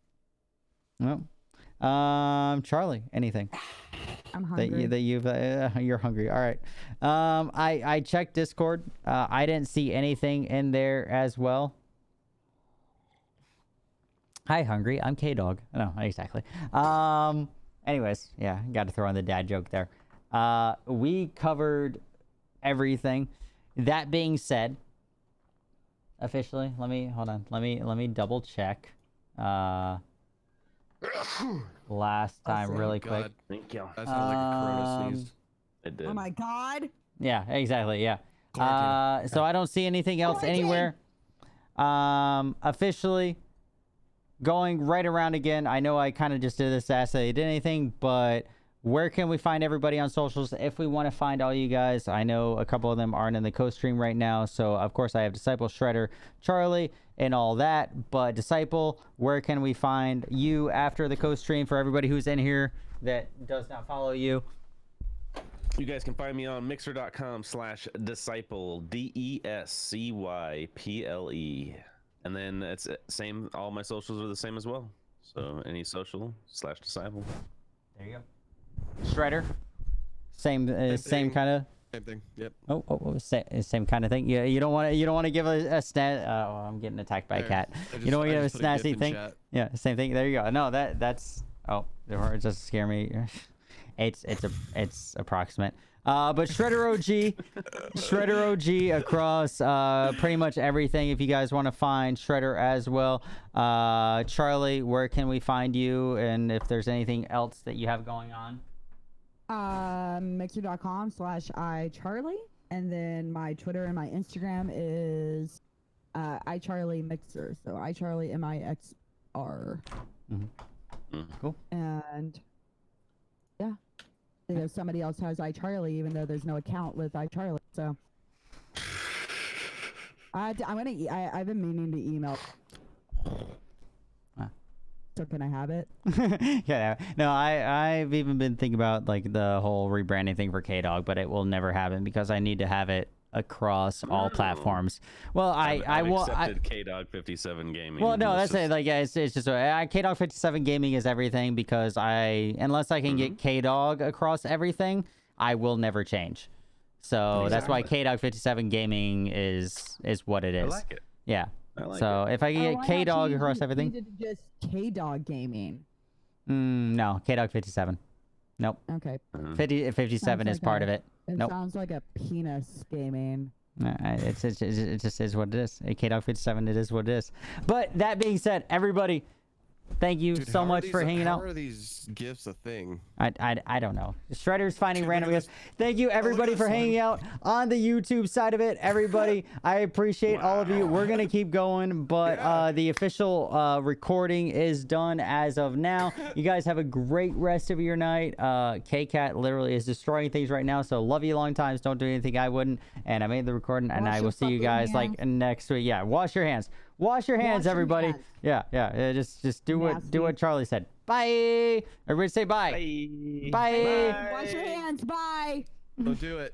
No. Charlie, anything? I'm hungry. You're hungry. All right. I checked Discord. I didn't see anything in there as well. Hi, hungry. I'm Kdog. No, exactly. Anyways, yeah, got to throw in the dad joke there. We covered everything. That being said, officially, let me double check. Last time, really quick. Thank you. That sounded like a Corona sneeze. It did. Oh my god. Yeah, exactly. Yeah. So I don't see anything else anywhere. Officially going right around again. I know I kind of just did this to ask that you did anything, but where can we find everybody on socials if we want to find all you guys? I know a couple of them aren't in the co-stream right now, so of course I have Disciple, Shredder, Charlie, and all that. But Disciple, where can we find you after the co-stream for everybody who's in here that does not follow you? You guys can find me on mixer.com/disciple, DESCYPLE. And then it's same, all my socials are the same as well. So any social/disciple. There you go. Shredder, same kind of. Same thing. Yep. Same kind of thing. Yeah, you don't want to give a stat. I'm getting attacked by a cat. You don't want to give a snazzy thing. Yeah, same thing. There you go. No, that's. Oh, it just scare me. It's approximate. But Shredder OG across pretty much everything. If you guys want to find Shredder as well, Charlie, where can we find you? And if there's anything else that you have going on? Mixer.com/iCharley, and then my Twitter and my Instagram is iCharley Mixer. So iCharley MIXR. Cool. And yeah. You know, somebody else has iCharley, even though there's no account with iCharley. So I've been meaning to email. So can I have it? Yeah. No, I've even been thinking about like the whole rebranding thing for Kdog, but it will never happen because I need to have it across all platforms. Well, I accepted Kdog 57 Gaming. Well, no, that's it. Like, yeah, it's just Kdog 57 Gaming is everything because unless I can get Kdog across everything, I will never change. So that's why Kdog 57 Gaming is what it is. I like it. Yeah. So if I can get Kdog across everything, just Kdog Gaming. No, Kdog 57. Nope. Okay. 57 is part of it. It sounds like a penis gaming. It just is what it is. Kdog 57, it is what it is. But that being said, everybody, thank you so much for hanging out. How are these gifts a thing? I don't know. Shredder's finding random gifts. Thank you everybody for hanging out on the YouTube side of it. Everybody, I appreciate all of you. We're gonna keep going, but the official recording is done as of now. You guys have a great rest of your night. K-Cat literally is destroying things right now, so love you long times. Don't do anything I wouldn't. And I made the recording, and I will see you guys like next week. Yeah, wash your hands. Wash your hands, everybody. Yeah. Just do what Charlie said. Bye. Everybody say bye. Bye. Bye. Wash your hands. Bye. Don't do it.